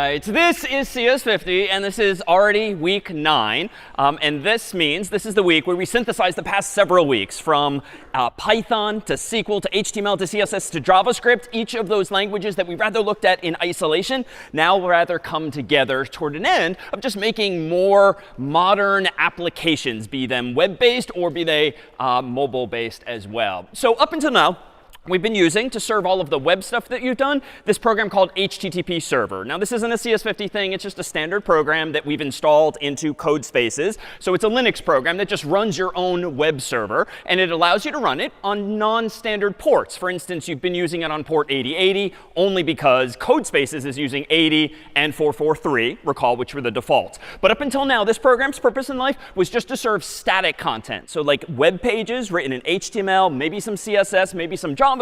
right, this is CS50, and this is already week 9. And this means this is the week where we synthesize the past several weeks from Python to SQL to HTML to CSS to JavaScript. Each of those languages that we rather looked at in isolation now rather come together toward an end of just making more modern applications, be them web-based or be they mobile-based as well. So up until now, we've been using, to serve all of the web stuff that you've done, this program called HTTP Server. Now, this isn't a CS50 thing. It's just a standard program that we've installed into code spaces. So it's a Linux program that just runs your own web server. And it allows you to run it on non-standard ports. For instance, you've been using it on port 8080 only because code spaces is using 80 and 443, recall, which were the defaults. But up until now, this program's purpose in life was just to serve static content. So like web pages written in HTML, maybe some CSS, maybe some JavaScript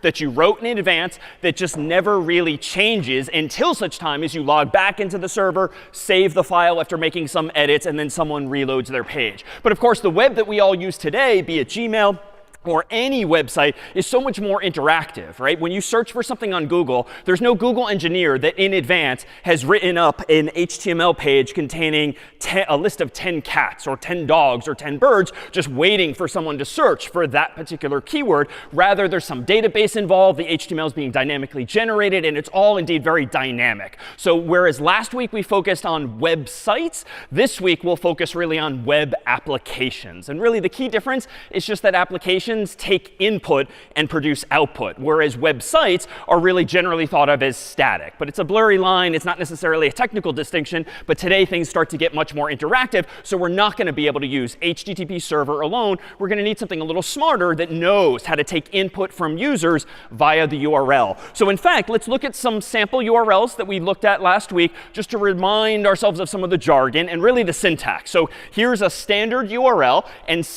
that you wrote in advance that just never really changes until such time as you log back into the server, save the file after making some edits, and then someone reloads their page. But of course, the web that we all use today, be it Gmail or any website, is so much more interactive, right? When you search for something on Google, there's no Google engineer that in advance has written up an HTML page containing a list of 10 cats or 10 dogs or 10 birds, just waiting for someone to search for that particular keyword. Rather, there's some database involved. The HTML is being dynamically generated, and it's all indeed very dynamic. So whereas last week we focused on websites, this week we'll focus really on web applications. And really the key difference is just that applications take input and produce output, whereas websites are really generally thought of as static. But it's a blurry line. It's not necessarily a technical distinction. But today things start to get much more interactive. So we're not going to be able to use HTTP server alone. We're going to need something a little smarter that knows how to take input from users via the URL. So in fact, let's look at some sample URLs that we looked at last week just to remind ourselves of some of the jargon and really the syntax. So here's a standard URL, and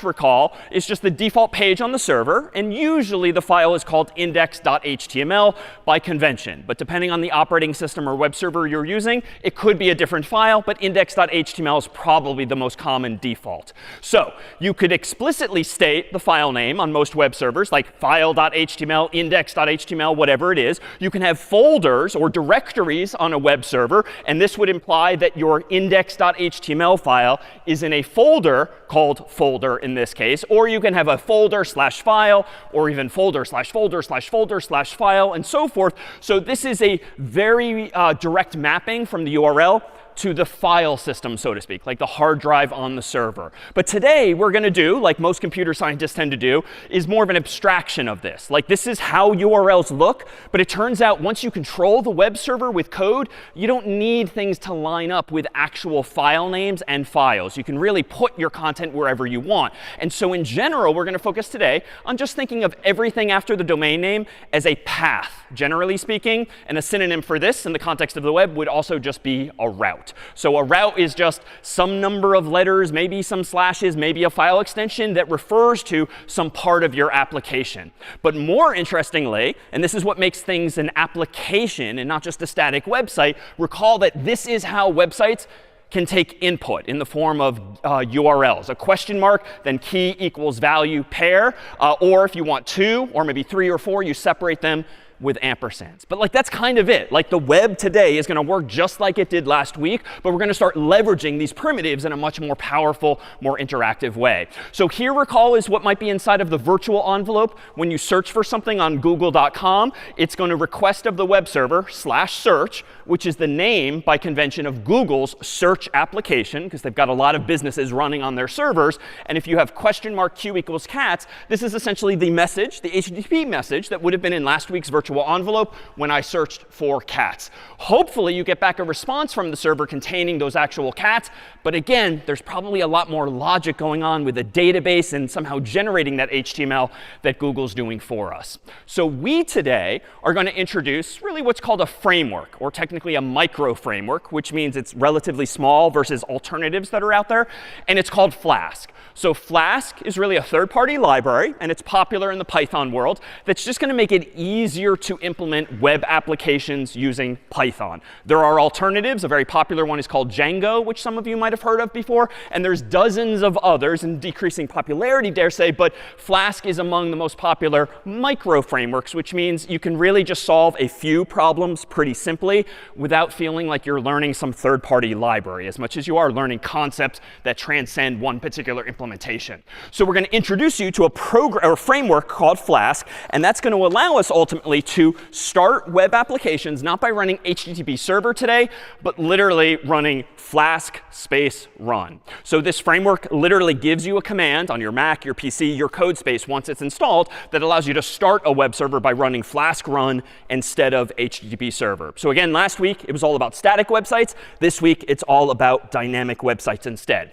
/ recall is just the default page on the server, and usually the file is called index.html by convention. But depending on the operating system or web server you're using, it could be a different file, but index.html is probably the most common default. So you could explicitly state the file name on most web servers, like file.html, index.html, whatever it is. You can have folders or directories on a web server, and this would imply that your index.html file is in a folder called folder in this case, or you can have a folder/file, or even folder/folder/folder/file, and so forth. So this is a very direct mapping from the URL to the file system, so to speak, like the hard drive on the server. But today, we're going to do, like most computer scientists tend to do, is more of an abstraction of this. Like this is how URLs look. But it turns out once you control the web server with code, you don't need things to line up with actual file names and files. You can really put your content wherever you want. And so in general, we're going to focus today on just thinking of everything after the domain name as a path, generally speaking. And a synonym for this in the context of the web would also just be a route. So a route is just some number of letters, maybe some slashes, maybe a file extension that refers to some part of your application. But more interestingly, and this is what makes things an application and not just a static website, recall that this is how websites can take input in the form of URLs. A question mark, then key equals value pair. Or if you want 2 or maybe 3 or 4, you separate them with ampersands. But like that's kind of it. Like the web today is going to work just like it did last week, but we're going to start leveraging these primitives in a much more powerful, more interactive way. So here, recall, is what might be inside of the virtual envelope. When you search for something on google.com, it's going to request of the web server /search, which is the name by convention of Google's search application, because they've got a lot of businesses running on their servers. And if you have question mark q equals cats, this is essentially the message, the HTTP message that would have been in last week's virtual envelope when I searched for cats. Hopefully, you get back a response from the server containing those actual cats. But again, there's probably a lot more logic going on with a database and somehow generating that HTML that Google's doing for us. So we today are going to introduce really what's called a framework, or technically a micro framework, which means it's relatively small versus alternatives that are out there. And it's called Flask. So Flask is really a third-party library, and it's popular in the Python world. That's just going to make it easier easier to implement web applications using Python. There are alternatives. A very popular one is called Django, which some of you might have heard of before. And there's dozens of others in decreasing popularity, dare say. But Flask is among the most popular micro frameworks, which means you can really just solve a few problems pretty simply without feeling like you're learning some third-party library, as much as you are learning concepts that transcend one particular implementation. So we're going to introduce you to a program or framework called Flask, and that's going to allow us ultimately to start web applications not by running HTTP server today, but literally running Flask space run. So this framework literally gives you a command on your Mac, your PC, your code space once it's installed that allows you to start a web server by running Flask run instead of HTTP server. So again, last week it was all about static websites. This week it's all about dynamic websites instead.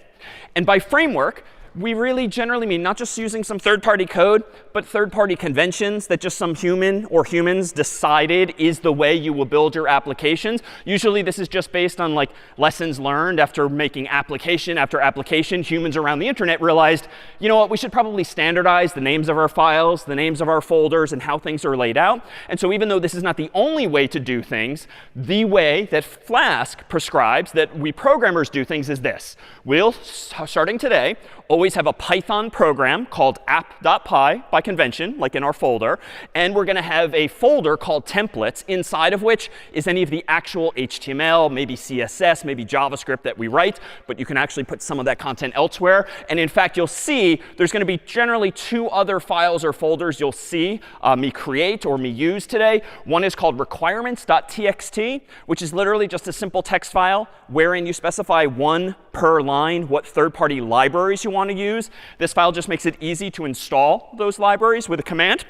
And by framework, we really generally mean not just using some third-party code, but third-party conventions that just some human or humans decided is the way you will build your applications. Usually this is just based on like lessons learned after making application after application. Humans around the internet realized, you know what, we should probably standardize the names of our files, the names of our folders, and how things are laid out. And so even though this is not the only way to do things, the way that Flask prescribes that we programmers do things is this. We'll, starting today, always have a Python program called app.py by convention, like in our folder. And we're going to have a folder called templates, inside of which is any of the actual HTML, maybe CSS, maybe JavaScript that we write. But you can actually put some of that content elsewhere. And in fact, you'll see there's going to be generally two other files or folders you'll see me create or me use today. One is called requirements.txt, which is literally just a simple text file wherein you specify one per line what third-party libraries you want to use. This file just makes it easy to install those libraries with a command.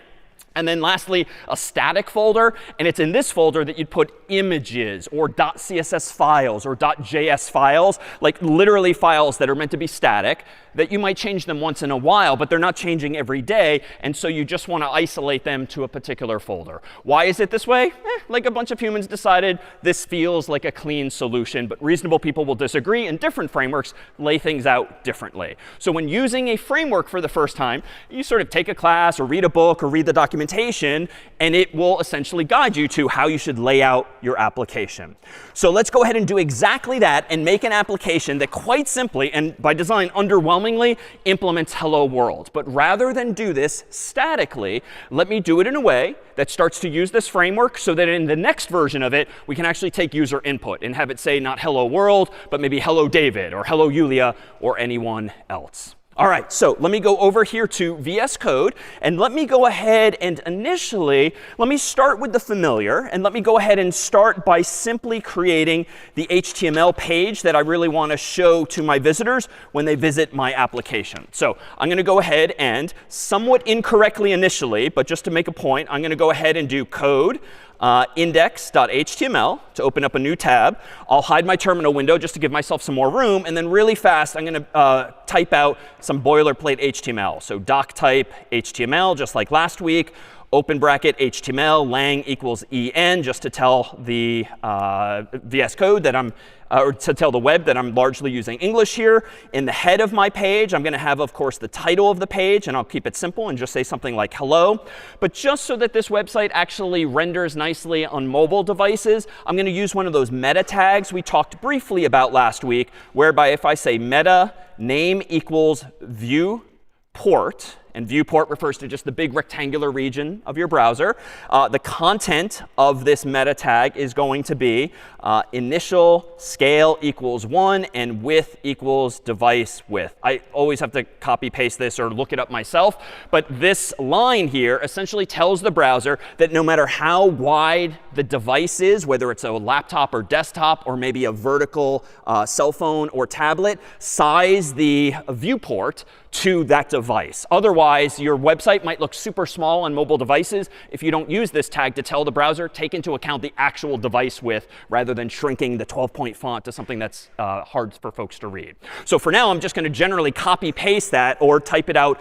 And then lastly, a static folder. And it's in this folder that you'd put images or .css files or .js files, like literally files that are meant to be static, that you might change them once in a while, but they're not changing every day. And so you just want to isolate them to a particular folder. Why is it this way? Like a bunch of humans decided this feels like a clean solution, but reasonable people will disagree, and different frameworks lay things out differently. So when using a framework for the first time, you sort of take a class or read a book or read the documentation, and it will essentially guide you to how you should lay out your application. So let's go ahead and do exactly that and make an application that quite simply, and by design underwhelmingly, implements hello world. But rather than do this statically, let me do it in a way that starts to use this framework so that in the next version of it, we can actually take user input and have it say not hello world, but maybe hello David or hello Yulia or anyone else. All right, so let me go over here to VS Code, and let me go ahead and initially, let me start with the familiar, and let me go ahead and start by simply creating the HTML page that I really want to show to my visitors when they visit my application. So I'm going to go ahead and, somewhat incorrectly initially, but just to make a point, I'm going to go ahead and do code index.html to open up a new tab. I'll hide my terminal window just to give myself some more room. And then really fast, I'm going to type out some boilerplate HTML. So doc type HTML, just like last week. Open bracket HTML, lang equals en, just to tell the VS Code that I'm, or to tell the web that I'm largely using English here. In the head of my page, I'm going to have, of course, the title of the page. And I'll keep it simple and just say something like hello. But just so that this website actually renders nicely on mobile devices, I'm going to use one of those meta tags we talked briefly about last week, whereby if I say meta name equals viewport, and viewport refers to just the big rectangular region of your browser. The content of this meta tag is going to be initial scale equals 1 and width equals device width. I always have to copy paste this or look it up myself. But this line here essentially tells the browser that no matter how wide the device is, whether it's a laptop or desktop or maybe a vertical cell phone or tablet, size the viewport to that device. Otherwise, your website might look super small on mobile devices if you don't use this tag to tell the browser, take into account the actual device width rather than shrinking the 12-point font to something that's hard for folks to read. So for now, I'm just going to generally copy paste that or type it out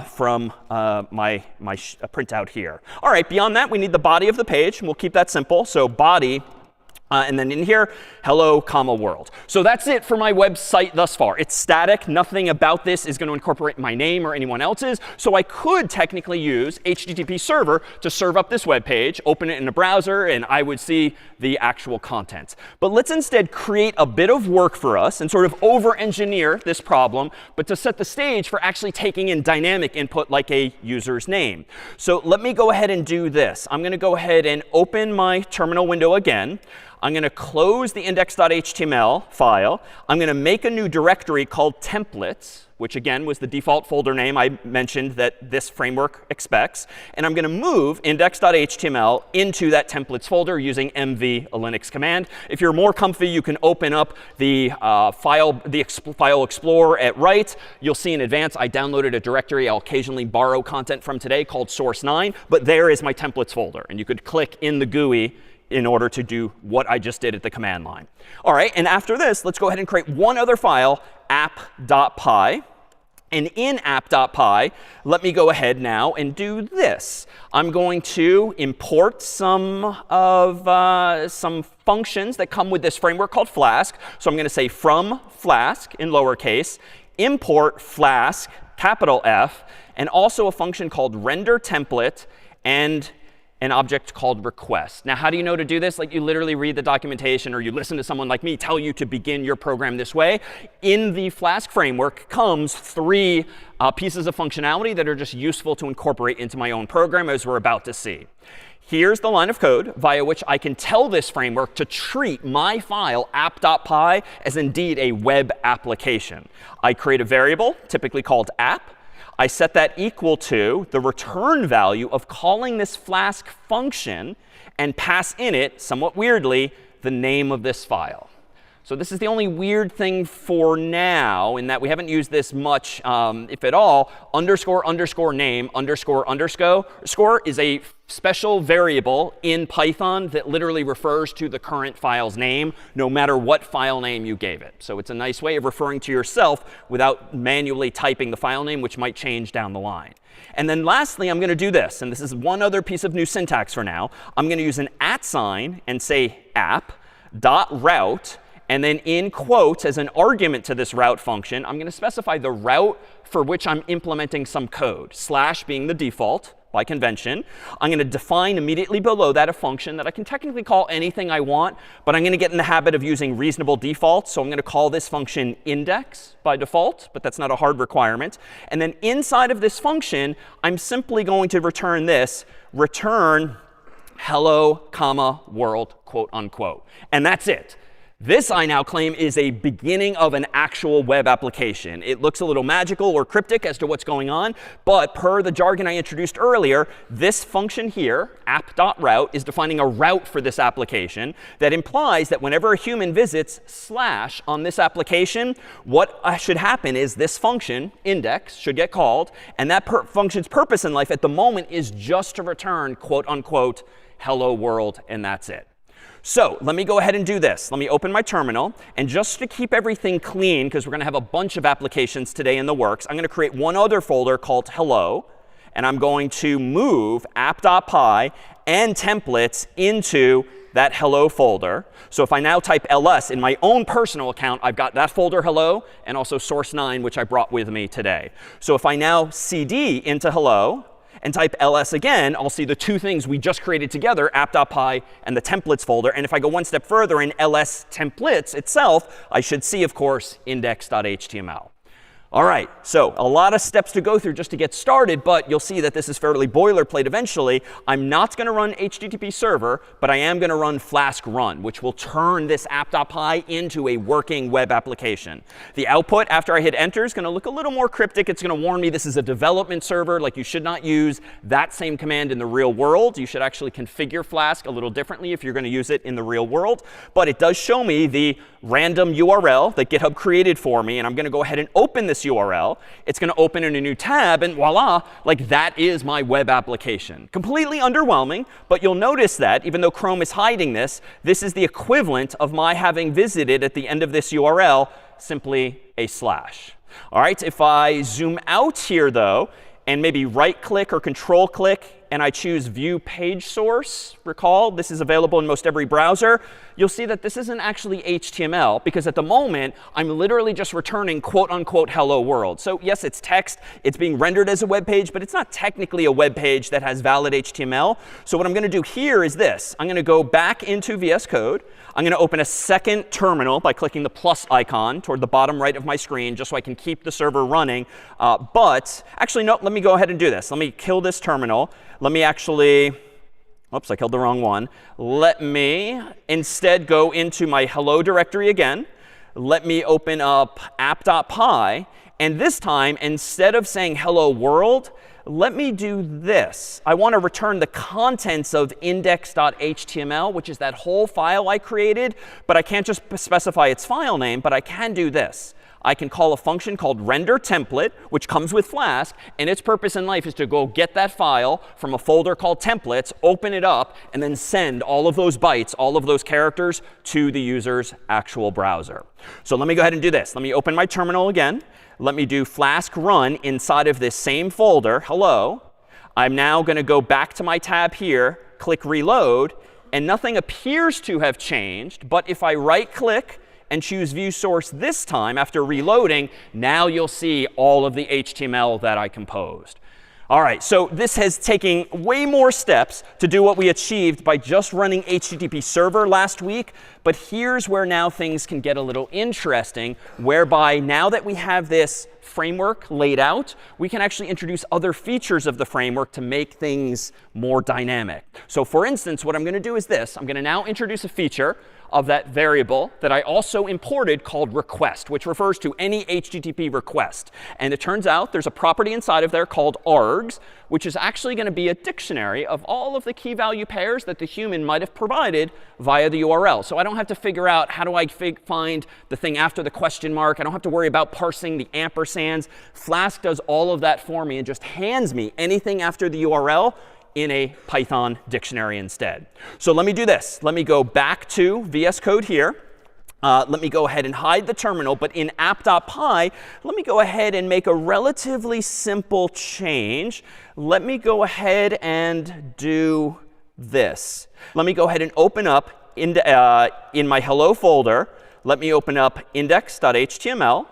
from my printout here. All right, beyond that, we need the body of the page. And we'll keep that simple. So body And then in here, hello, comma, world. So that's it for my website thus far. It's static. Nothing about this is going to incorporate my name or anyone else's. So I could technically use HTTP server to serve up this web page, open it in a browser, and I would see the actual contents. But let's instead create a bit of work for us and sort of over-engineer this problem, but to set the stage for actually taking in dynamic input like a user's name. So let me go ahead and do this. I'm going to go ahead and open my terminal window again. I'm going to close the index.html file. I'm going to make a new directory called templates, which again was the default folder name I mentioned that this framework expects. And I'm going to move index.html into that templates folder using mv, a Linux command. If you're more comfy, you can open up the file explorer at right. You'll see in advance I downloaded a directory I'll occasionally borrow content from today called source9. But there is my templates folder. And you could click in the GUI in order to do what I just did at the command line. All right, and after this, let's go ahead and create one other file, app.py. And in app.py, let me go ahead now and do this. I'm going to import some functions that come with this framework called Flask. So I'm going to say from Flask in lowercase, import Flask, capital F, and also a function called render template and an object called request. Now, how do you know to do this? Like, you literally read the documentation or you listen to someone like me tell you to begin your program this way. In the Flask framework comes three pieces of functionality that are just useful to incorporate into my own program, as we're about to see. Here's the line of code via which I can tell this framework to treat my file app.py as indeed a web application. I create a variable, typically called app. I set that equal to the return value of calling this Flask function and pass in it, somewhat weirdly, the name of this file. So this is the only weird thing for now, in that we haven't used this much, if at all. Underscore underscore name underscore underscore is a special variable in Python that literally refers to the current file's name, no matter what file name you gave it. So it's a nice way of referring to yourself without manually typing the file name, which might change down the line. And then lastly, I'm going to do this. And this is one other piece of new syntax for now. I'm going to use an @ sign and say app.route. And then in quotes, as an argument to this route function, I'm going to specify the route for which I'm implementing some code, / being the default by convention. I'm going to define immediately below that a function that I can technically call anything I want, but I'm going to get in the habit of using reasonable defaults. So I'm going to call this function index by default, but that's not a hard requirement. And then inside of this function, I'm simply going to return this, return hello, comma, world, quote unquote. And that's it. This, I now claim, is a beginning of an actual web application. It looks a little magical or cryptic as to what's going on. But per the jargon I introduced earlier, this function here, app.route, is defining a route for this application that implies that whenever a human visits / on this application, what should happen is this function, index, should get called. And that function's purpose in life at the moment is just to return, quote unquote, hello world, and that's it. So let me go ahead and do this. Let me open my terminal. And just to keep everything clean, because we're going to have a bunch of applications today in the works, I'm going to create one other folder called hello. And I'm going to move app.py and templates into that hello folder. So if I now type ls in my own personal account, I've got that folder hello and also source9, which I brought with me today. So if I now cd into hello and type ls again, I'll see the two things we just created together, app.py and the templates folder. And if I go one step further in ls templates itself, I should see, of course, index.html. All right, so a lot of steps to go through just to get started, but you'll see that this is fairly boilerplate eventually. I'm not going to run HTTP server, but I am going to run Flask run, which will turn this app.py into a working web application. The output after I hit enter is going to look a little more cryptic. It's going to warn me this is a development server. Like, you should not use that same command in the real world. You should actually configure Flask a little differently if you're going to use it in the real world. But it does show me the random URL that GitHub created for me. And I'm going to go ahead and open this URL. It's going to open in a new tab. And voila, like, that is my web application. Completely underwhelming. But you'll notice that even though Chrome is hiding this, this is the equivalent of my having visited at the end of this URL simply a /. All right, if I zoom out here, though, and maybe right-click or control-click and I choose View Page Source, recall this is available in most every browser, you'll see that this isn't actually HTML, because at the moment, I'm literally just returning quote unquote hello world. So yes, it's text. It's being rendered as a web page, but it's not technically a web page that has valid HTML. So what I'm going to do here is this. I'm going to go back into VS Code. I'm going to open a second terminal by clicking the plus icon toward the bottom right of my screen, just so I can keep the server running. But actually, no, let me go ahead and do this. Let me kill this terminal. Let me actually, oops, I killed the wrong one. Let me instead go into my hello directory again. Let me open up app.py. And this time, instead of saying hello world, let me do this. I want to return the contents of index.html, which is that whole file I created. But I can't just specify its file name, but I can do this. I can call a function called render template, which comes with Flask. And its purpose in life is to go get that file from a folder called templates, open it up, and then send all of those bytes, all of those characters, to the user's actual browser. So let me go ahead and do this. Let me open my terminal again. Let me do Flask run inside of this same folder, hello. I'm now going to go back to my tab here, click reload, and nothing appears to have changed. But if I right click and choose view source this time after reloading, now you'll see all of the HTML that I composed. All right, so this has taken way more steps to do what we achieved by just running HTTP server last week. But here's where now things can get a little interesting, whereby now that we have this framework laid out, we can actually introduce other features of the framework to make things more dynamic. So for instance, what I'm going to do is this. I'm going to now introduce a feature of that variable that I also imported called request, which refers to any HTTP request. And it turns out there's a property inside of there called args, which is actually going to be a dictionary of all of the key value pairs that the human might have provided via the URL. So I don't have to figure out how do I find the thing after the question mark. I don't have to worry about parsing the ampersands. Flask does all of that for me and just hands me anything after the URL in a Python dictionary instead. So let me do this. Let me go back to VS Code here. Let me go ahead and hide the terminal. But in app.py, let me go ahead and make a relatively simple change. Let me go ahead and do this. Let me go ahead and open up in my hello folder. Let me open up index.html.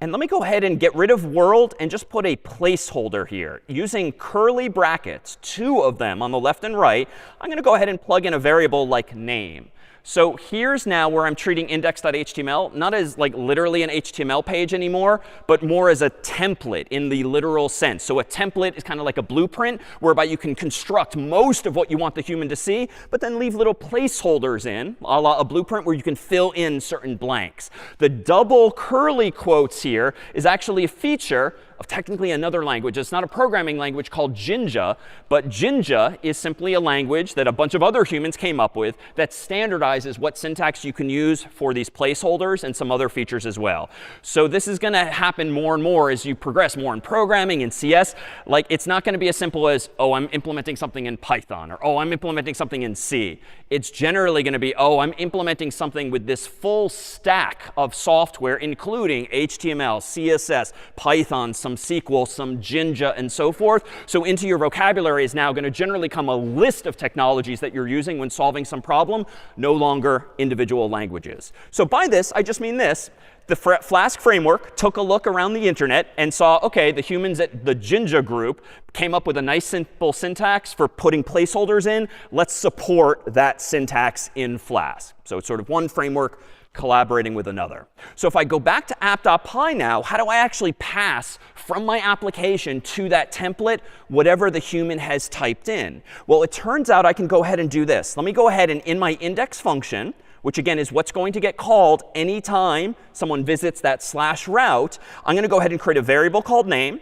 And let me go ahead and get rid of world and just put a placeholder here. Using curly brackets, 2 of them on the left and right, I'm going to go ahead and plug in a variable like name. So here's now where I'm treating index.html not as like literally an HTML page anymore, but more as a template in the literal sense. So a template is kind of like a blueprint whereby you can construct most of what you want the human to see, but then leave little placeholders in, a la a blueprint where you can fill in certain blanks. The double curly quotes here is actually a feature of technically another language. It's not a programming language called Jinja, but Jinja is simply a language that a bunch of other humans came up with that standardizes what syntax you can use for these placeholders and some other features as well. So this is going to happen more and more as you progress more in programming in CS. Like, it's not going to be as simple as, oh, I'm implementing something in Python, or oh, I'm implementing something in C. It's generally going to be, oh, I'm implementing something with this full stack of software, including HTML, CSS, Python, some SQL, some Jinja, and so forth. So into your vocabulary is now going to generally come a list of technologies that you're using when solving some problem, no longer individual languages. So by this, I just mean this. The Flask framework took a look around the internet and saw, OK, the humans at the Jinja group came up with a nice simple syntax for putting placeholders in. Let's support that syntax in Flask. So it's sort of one framework collaborating with another. So if I go back to app.py now, how do I actually pass from my application to that template whatever the human has typed in? Well, it turns out I can go ahead and do this. Let me go ahead and in my index function, which again is what's going to get called anytime someone visits that /route, I'm going to go ahead and create a variable called name.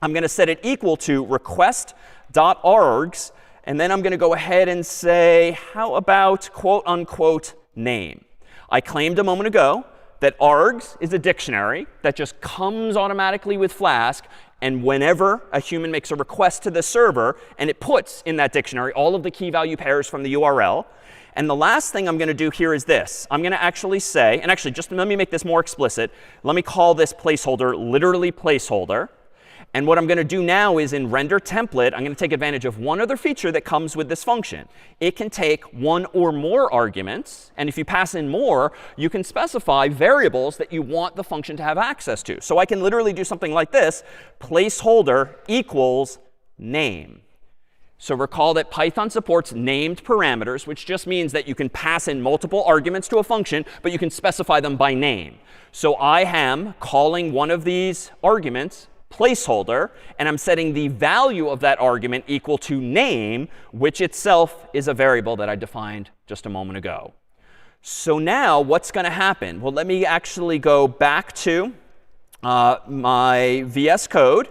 I'm going to set it equal to request.args. And then I'm going to go ahead and say, how about quote unquote name? I claimed a moment ago that args is a dictionary that just comes automatically with Flask. And whenever a human makes a request to the server, and it puts in that dictionary all of the key value pairs from the URL. And the last thing I'm going to do here is this. I'm going to actually say, and actually just let me make this more explicit. Let me call this placeholder literally placeholder. And what I'm going to do now is in render template, I'm going to take advantage of one other feature that comes with this function. It can take one or more arguments. And if you pass in more, you can specify variables that you want the function to have access to. So I can literally do something like this, placeholder equals name. So recall that Python supports named parameters, which just means that you can pass in multiple arguments to a function, but you can specify them by name. So I am calling one of these arguments placeholder, and I'm setting the value of that argument equal to name, which itself is a variable that I defined just a moment ago. So now what's going to happen? Well, let me actually go back to my VS Code.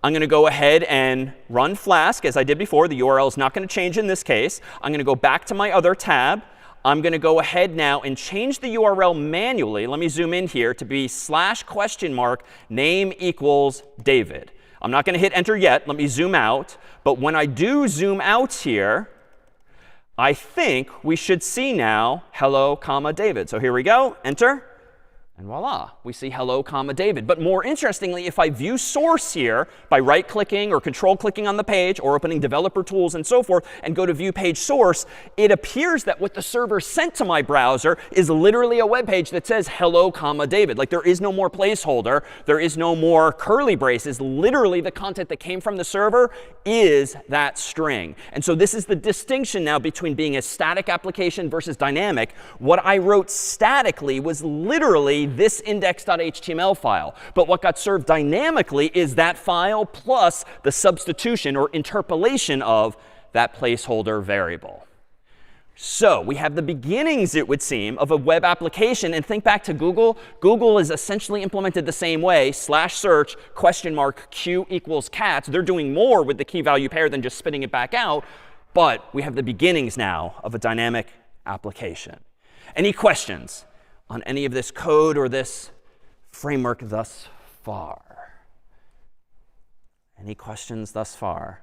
I'm going to go ahead and run Flask as I did before. The URL is not going to change in this case. I'm going to go back to my other tab. I'm going to go ahead now and change the URL manually. Let me zoom in here to be / name equals David. I'm not going to hit enter yet. Let me zoom out. But when I do zoom out here, I think we should see now hello, David. So here we go. Enter. And voila, we see hello, David. But more interestingly, if I view source here by right-clicking or control-clicking on the page or opening developer tools and so forth and go to view page source, it appears that what the server sent to my browser is literally a web page that says hello, David. Like there is no more placeholder. There is no more curly braces. Literally, the content that came from the server is that string. And so this is the distinction now between being a static application versus dynamic. What I wrote statically was literally this index.html file. But what got served dynamically is that file plus the substitution or interpolation of that placeholder variable. So we have the beginnings, it would seem, of a web application. And think back to Google. Google is essentially implemented the same way, /search Q equals cats. They're doing more with the key value pair than just spitting it back out. But we have the beginnings now of a dynamic application. Any questions on any of this code or this framework thus far? Any questions thus far?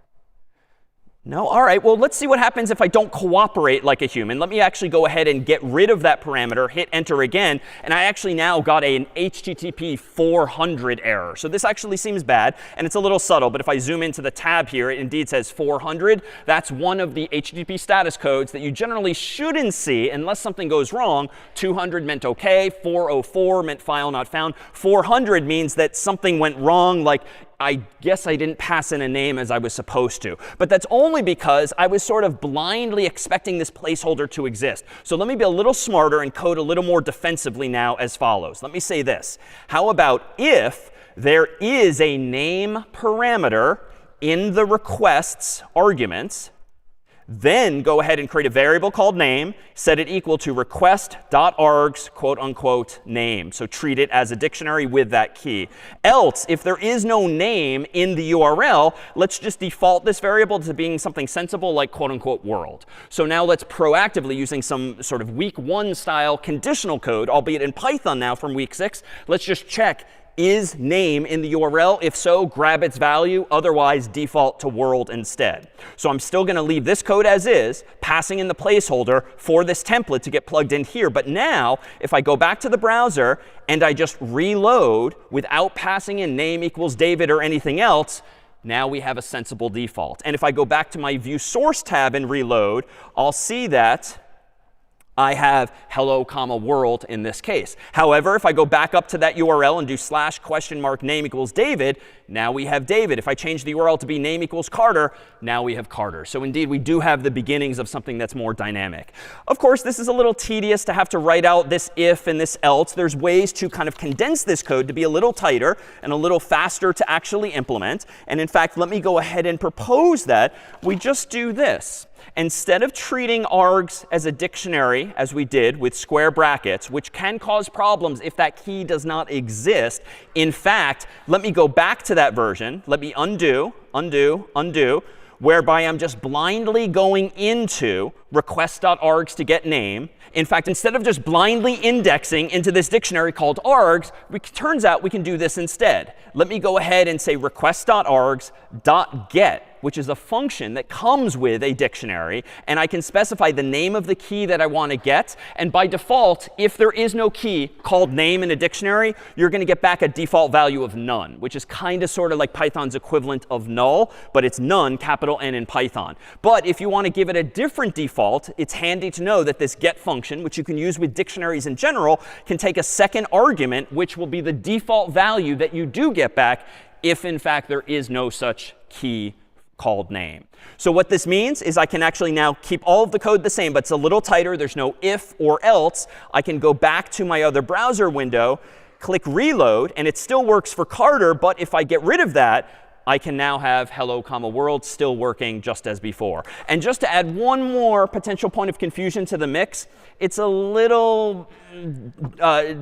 No? All right, well, let's see what happens if I don't cooperate like a human. Let me actually go ahead and get rid of that parameter, hit enter again, and I actually now got an HTTP 400 error. So this actually seems bad, and it's a little subtle, but if I zoom into the tab here, it indeed says 400. That's one of the HTTP status codes that you generally shouldn't see unless something goes wrong. 200 meant OK, 404 meant file not found. 400 means that something went wrong, like I guess I didn't pass in a name as I was supposed to. But that's only because I was sort of blindly expecting this placeholder to exist. So let me be a little smarter and code a little more defensively now as follows. Let me say this. How about if there is a name parameter in the request's arguments, then go ahead and create a variable called name, set it equal to request.args quote unquote name. So treat it as a dictionary with that key. Else, if there is no name in the URL, let's just default this variable to being something sensible like quote unquote world. So now let's proactively, using some sort of week 1 style conditional code, albeit in Python now from week 6, let's just check, is name in the URL? If so, grab its value. Otherwise, default to world instead. So I'm still going to leave this code as is, passing in the placeholder for this template to get plugged in here. But now, if I go back to the browser and I just reload without passing in name equals David or anything else, now we have a sensible default. And if I go back to my view source tab and reload, I'll see that I have hello, world in this case. However, if I go back up to that URL and do / name equals David, now we have David. If I change the URL to be name equals Carter, now we have Carter. So indeed, we do have the beginnings of something that's more dynamic. Of course, this is a little tedious to have to write out this if and this else. There's ways to kind of condense this code to be a little tighter and a little faster to actually implement. And in fact, let me go ahead and propose that we just do this. Instead of treating args as a dictionary, as we did with square brackets, which can cause problems if that key does not exist, in fact, let me go back to that version. Let me undo, whereby I'm just blindly going into request.args to get name. In fact, instead of just blindly indexing into this dictionary called args, turns out we can do this instead. Let me go ahead and say request.args.get which is a function that comes with a dictionary, and I can specify the name of the key that I want to get. And by default, if there is no key called name in a dictionary, you're going to get back a default value of none, which is kind of sort of like Python's equivalent of null, but it's none, capital N in Python. But if you want to give it a different default, it's handy to know that this get function, which you can use with dictionaries in general, can take a second argument, which will be the default value that you do get back if, in fact, there is no such key called name. So what this means is I can actually now keep all of the code the same, but it's a little tighter. There's no if or else. I can go back to my other browser window, click reload, and it still works for Carter. But if I get rid of that, I can now have hello, world still working just as before. And just to add one more potential point of confusion to the mix, it's a little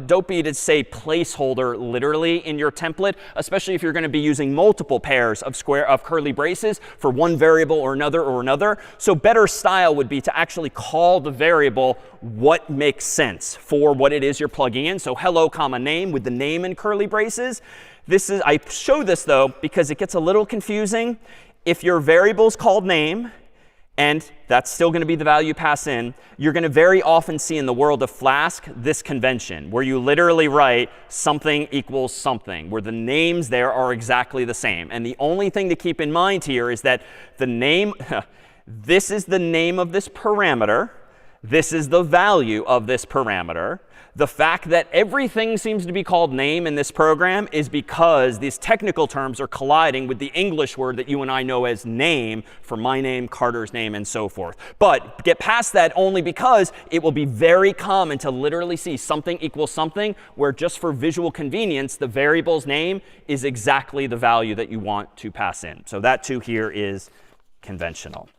dopey to say placeholder literally in your template, especially if you're going to be using multiple pairs of curly braces for one variable or another. So better style would be to actually call the variable what makes sense for what it is you're plugging in. So hello, name with the name in curly braces. I show this, though, because it gets a little confusing. If your variable is called name, and that's still going to be the value you pass in, you're going to very often see in the world of Flask this convention, where you literally write something equals something, where the names there are exactly the same. And the only thing to keep in mind here is that the name, this is the name of this parameter. This is the value of this parameter. The fact that everything seems to be called name in this program is because these technical terms are colliding with the English word that you and I know as name for my name, Carter's name, and so forth. But get past that only because it will be very common to literally see something equals something, where just for visual convenience, the variable's name is exactly the value that you want to pass in. So that, too, here is conventional.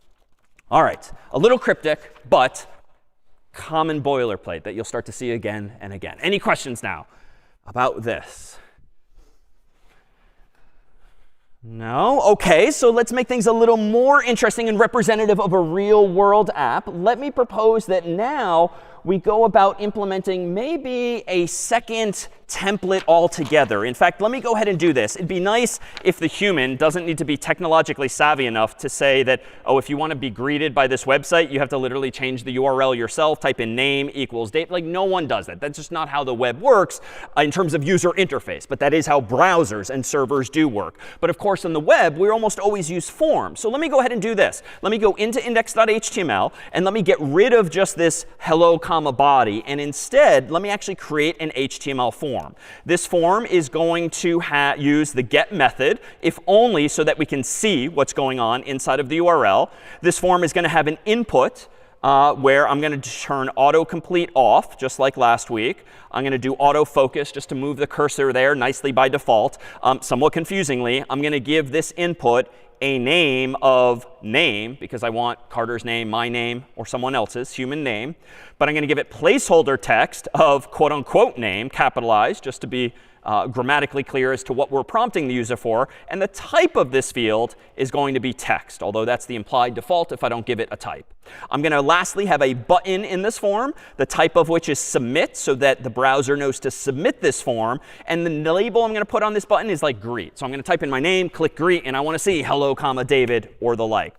All right, a little cryptic, but common boilerplate that you'll start to see again and again. Any questions now about this? No? OK, so let's make things a little more interesting and representative of a real world app. Let me propose that now we go about implementing maybe a second template altogether. In fact, let me go ahead and do this. It'd be nice if the human doesn't need to be technologically savvy enough to say that, oh, if you want to be greeted by this website, you have to literally change the URL yourself, type in name equals date. Like, no one does that. That's just not how the web works in terms of user interface. But that is how browsers and servers do work. But of course, on the web, we almost always use forms. So let me go ahead and do this. Let me go into index.html, and let me get rid of just this hello, body. And instead, let me actually create an HTML form. This form is going to use the get method, if only so that we can see what's going on inside of the URL. This form is going to have an input where I'm going to turn autocomplete off, just like last week. I'm going to do autofocus just to move the cursor there nicely by default. Somewhat confusingly, I'm going to give this input a name of name, because I want Carter's name, my name, or someone else's human name. But I'm going to give it placeholder text of quote unquote name, capitalized, just to be grammatically clear as to what we're prompting the user for. And the type of this field is going to be text, although that's the implied default if I don't give it a type. I'm going to lastly have a button in this form, the type of which is submit, so that the browser knows to submit this form. And the label I'm going to put on this button is like greet. So I'm going to type in my name, click greet, and I want to see hello, David, or the like.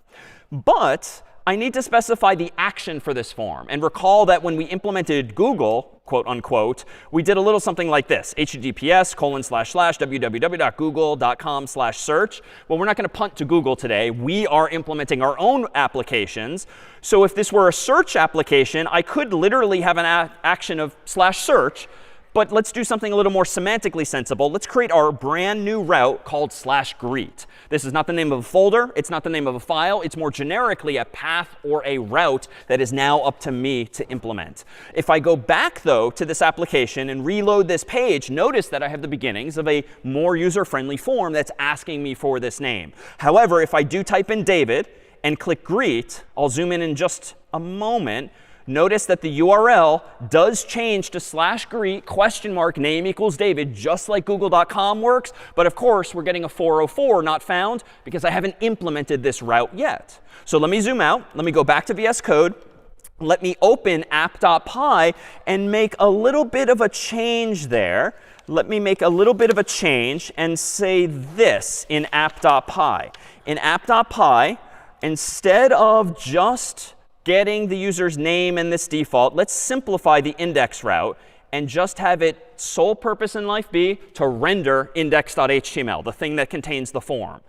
But I need to specify the action for this form. And recall that when we implemented Google, quote unquote, we did a little something like this, https://www.google.com/search. Well, we're not going to punt to Google today. We are implementing our own applications. So if this were a search application, I could literally have an action of /search. But let's do something a little more semantically sensible. Let's create our brand new route called /greet. This is not the name of a folder. It's not the name of a file. It's more generically a path or a route that is now up to me to implement. If I go back, though, to this application and reload this page, notice that I have the beginnings of a more user-friendly form that's asking me for this name. However, if I do type in David and click greet, I'll zoom in just a moment. Notice that the URL does change to /greet name equals David, just like google.com works. But of course, we're getting a 404 not found because I haven't implemented this route yet. So let me zoom out. Let me go back to VS Code. let me open app.py and make a little bit of a change there. Let me make a little bit of a change and say this in app.py. In app.py, instead of just getting the user's name and this default, let's simplify the index route and just have its sole purpose in life be to render index.html, the thing that contains the form.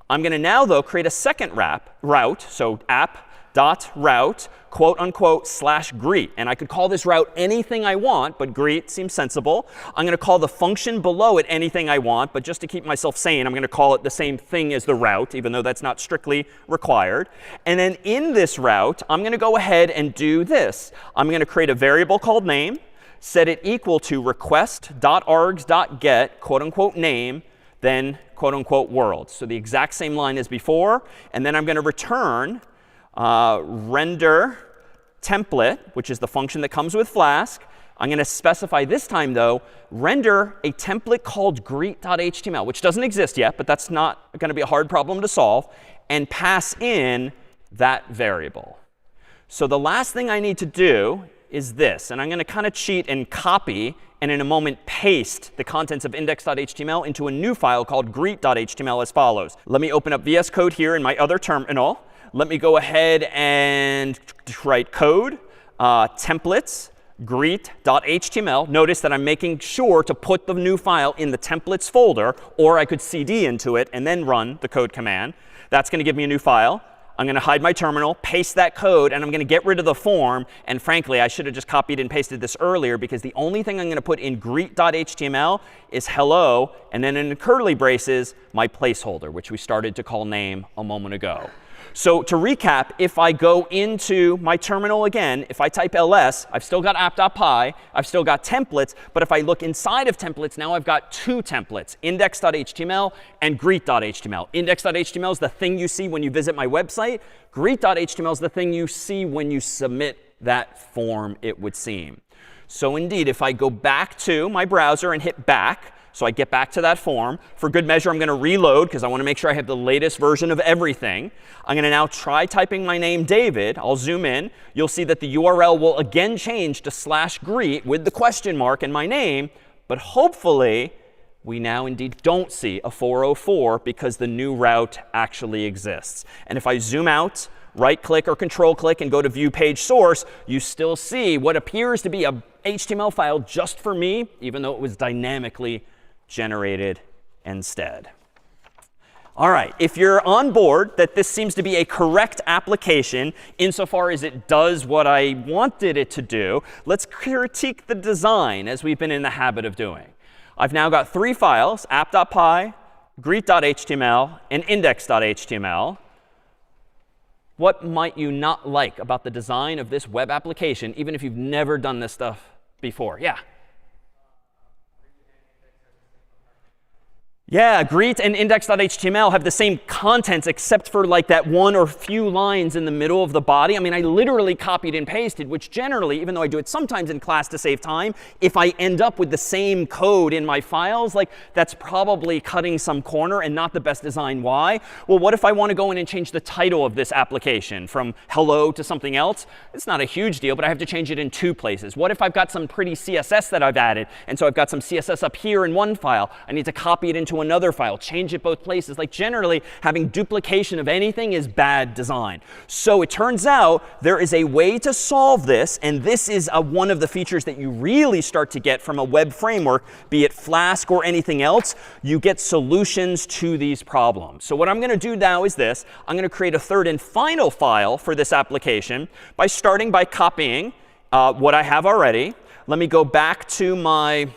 I'm going to now, though, create a second route, so app.route, quote unquote, /greet. And I could call this route anything I want, but greet seems sensible. I'm going to call the function below it anything I want, but just to keep myself sane, I'm going to call it the same thing as the route, even though that's not strictly required. And then in this route, I'm going to go ahead and do this. I'm going to create a variable called name, set it equal to request.args.get, quote unquote, name, then quote unquote, world. So the exact same line as before. And then I'm going to return render template, which is the function that comes with Flask. I'm going to specify this time, though, render a template called greet.html, which doesn't exist yet, but that's not going to be a hard problem to solve, and pass in that variable. So the last thing I need to do is this. And I'm going to kind of cheat and copy and in a moment paste the contents of index.html into a new file called greet.html as follows. Let me open up VS Code here in my other terminal. Let me go ahead and write code, templates, greet.html. Notice that I'm making sure to put the new file in the templates folder, or I could cd into it and then run the code command. That's going to give me a new file. I'm going to hide my terminal, paste that code, and I'm going to get rid of the form. And frankly, I should have just copied and pasted this earlier, because the only thing I'm going to put in greet.html is hello, and then in curly braces, my placeholder, which we started to call name a moment ago. So to recap, if I go into my terminal again, if I type ls, I've still got app.py, I've still got templates, but if I look inside of templates, now I've got two templates, index.html and greet.html. Index.html is the thing you see when you visit my website. Greet.html is the thing you see when you submit that form, it would seem. So indeed, if I go back to my browser and hit back, so I get back to that form. For good measure, I'm going to reload, because I want to make sure I have the latest version of everything. I'm going to now try typing my name, David. I'll zoom in. You'll see that the URL will again change to /greet with the question mark and my name. But hopefully, we now indeed don't see a 404, because the new route actually exists. And if I zoom out, right-click or control-click and go to View Page Source, you still see what appears to be a HTML file just for me, even though it was dynamically generated instead. All right, if you're on board that this seems to be a correct application insofar as it does what I wanted it to do, let's critique the design as we've been in the habit of doing. I've now got three files, app.py, greet.html, and index.html. What might you not like about the design of this web application, even if you've never done this stuff before? Yeah? Yeah, greet and index.html have the same contents except for like that one or few lines in the middle of the body. I mean, I literally copied and pasted, which generally, even though I do it sometimes in class to save time, if I end up with the same code in my files, like that's probably cutting some corner and not the best design. Why? Well, what if I want to go in and change the title of this application from hello to something else? It's not a huge deal, but I have to change it in two places. What if I've got some pretty CSS that I've added, and so I've got some CSS up here in one file. I need to copy it into another file, change it both places. Like generally, having duplication of anything is bad design. So it turns out there is a way to solve this, and this is one of the features that you really start to get from a web framework, be it Flask or anything else. You get solutions to these problems. So what I'm going to do now is this. I'm going to create a third and final file for this application by starting by copying what I have already. Let me go back to my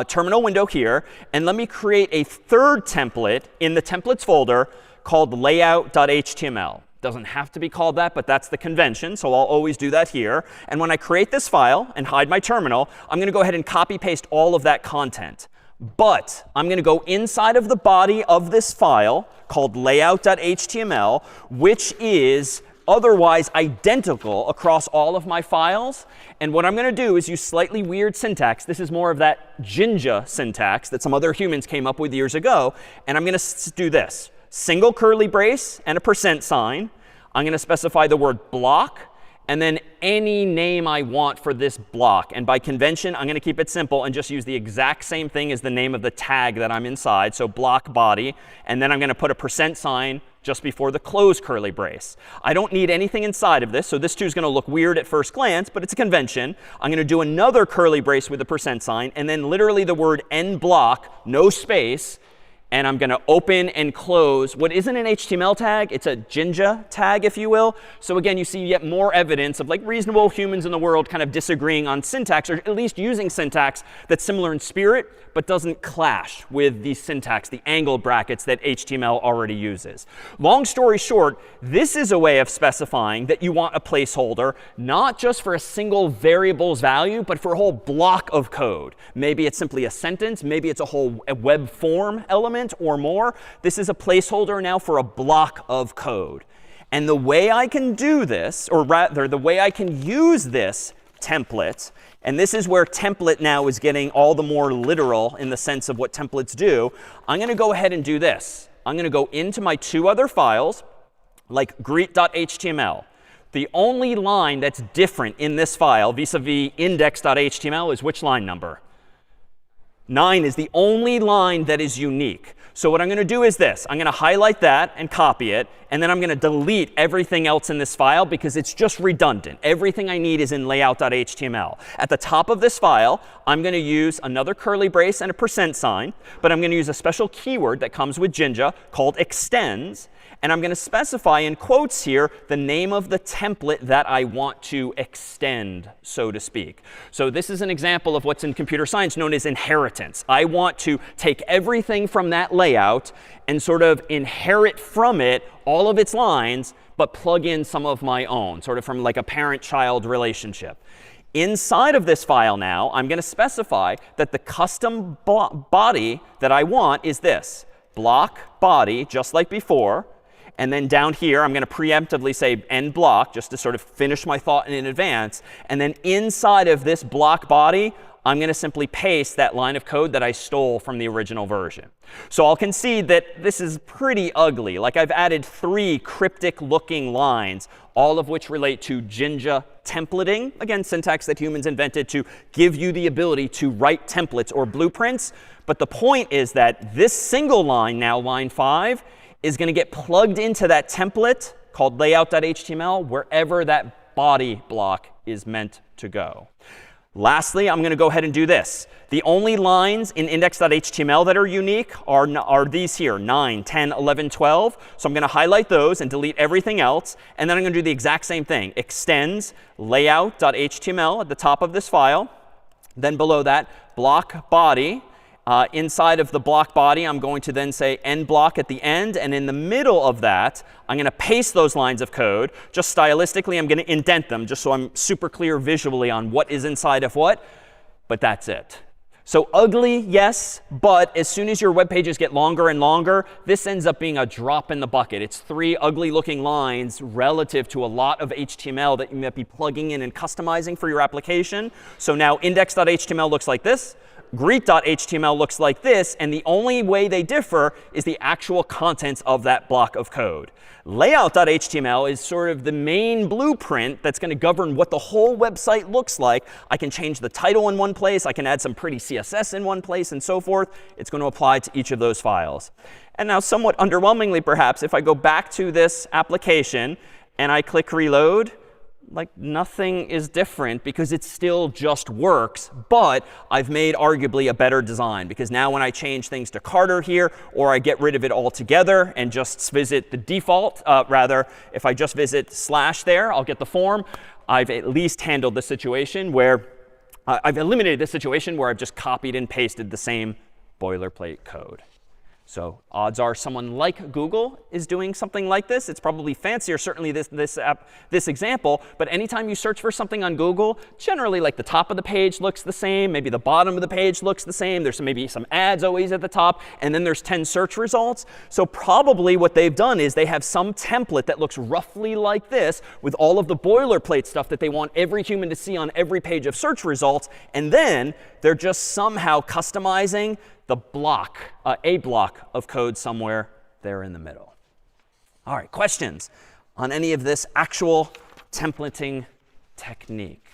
terminal window here, and let me create a third template in the templates folder called layout.html. Doesn't have to be called that, but that's the convention, so I'll always do that here. And when I create this file and hide my terminal, I'm going to go ahead and copy paste all of that content. But I'm going to go inside of the body of this file called layout.html, which is otherwise identical across all of my files. And what I'm going to do is use slightly weird syntax. This is more of that Jinja syntax that some other humans came up with years ago. And I'm going to do this. Single curly brace and a %sign. I'm going to specify the word block. and then any name I want for this block. And by convention, I'm going to keep it simple and just use the exact same thing as the name of the tag that I'm inside, so block body. And then I'm going to put a % just before the close curly brace. I don't need anything inside of this, so this too is going to look weird at first glance, but it's a convention. I'm going to do another curly brace with a %, and then literally the word end block, no space. And I'm going to open and close what isn't an HTML tag. It's a Jinja tag, if you will. So again, you see yet more evidence of like reasonable humans in the world kind of disagreeing on syntax, or at least using syntax that's similar in spirit, but doesn't clash with the syntax, the angled brackets that HTML already uses. Long story short, this is a way of specifying that you want a placeholder, not just for a single variable's value, but for a whole block of code. Maybe it's simply a sentence. Maybe it's a whole web form element or more. This is a placeholder now for a block of code. And the way I can do this, or rather the way I can use this template, and this is where template now is getting all the more literal in the sense of what templates do. I'm going to go ahead and do this. I'm going to go into my two other files, like greet.html. The only line that's different in this file vis-a-vis index.html is which line number? 9 is the only line that is unique. So what I'm going to do is this. I'm going to highlight that and copy it. And then I'm going to delete everything else in this file because it's just redundant. Everything I need is in layout.html. At the top of this file, I'm going to use another curly brace and a %, but I'm going to use a special keyword that comes with Jinja called extends. And I'm going to specify in quotes here the name of the template that I want to extend, so to speak. So this is an example of what's in computer science known as inheritance. I want to take everything from that layout and sort of inherit from it all of its lines, but plug in some of my own, sort of from like a parent-child relationship. Inside of this file now, I'm going to specify that the custom body that I want is this, block body, just like before. And then down here, I'm going to preemptively say end block, just to sort of finish my thought in advance. And then inside of this block body, I'm going to simply paste that line of code that I stole from the original version. So I'll concede that this is pretty ugly. Like I've added 3 cryptic looking lines, all of which relate to Jinja templating. Again, syntax that humans invented to give you the ability to write templates or blueprints. But the point is that this single line now, line 5, is going to get plugged into that template called layout.html wherever that body block is meant to go. Lastly, I'm going to go ahead and do this. The only lines in index.html that are unique are these here, 9, 10, 11, 12. So I'm going to highlight those and delete everything else. And then I'm going to do the exact same thing. Extends layout.html at the top of this file. Then below that, block body. Inside of the block body, I'm going to then say end block at the end. And in the middle of that, I'm going to paste those lines of code. Just stylistically, I'm going to indent them just so I'm super clear visually on what is inside of what. But that's it. So ugly, yes. But as soon as your web pages get longer and longer, this ends up being a drop in the bucket. It's 3 ugly looking lines relative to a lot of HTML that you might be plugging in and customizing for your application. So now index.html looks like this. Greet.html looks like this, and the only way they differ is the actual contents of that block of code. Layout.html is sort of the main blueprint that's going to govern what the whole website looks like. I can change the title in one place. I can add some pretty CSS in one place, and so forth. It's going to apply to each of those files. And now, somewhat underwhelmingly, perhaps, if I go back to this application and I click reload, like nothing is different because it still just works, but I've made arguably a better design because now when I change things to Carter here, or I get rid of it altogether and just visit the default, if I just visit / there, I'll get the form. I've at least handled the situation where I've eliminated the situation where I've just copied and pasted the same boilerplate code. So odds are someone like Google is doing something like this. It's probably fancier, certainly this example. But anytime you search for something on Google, generally like the top of the page looks the same. Maybe the bottom of the page looks the same. There's maybe some ads always at the top. And then there's 10 search results. So probably what they've done is they have some template that looks roughly like this with all of the boilerplate stuff that they want every human to see on every page of search results. And then they're just somehow customizing the block, a block of code somewhere there in the middle. All right, questions on any of this actual templating technique.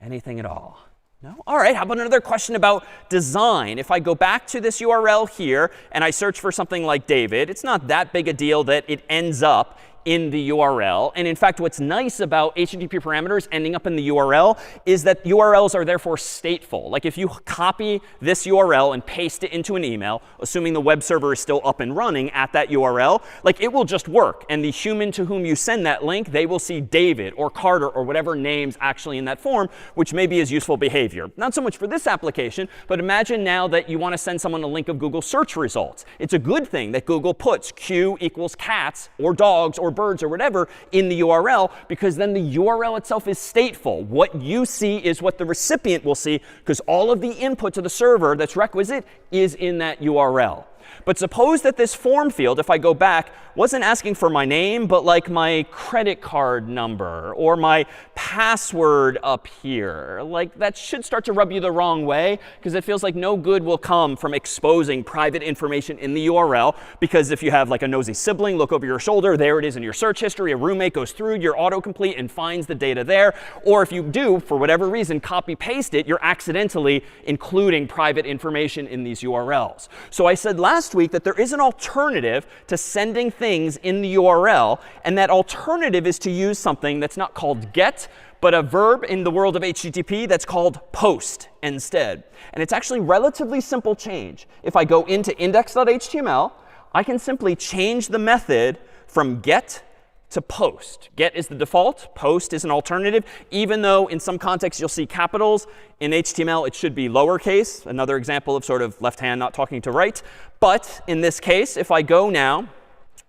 Anything at all? No? All right, how about another question about design? If I go back to this URL here and I search for something like David, it's not that big a deal that it ends up in the URL. And in fact, what's nice about HTTP parameters ending up in the URL is that URLs are therefore stateful. Like if you copy this URL and paste it into an email, assuming the web server is still up and running at that URL, like it will just work. And the human to whom you send that link, they will see David or Carter or whatever names actually in that form, which maybe is useful behavior. Not so much for this application, but imagine now that you want to send someone a link of Google search results. It's a good thing that Google puts Q equals cats or dogs or birds or whatever in the URL, because then the URL itself is stateful. What you see is what the recipient will see, because all of the input to the server that's requisite is in that URL. But suppose that this form field, if I go back, wasn't asking for my name, but like my credit card number or my password up here. Like that should start to rub you the wrong way, because it feels like no good will come from exposing private information in the URL. Because if you have like a nosy sibling, look over your shoulder, there it is in your search history. A roommate goes through your autocomplete and finds the data there. Or if you do, for whatever reason, copy paste it, you're accidentally including private information in these URLs. So I said last week that there is an alternative to sending things in the URL, and that alternative is to use something that's not called get, but a verb in the world of HTTP that's called post instead. And it's actually relatively simple change. If I go into index.html, I can simply change the method from get to post. Get is the default. Post is an alternative. Even though in some contexts you'll see capitals, in HTML it should be lowercase. Another example of sort of left hand not talking to right. But in this case, if I go now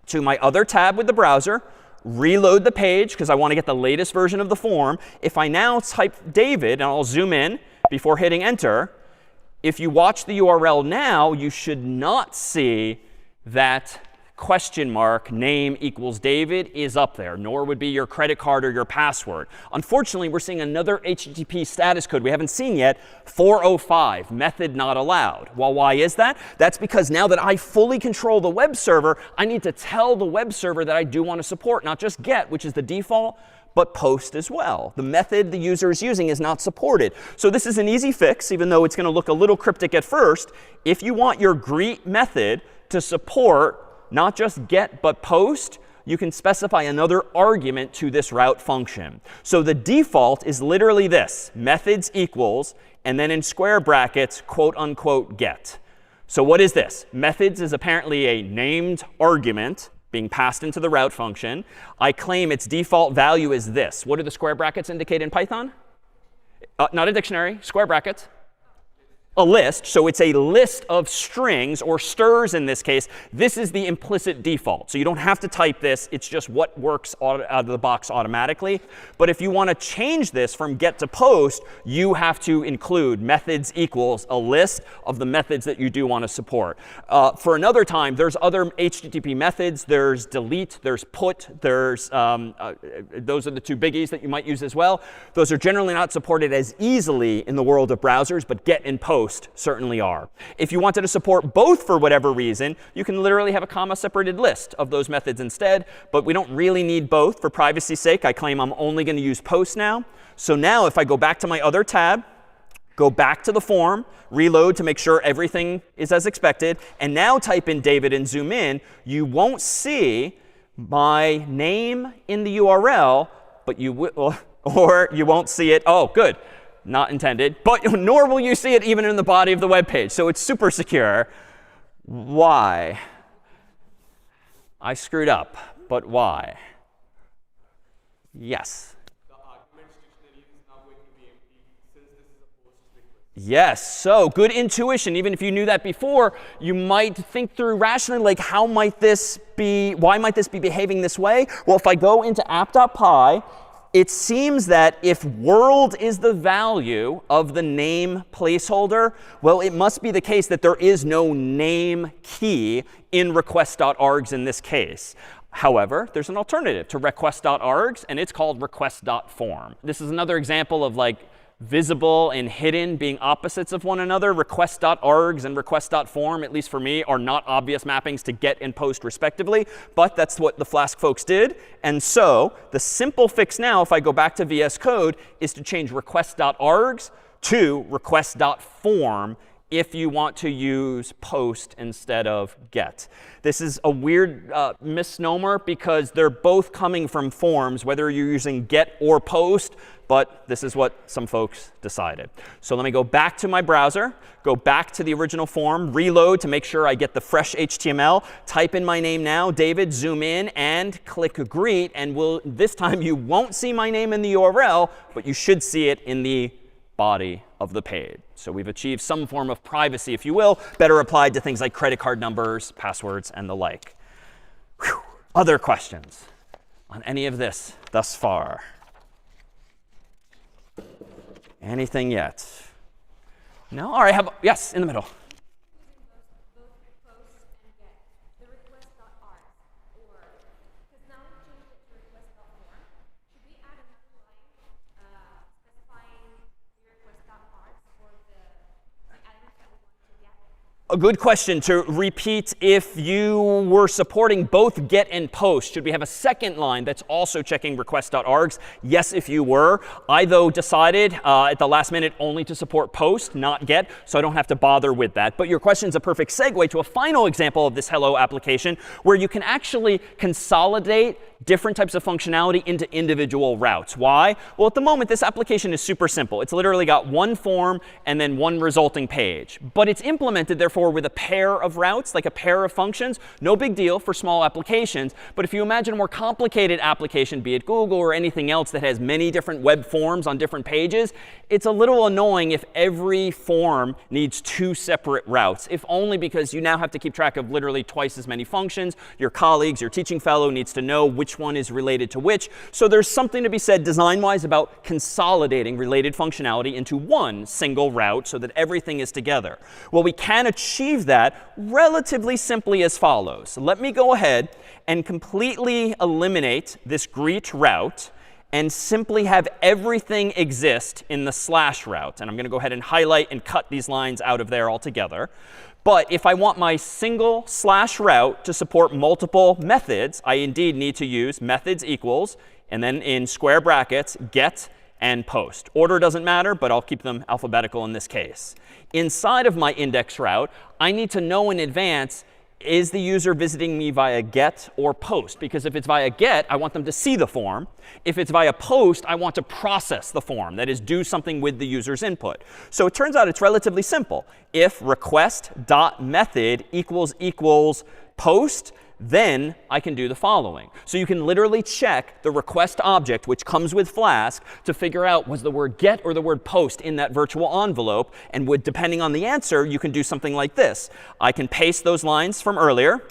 to my other tab with the browser, reload the page because I want to get the latest version of the form. If I now type David, and I'll zoom in before hitting enter, if you watch the URL now, you should not see that question mark name equals David is up there, nor would be your credit card or your password. Unfortunately, we're seeing another HTTP status code we haven't seen yet, 405, method not allowed. Well, why is that? That's because now that I fully control the web server, I need to tell the web server that I do want to support not just get, which is the default, but post as well. The method the user is using is not supported. So this is an easy fix, even though it's going to look a little cryptic at first. If you want your greet method to support not just get, but post, you can specify another argument to this route function. So the default is literally this, methods equals, and then in square brackets, quote unquote, get. So what is this? Methods is apparently a named argument being passed into the route function. I claim its default value is this. What do the square brackets indicate in Python? Not a dictionary, square brackets. A list. So it's a list of strings, or strs in this case. This is the implicit default. So you don't have to type this. It's just what works out of the box automatically. But if you want to change this from get to post, you have to include methods equals a list of the methods that you do want to support. For another time, there's other HTTP methods. There's delete, there's put, there's those are the two biggies that you might use as well. Those are generally not supported as easily in the world of browsers, but get and post certainly are. If you wanted to support both for whatever reason, you can literally have a comma-separated list of those methods instead. But we don't really need both. For privacy's sake, I claim I'm only going to use post now. So now if I go back to my other tab, go back to the form, reload to make sure everything is as expected, and now type in David and zoom in, you won't see my name in the URL, but you will, or you won't see it. Oh, good. Not intended, but nor will you see it even in the body of the web page. So it's super secure. Why? I screwed up, but why? Yes? The arguments dictionary is now going to be empty since this is a post request. Yes, so good intuition. Even if you knew that before, you might think through rationally, like why might this be behaving this way? Well, if I go into app.py, it seems that if world is the value of the name placeholder, well, it must be the case that there is no name key in request.args in this case. However, there's an alternative to request.args, and it's called request.form. This is another example of like visible and hidden being opposites of one another. Request.args and request.form, at least for me, are not obvious mappings to get and post respectively. But that's what the Flask folks did. And so the simple fix now, if I go back to VS Code, is to change request.args to request.form if you want to use post instead of get. This is a weird misnomer because they're both coming from forms, whether you're using get or post. But this is what some folks decided. So let me go back to my browser, go back to the original form, reload to make sure I get the fresh HTML, type in my name now, David, zoom in, and click greet. And this time you won't see my name in the URL, but you should see it in the body of the page. So we've achieved some form of privacy, if you will, better applied to things like credit card numbers, passwords, and the like. Whew. Other questions on any of this thus far? Anything yet? No? All right. Yes, in the middle. A good question to repeat. If you were supporting both get and post, should we have a second line that's also checking request.args? Yes, if you were. I, though, decided at the last minute only to support post, not get, so I don't have to bother with that. But your question is a perfect segue to a final example of this Hello application where you can actually consolidate different types of functionality into individual routes. Why? Well, at the moment, this application is super simple. It's literally got one form and then one resulting page. But it's implemented, therefore, with a pair of routes, like a pair of functions. No big deal for small applications. But if you imagine a more complicated application, be it Google or anything else that has many different web forms on different pages, it's a little annoying if every form needs two separate routes, if only because you now have to keep track of literally twice as many functions. Your colleagues, your teaching fellow needs to know which one is related to which. So there's something to be said design-wise about consolidating related functionality into one single route so that everything is together. Well, we can achieve that relatively simply as follows. Let me go ahead and completely eliminate this greet route and simply have everything exist in the slash route. And I'm going to go ahead and highlight and cut these lines out of there altogether. But if I want my single slash route to support multiple methods, I indeed need to use methods equals, and then in square brackets, get and post. Order doesn't matter, but I'll keep them alphabetical in this case. Inside of my index route, I need to know in advance, is the user visiting me via get or post? Because if it's via get, I want them to see the form. If it's via post, I want to process the form, that is, do something with the user's input. So it turns out it's relatively simple. If request.method equals post, then I can do the following. So you can literally check the request object, which comes with Flask, to figure out was the word get or the word post in that virtual envelope. And depending on the answer, you can do something like this. I can paste those lines from earlier,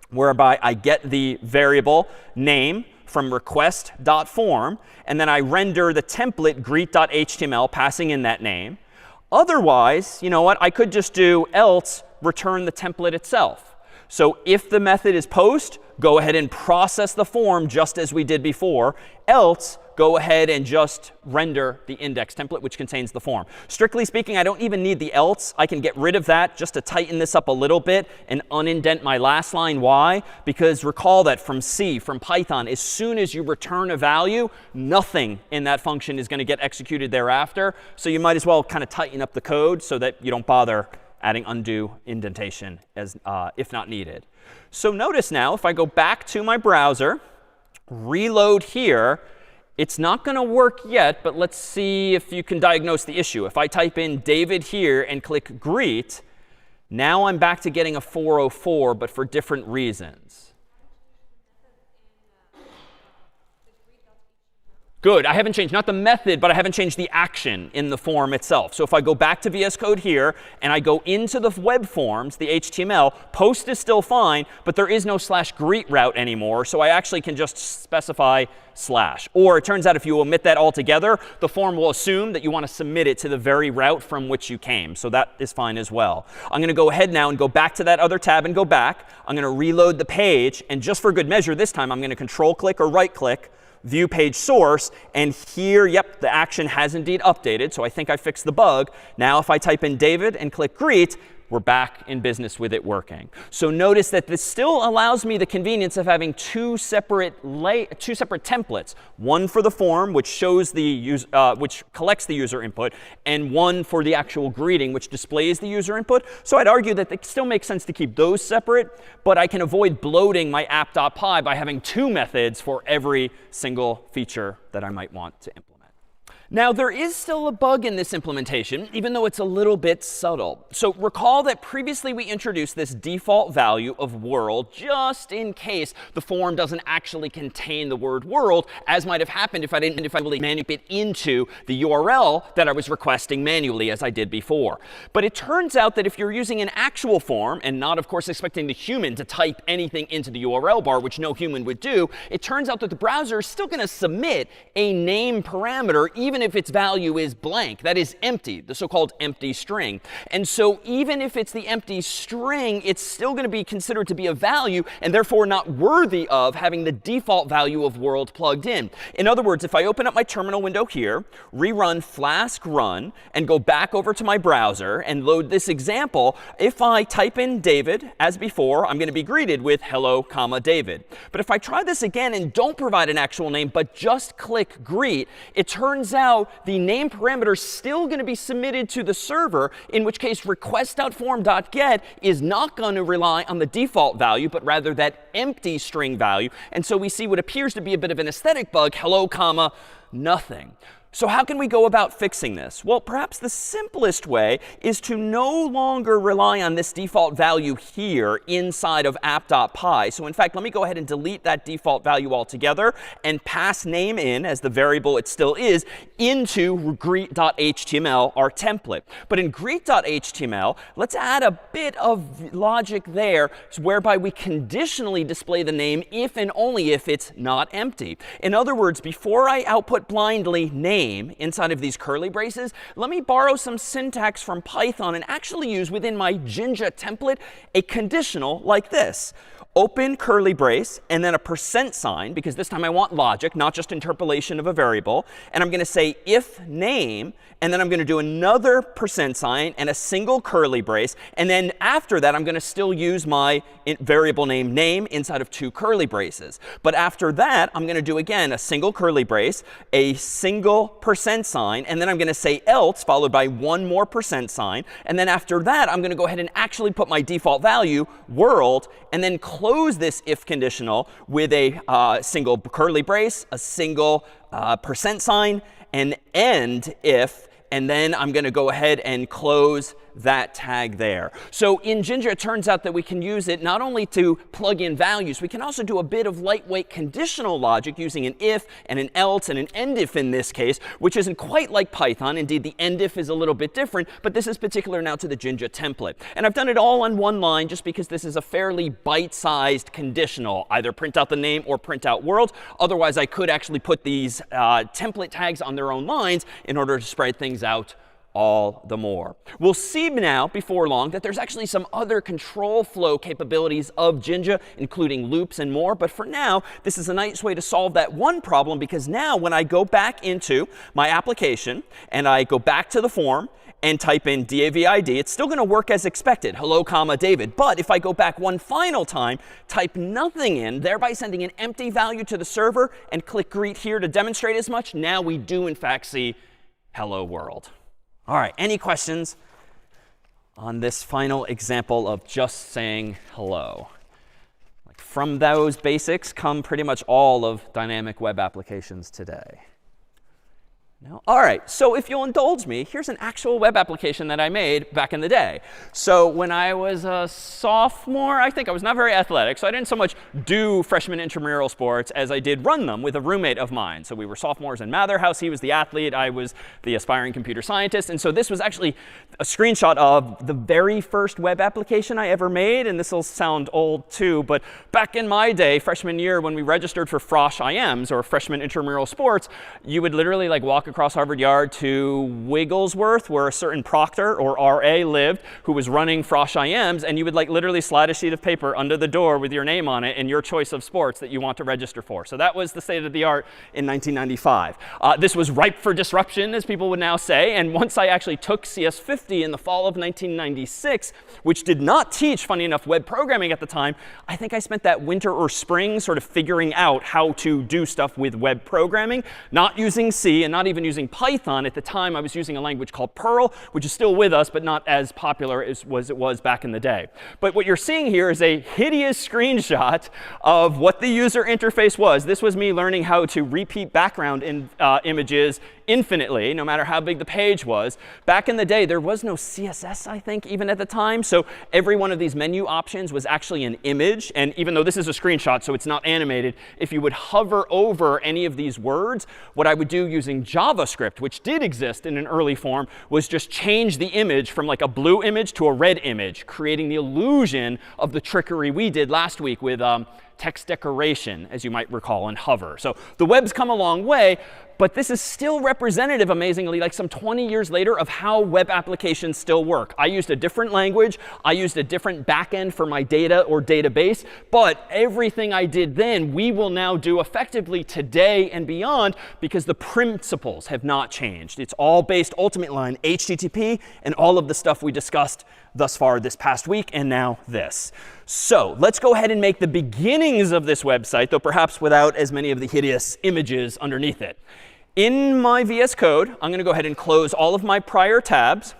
whereby I get the variable name from request.form, and then I render the template greet.html passing in that name. Otherwise, you know what? I could just do else return the template itself. So if the method is post, go ahead and process the form just as we did before. Else, go ahead and just render the index template, which contains the form. Strictly speaking, I don't even need the else. I can get rid of that just to tighten this up a little bit and unindent my last line. Why? Because recall that from C, from Python, as soon as you return a value, nothing in that function is going to get executed thereafter. So you might as well kind of tighten up the code so that you don't bother adding undue indentation as if not needed. So notice now, if I go back to my browser, reload here, it's not going to work yet, but let's see if you can diagnose the issue. If I type in David here and click greet, now I'm back to getting a 404, but for different reasons. Good. I haven't changed not the method, but I haven't changed the action in the form itself. So if I go back to VS Code here and I go into the web forms, the HTML, post is still fine, but there is no /greet route anymore. So I actually can just specify /. Or it turns out if you omit that altogether, the form will assume that you want to submit it to the very route from which you came. So that is fine as well. I'm going to go ahead now and go back to that other tab and go back. I'm going to reload the page. And just for good measure this time, I'm going to control click or right click view page source. And here, yep, the action has indeed updated. So I think I fixed the bug. Now if I type in David and click greet, we're back in business with it working. So notice that this still allows me the convenience of having two separate templates. One for the form, which shows the which collects the user input, and one for the actual greeting, which displays the user input. So I'd argue that it still makes sense to keep those separate, but I can avoid bloating my app.py by having two methods for every single feature that I might want to implement. Now, there is still a bug in this implementation, even though it's a little bit subtle. So recall that previously we introduced this default value of world just in case the form doesn't actually contain the word world, as might have happened if I really manipulate it into the URL that I was requesting manually, as I did before. But it turns out that if you're using an actual form, and not, of course, expecting the human to type anything into the URL bar, which no human would do, it turns out that the browser is still going to submit a name parameter, even if its value is blank, that is empty, the so-called empty string. And so even if it's the empty string, it's still going to be considered to be a value and therefore not worthy of having the default value of world plugged in. In other words, if I open up my terminal window here, rerun Flask run, and go back over to my browser and load this example, if I type in David, as before, I'm going to be greeted with hello, comma, David. But if I try this again and don't provide an actual name, but just click greet, it turns out the name parameter is still going to be submitted to the server, in which case request.form.get is not going to rely on the default value, but rather that empty string value. And so we see what appears to be a bit of an aesthetic bug, hello, comma, nothing. So how can we go about fixing this? Well, perhaps the simplest way is to no longer rely on this default value here inside of app.py. So in fact, let me go ahead and delete that default value altogether and pass name in, as the variable it still is, into greet.html, our template. But in greet.html, let's add a bit of logic there whereby we conditionally display the name if and only if it's not empty. In other words, before I output blindly name inside of these curly braces, let me borrow some syntax from Python and actually use within my Jinja template a conditional like this. Open curly brace and then a %, because this time I want logic, not just interpolation of a variable. And I'm going to say if name, and then I'm going to do another % and a single curly brace. And then after that, I'm going to still use my variable name inside of two curly braces. But after that, I'm going to do, again, a single curly brace, a single %, and then I'm going to say else, followed by one more %. And then after that, I'm going to go ahead and actually put my default value, world, and then close this if conditional with a single curly brace, a single %, and end if, and then I'm going to go ahead and close that tag there. So in Jinja, it turns out that we can use it not only to plug in values, we can also do a bit of lightweight conditional logic using an if and an else and an end if in this case, which isn't quite like Python. Indeed, the end if is a little bit different, but this is particular now to the Jinja template. And I've done it all on one line just because this is a fairly bite-sized conditional, either print out the name or print out world. Otherwise, I could actually put these template tags on their own lines in order to spread things out all the more. We'll see now before long that there's actually some other control flow capabilities of Jinja, including loops and more. But for now, this is a nice way to solve that one problem, because now when I go back into my application and I go back to the form and type in DAVID, it's still going to work as expected, hello, comma, David. But if I go back one final time, type nothing in, thereby sending an empty value to the server, and click greet here to demonstrate as much, now we do in fact see hello world. All right, any questions on this final example of just saying hello? From those basics come pretty much all of dynamic web applications today. No? All right, so if you'll indulge me, here's an actual web application that I made back in the day. So when I was a sophomore, I think I was not very athletic, so I didn't so much do freshman intramural sports as I did run them with a roommate of mine. So we were sophomores in Mather House. He was the athlete. I was the aspiring computer scientist. And so this was actually a screenshot of the very first web application I ever made. And this will sound old too, but back in my day, freshman year, when we registered for Frosh IMs, or freshman intramural sports, you would literally like walk walk across Harvard Yard to Wigglesworth, where a certain proctor or RA lived who was running Frosh IMs, and you would like literally slide a sheet of paper under the door with your name on it and your choice of sports that you want to register for. So that was the state of the art in 1995. This was ripe for disruption, as people would now say. And once I actually took CS50 in the fall of 1996, which did not teach, funny enough, web programming at the time, I think I spent that winter or spring sort of figuring out how to do stuff with web programming, not using C and not even using Python. At the time, I was using a language called Perl, which is still with us, but not as popular as it was back in the day. But what you're seeing here is a hideous screenshot of what the user interface was. This was me learning how to repeat background images infinitely, no matter how big the page was. Back in the day, there was no CSS, I think, even at the time. So every one of these menu options was actually an image. And even though this is a screenshot, so it's not animated, if you would hover over any of these words, what I would do using JavaScript, which did exist in an early form, was just change the image from like a blue image to a red image, creating the illusion of the trickery we did last week with text decoration, as you might recall, and hover. So the web's come a long way, but this is still representative, amazingly, like some 20 years later, of how web applications still work. I used a different language. I used a different backend for my data or database. But everything I did then, we will now do effectively today and beyond, because the principles have not changed. It's all based ultimately on HTTP and all of the stuff we discussed thus far this past week, and now this. So let's go ahead and make the beginnings of this website, though perhaps without as many of the hideous images underneath it. In my VS Code, I'm going to go ahead and close all of my prior tabs.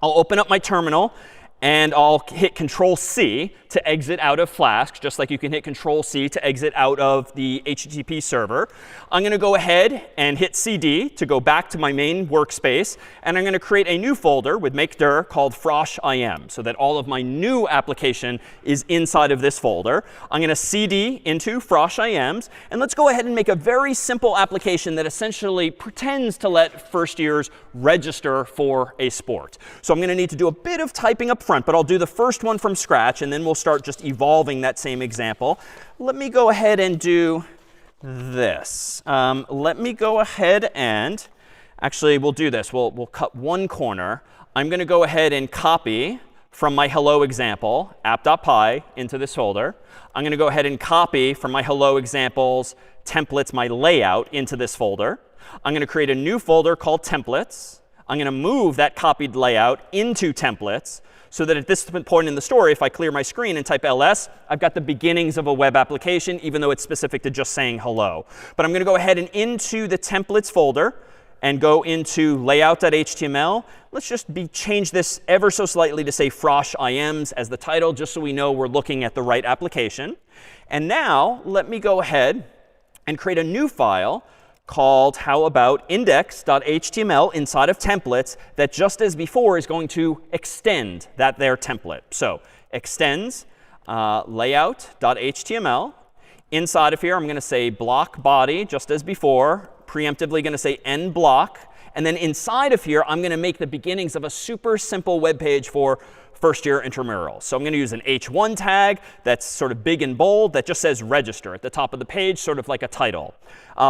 I'll open up my terminal, and I'll hit Control-C to exit out of Flask, just like you can hit Control-C to exit out of the HTTP server. I'm going to go ahead and hit CD to go back to my main workspace. And I'm going to create a new folder with makedir called Frosh IM, so that all of my new application is inside of this folder. I'm going to CD into Frosh IMs. And let's go ahead and make a very simple application that essentially pretends to let first years register for a sport. So I'm going to need to do a bit of typing up front, but I'll do the first one from scratch, and then we'll start just evolving that same example. Let me go ahead and do this. Let me go ahead and actually, we'll do this. We'll cut one corner. I'm going to go ahead and copy from my hello example, app.py, into this folder. I'm going to go ahead and copy from my hello examples templates, my layout, into this folder. I'm going to create a new folder called templates. I'm going to move that copied layout into templates, so that at this point in the story, if I clear my screen and type ls, I've got the beginnings of a web application, even though it's specific to just saying hello. But I'm going to go ahead and into the templates folder and go into layout.html. Let's just change this ever so slightly to say Frosh IMs as the title, just so we know we're looking at the right application. And now let me go ahead and create a new file called how about index.html inside of templates that, just as before, is going to extend that there template. So extends layout.html. Inside of here, I'm going to say block body, just as before. Preemptively going to say end block. And then inside of here, I'm going to make the beginnings of a super simple web page for first year intramurals. So I'm going to use an h1 tag that's sort of big and bold that just says register at the top of the page, sort of like a title.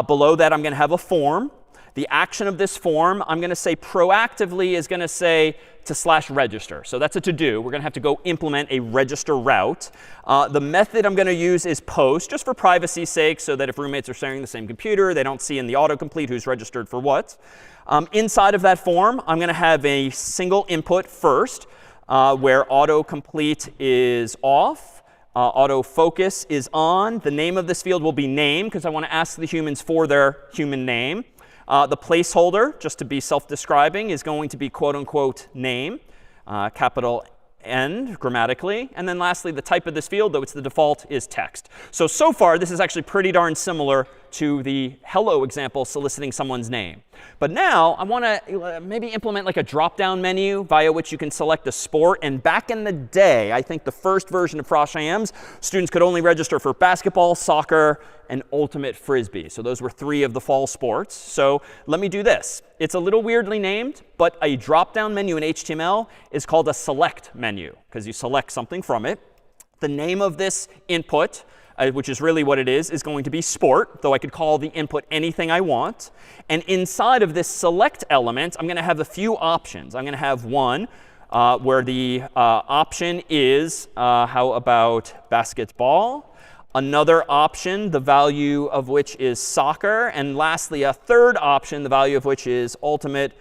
Below that, I'm going to have a form. The action of this form, I'm going to say proactively, is going to say to /register. So that's a to-do. We're going to have to go implement a register route. The method I'm going to use is post, just for privacy's sake, so that if roommates are sharing the same computer, they don't see in the autocomplete who's registered for what. Inside of that form, I'm going to have a single input first, where autocomplete is off, autofocus is on. The name of this field will be name, because I want to ask the humans for their human name. The placeholder, just to be self-describing, is going to be quote unquote name, capital N grammatically. And then lastly, the type of this field, though it's the default, is text. So far, this is actually pretty darn similar to the hello example soliciting someone's name. But now I want to maybe implement like a drop-down menu via which you can select a sport. And back in the day, I think the first version of Frosh IMs, students could only register for basketball, soccer, and ultimate frisbee. So those were 3 of the fall sports. So let me do this. It's a little weirdly named, but a drop-down menu in HTML is called a select menu, because you select something from it. The name of this input which is really what it is going to be sport, though I could call the input anything I want. And inside of this select element, I'm going to have a few options. I'm going to have one where the option is, how about basketball? Another option, the value of which is soccer. And lastly, a third option, the value of which is ultimate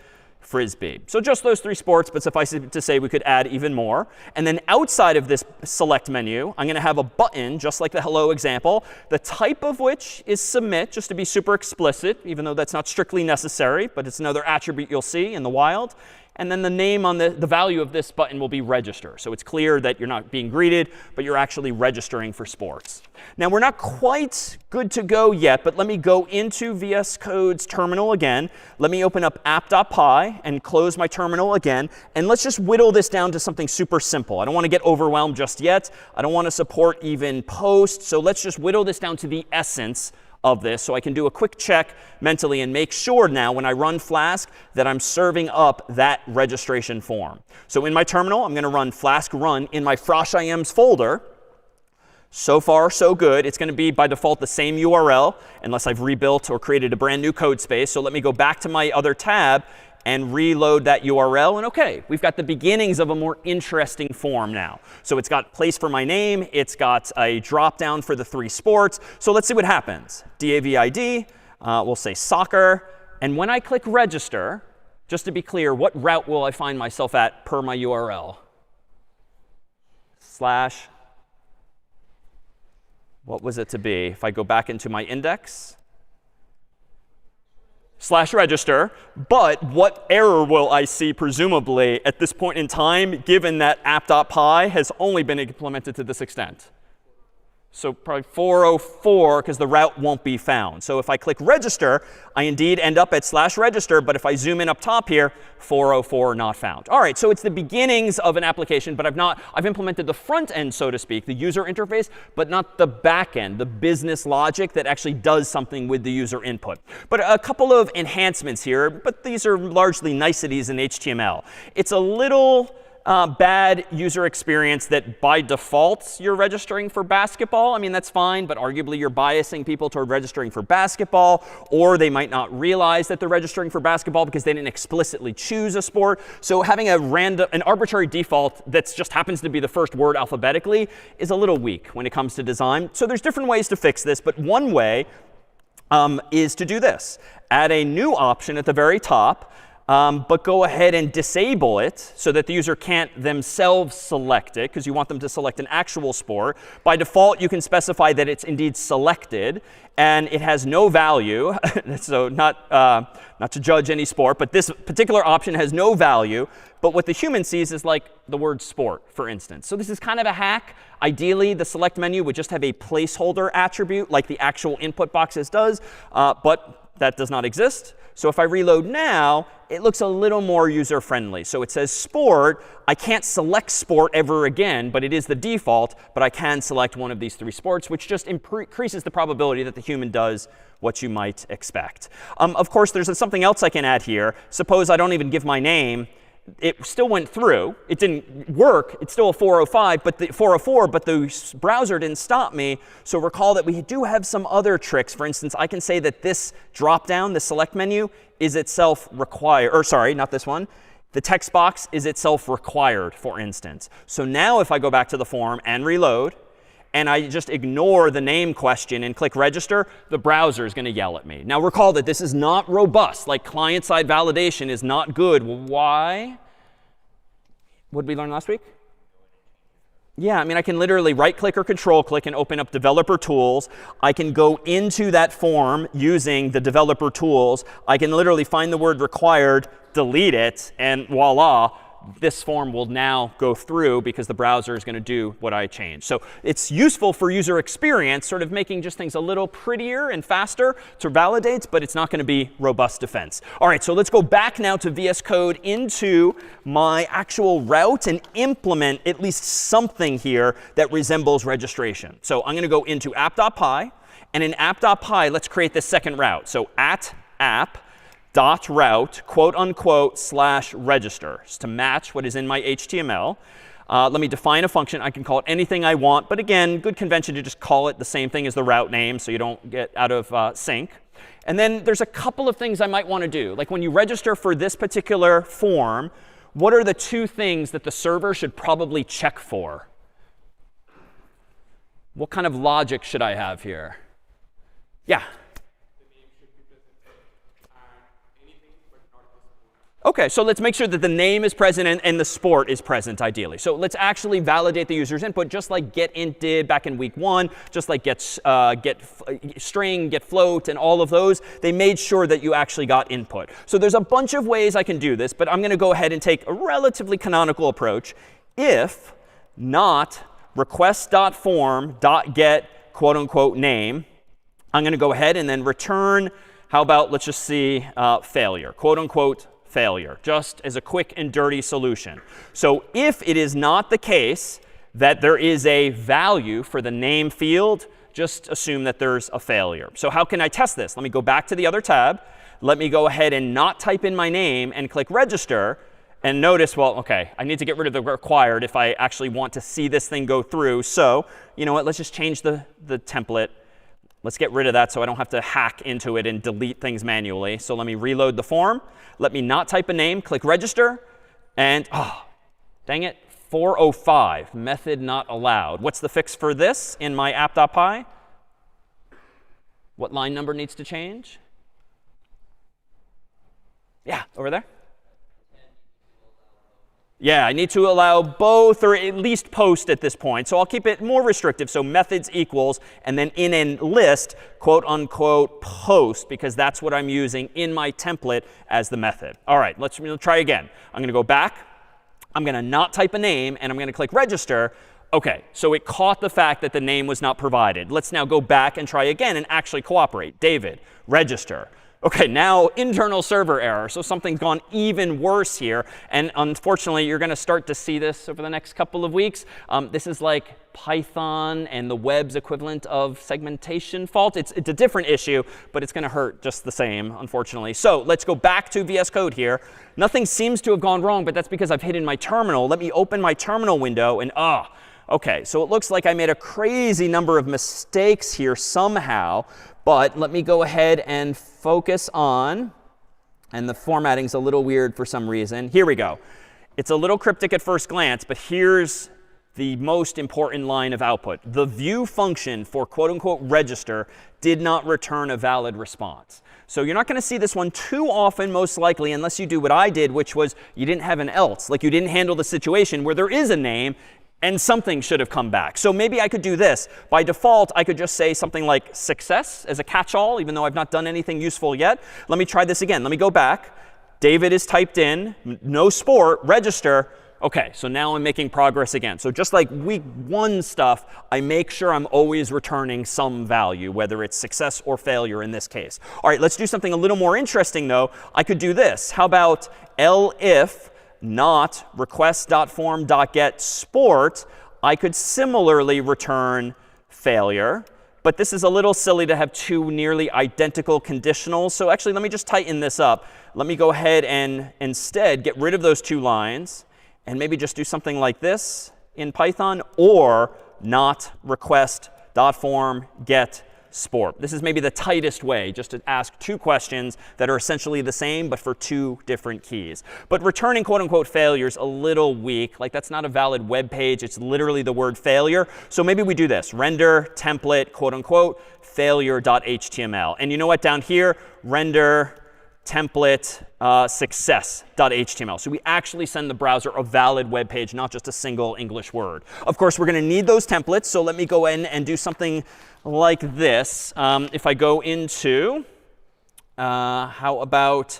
frisbee. So just those 3 sports, but suffice it to say we could add even more. And then outside of this select menu, I'm going to have a button, just like the hello example, the type of which is submit, just to be super explicit, even though that's not strictly necessary, but it's another attribute you'll see in the wild. And then the name on the value of this button will be register. So it's clear that you're not being greeted, but you're actually registering for sports. Now, we're not quite good to go yet, but let me go into VS Code's terminal again. Let me open up app.py and close my terminal again. And let's just whittle this down to something super simple. I don't want to get overwhelmed just yet. I don't want to support even post. So let's just whittle this down to the essence of this, so I can do a quick check mentally and make sure now when I run Flask that I'm serving up that registration form. So in my terminal, I'm going to run Flask run in my Frosh IMs folder. So far, so good. It's going to be by default the same URL unless I've rebuilt or created a brand new code space. So let me go back to my other tab and reload that URL. And OK, we've got the beginnings of a more interesting form now. So it's got place for my name. It's got a drop down for the 3 sports. So let's see what happens. DAVID, we'll say soccer. And when I click register, just to be clear, what route will I find myself at per my URL? / what was it to be? If I go back into my index, /register, but what error will I see, presumably, at this point in time, given that app.py has only been implemented to this extent? So probably 404, because the route won't be found. So if I click register, I indeed end up at /register. But if I zoom in up top here, 404 not found. All right, so it's the beginnings of an application, but I've implemented the front end, so to speak, the user interface, but not the back end, the business logic that actually does something with the user input. But a couple of enhancements here, but these are largely niceties in HTML. It's a little bad user experience that by default you're registering for basketball. I mean, that's fine, but arguably you're biasing people toward registering for basketball, or they might not realize that they're registering for basketball because they didn't explicitly choose a sport. So having an arbitrary default that just happens to be the first word alphabetically is a little weak when it comes to design. So there's different ways to fix this, but one way is to do this. Add a new option at the very top. But go ahead and disable it so that the user can't themselves select it, because you want them to select an actual sport. By default, you can specify that it's indeed selected, and it has no value. So not to judge any sport, but this particular option has no value. But what the human sees is like the word sport, for instance. So this is kind of a hack. Ideally, the select menu would just have a placeholder attribute like the actual input boxes does, but that does not exist. So if I reload now, it looks a little more user-friendly. So it says sport. I can't select sport ever again, but it is the default. But I can select one of these 3 sports, which just increases the probability that the human does what you might expect. Of course, there's something else I can add here. Suppose I don't even give my name. It still went through. It didn't work. It's still a 405, but the 404, but the browser didn't stop me. So recall that we do have some other tricks. For instance, I can say that this drop-down, the select menu, is itself required. Or sorry, not this one. The text box is itself required, for instance. So now if I go back to the form and reload, and I just ignore the name question and click register, the browser is going to yell at me. Now recall that this is not robust. Like client-side validation is not good. Why? What did we learn last week? Yeah, I mean, I can literally right-click or control-click and open up developer tools. I can go into that form using the developer tools. I can literally find the word required, delete it, and voila. This form will now go through because the browser is going to do what I changed. So it's useful for user experience, sort of making just things a little prettier and faster to validate, but it's not going to be robust defense. All right, so let's go back now to VS Code into my actual route and implement at least something here that resembles registration. So I'm going to go into app.py. And in app.py, let's create this second route. So @app dot route, quote unquote, /register, to match what is in my HTML. Let me define a function. I can call it anything I want. But again, good convention to just call it the same thing as the route name so you don't get out of sync. And then there's a couple of things I might want to do. Like when you register for this particular form, what are the two things that the server should probably check for? What kind of logic should I have here? Yeah? OK, so let's make sure that the name is present and the sport is present, ideally. So let's actually validate the user's input, just like getInt did back in week 1, just like getString, getFloat, and all of those. They made sure that you actually got input. So there's a bunch of ways I can do this, but I'm going to go ahead and take a relatively canonical approach. If not request.form.get quote unquote name, I'm going to go ahead and then return, how about, let's just see, failure, quote unquote failure, just as a quick and dirty solution. So if it is not the case that there is a value for the name field, just assume that there's a failure. So how can I test this? Let me go back to the other tab. Let me go ahead and not type in my name and click register. And notice, well, OK, I need to get rid of the required if I actually want to see this thing go through. So you know what? Let's just change the template. Let's get rid of that so I don't have to hack into it and delete things manually. So let me reload the form. Let me not type a name, click register. And, oh, dang it, 405, method not allowed. What's the fix for this in my app.py? What line number needs to change? Yeah, over there. Yeah, I need to allow both, or at least post at this point. So I'll keep it more restrictive. So methods equals, and then in a list, quote unquote, post, because that's what I'm using in my template as the method. All right, let's try again. I'm going to go back. I'm going to not type a name, and I'm going to click register. OK, so it caught the fact that the name was not provided. Let's now go back and try again and actually cooperate. David, register. OK, now internal server error. So something's gone even worse here. And unfortunately, you're going to start to see this over the next couple of weeks. This is like Python and the web's equivalent of segmentation fault. It's a different issue, but it's going to hurt just the same, unfortunately. So let's go back to VS Code here. Nothing seems to have gone wrong, but that's because I've hidden my terminal. Let me open my terminal window. And OK, so it looks like I made a crazy number of mistakes here somehow. But let me go ahead and focus on, and the formatting's a little weird for some reason. Here we go. It's a little cryptic at first glance, but here's the most important line of output. The view function for quote unquote register did not return a valid response. So you're not going to see this one too often, most likely, unless you do what I did, which was you didn't have an else. Like you didn't handle the situation where there is a name and something should have come back. So maybe I could do this. By default, I could just say something like success as a catch-all, even though I've not done anything useful yet. Let me try this again. Let me go back. David is typed in, no sport, register. OK, so now I'm making progress again. So just like week 1 stuff, I make sure I'm always returning some value, whether it's success or failure in this case. All right, let's do something a little more interesting, though. I could do this. How about elif not request.form.get sport? I could similarly return failure. But this is a little silly to have two nearly identical conditionals. So actually, let me just tighten this up. Let me go ahead and instead get rid of those 2 lines and maybe just do something like this in Python, or not request.form.get sport. This is maybe the tightest way, just to ask 2 questions that are essentially the same, but for 2 different keys. But returning quote unquote failure is a little weak. Like that's not a valid web page. It's literally the word failure. So maybe we do this. Render template quote unquote failure.html. And you know what? Down here, render template success.html. So we actually send the browser a valid web page, not just a single English word. Of course, we're going to need those templates. So let me go in and do something like this. If I go into, how about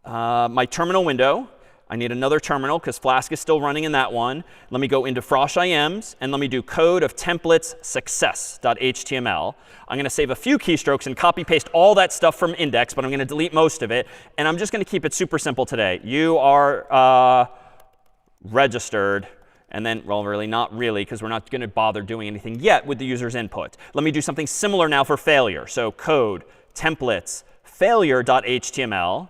my terminal window. I need another terminal because Flask is still running in that one. Let me go into Frosh IMs, and let me do code of templates success.html. I'm going to save a few keystrokes and copy paste all that stuff from index, but I'm going to delete most of it. And I'm just going to keep it super simple today. You are registered. And then, well, really, not really, because we're not going to bother doing anything yet with the user's input. Let me do something similar now for failure. So code templates failure.html.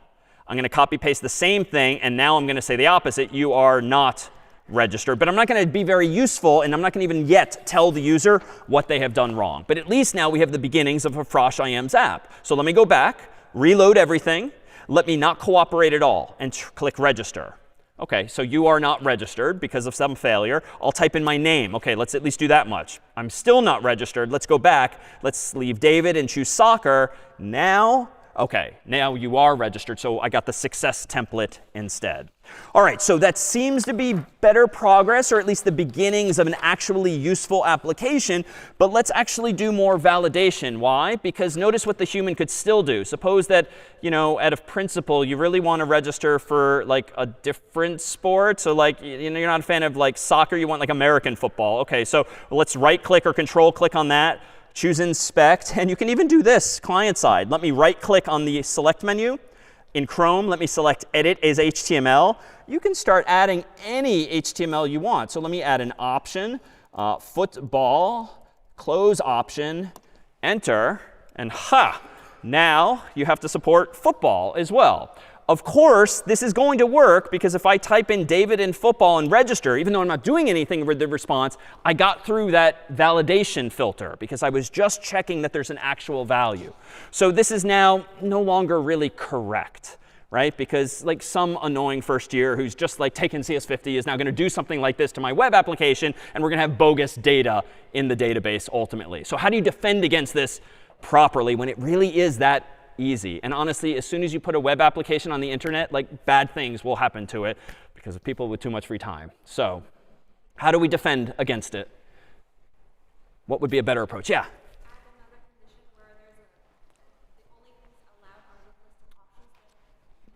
I'm going to copy paste the same thing, and now I'm going to say the opposite. You are not registered. But I'm not going to be very useful, and I'm not going to even yet tell the user what they have done wrong. But at least now we have the beginnings of a Frosh IMs app. So let me go back, reload everything. Let me not cooperate at all, and click register. OK, so you are not registered because of some failure. I'll type in my name. OK, let's at least do that much. I'm still not registered. Let's go back. Let's leave David and choose soccer. Now, OK, now you are registered. So I got the success template instead. All right, so that seems to be better progress, or at least the beginnings of an actually useful application. But let's actually do more validation. Why? Because notice what the human could still do. Suppose that, out of principle, you really want to register for like a different sport. So like, you're not a fan of like soccer. You want like American football. OK, so let's right click or control click on that. Choose inspect. And you can even do this client side. Let me right click on the select menu. In Chrome, let me select edit as HTML. You can start adding any HTML you want. So let me add an option, football, close option, enter, and now you have to support football as well. Of course, this is going to work because if I type in David in football and register, even though I'm not doing anything with the response, I got through that validation filter because I was just checking that there's an actual value. So this is now no longer really correct, right? Because like some annoying first year who's just like taken CS50 is now going to do something like this to my web application, and we're going to have bogus data in the database ultimately. So how do you defend against this properly when it really is that easy? And honestly, as soon as you put a web application on the internet, like bad things will happen to it because of people with too much free time. So how do we defend against it? What would be a better approach? Yeah?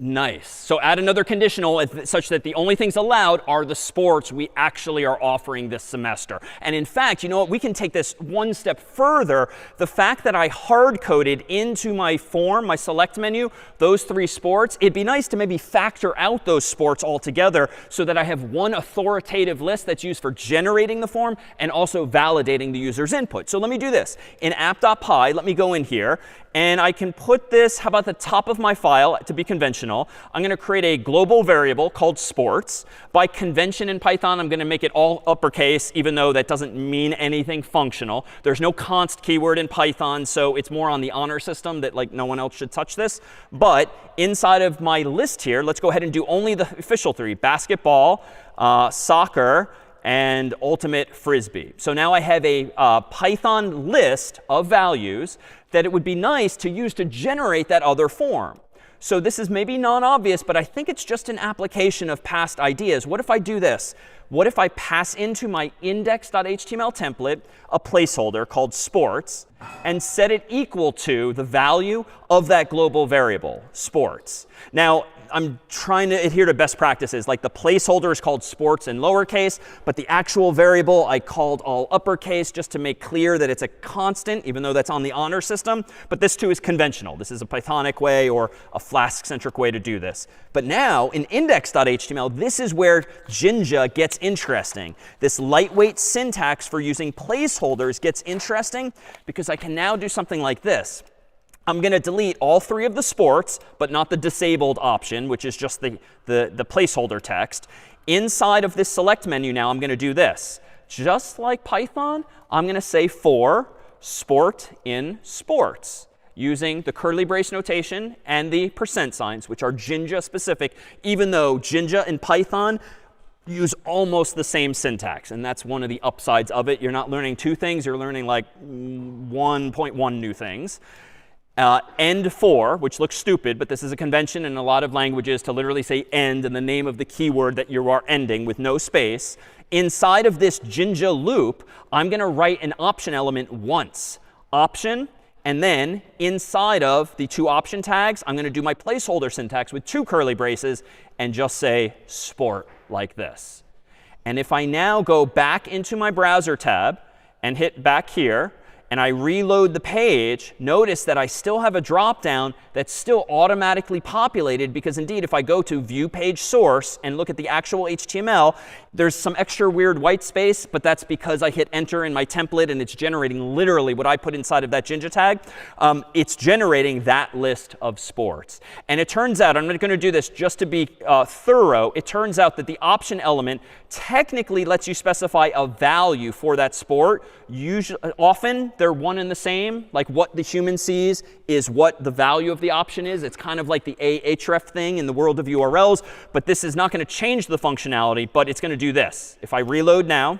Nice. So add another conditional such that the only things allowed are the sports we actually are offering this semester. And in fact, you know what? We can take this one step further. The fact that I hard-coded into my form, my select menu, those 3 sports, it'd be nice to maybe factor out those sports altogether so that I have one authoritative list that's used for generating the form and also validating the user's input. So let me do this. In app.py, let me go in here. And I can put this, how about the top of my file to be conventional. I'm going to create a global variable called sports. By convention in Python, I'm going to make it all uppercase, even though that doesn't mean anything functional. There's no const keyword in Python, so it's more on the honor system that like no one else should touch this. But inside of my list here, let's go ahead and do only the official 3, basketball, soccer, and ultimate frisbee. So now I have a Python list of values that it would be nice to use to generate that other form. So this is maybe non-obvious, but I think it's just an application of past ideas. What if I do this? What if I pass into my index.html template a placeholder called sports and set it equal to the value of that global variable, sports? Now, I'm trying to adhere to best practices. Like the placeholder is called sports in lowercase, but the actual variable I called all uppercase just to make clear that it's a constant, even though that's on the honor system. But this too is conventional. This is a Pythonic way or a Flask-centric way to do this. But now in index.html, this is where Jinja gets interesting. This lightweight syntax for using placeholders gets interesting because I can now do something like this. I'm going to delete all 3 of the sports, but not the disabled option, which is just the placeholder text. Inside of this select menu now, I'm going to do this. Just like Python, I'm going to say for sport in sports using the curly brace notation and the % signs, which are Jinja specific, even though Jinja and Python use almost the same syntax. And that's one of the upsides of it. You're not learning 2 things. You're learning like 1.1 new things. End for, which looks stupid, but this is a convention in a lot of languages to literally say end and the name of the keyword that you are ending with no space. Inside of this Jinja loop, I'm going to write an option element once. Option, and then inside of the 2 option tags, I'm going to do my placeholder syntax with 2 curly braces and just say sport like this. And if I now go back into my browser tab and hit back here, and I reload the page, notice that I still have a drop-down that's still automatically populated, because indeed, if I go to View Page Source and look at the actual HTML, there's some extra weird white space, but that's because I hit Enter in my template, and it's generating literally what I put inside of that Jinja tag. It's generating that list of sports. And it turns out, I'm going to do this just to be thorough, it turns out that the option element technically lets you specify a value for that sport. Often, they're one and the same. Like what the human sees is what the value of the option is. It's kind of like the ahref thing in the world of URLs. But this is not going to change the functionality, but it's going to do this. If I reload now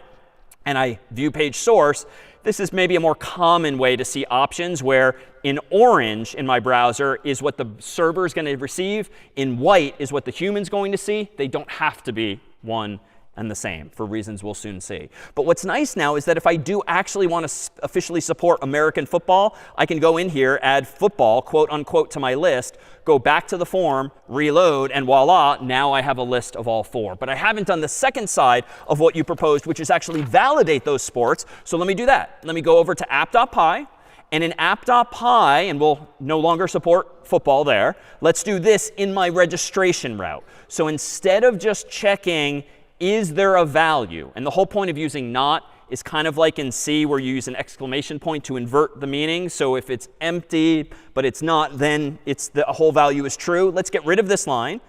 and I view page source, this is maybe a more common way to see options, where in orange in my browser is what the server is going to receive. In white is what the human's going to see. They don't have to be one and the same, for reasons we'll soon see. But what's nice now is that if I do actually want to officially support American football, I can go in here, add football, quote unquote, to my list, go back to the form, reload, and voila, now I have a list of all 4. But I haven't done the second side of what you proposed, which is actually validate those sports. So let me do that. Let me go over to app.py. And in app.py, and we'll no longer support football there, let's do this in my registration route. So instead of just checking, is there a value? And the whole point of using not is kind of like in C, where you use an exclamation point to invert the meaning. So if it's empty, but it's not, then the whole value is true. Let's get rid of this line.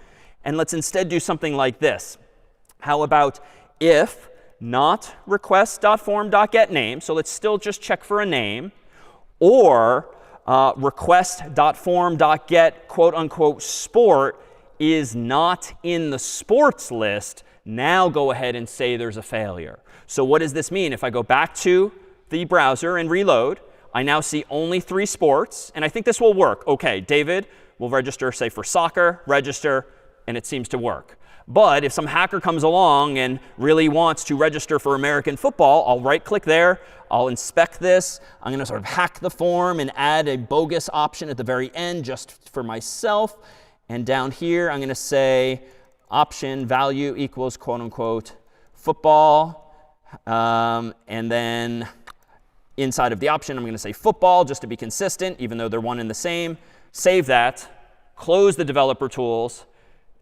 And let's instead do something like this. How about if not request.form.getName? So let's still just check for a name. Or request.form.get, quote unquote, sport is not in the sports list. Now go ahead and say there's a failure. So what does this mean? If I go back to the browser and reload, I now see only 3 sports. And I think this will work. OK, David will register, say, for soccer, register, and it seems to work. But if some hacker comes along and really wants to register for American football, I'll right-click there. I'll inspect this. I'm going to sort of hack the form and add a bogus option at the very end just for myself. And down here, I'm going to say option value equals, quote unquote, football. And then inside of the option, I'm going to say football just to be consistent, even though they're one and the same. Save that. Close the developer tools.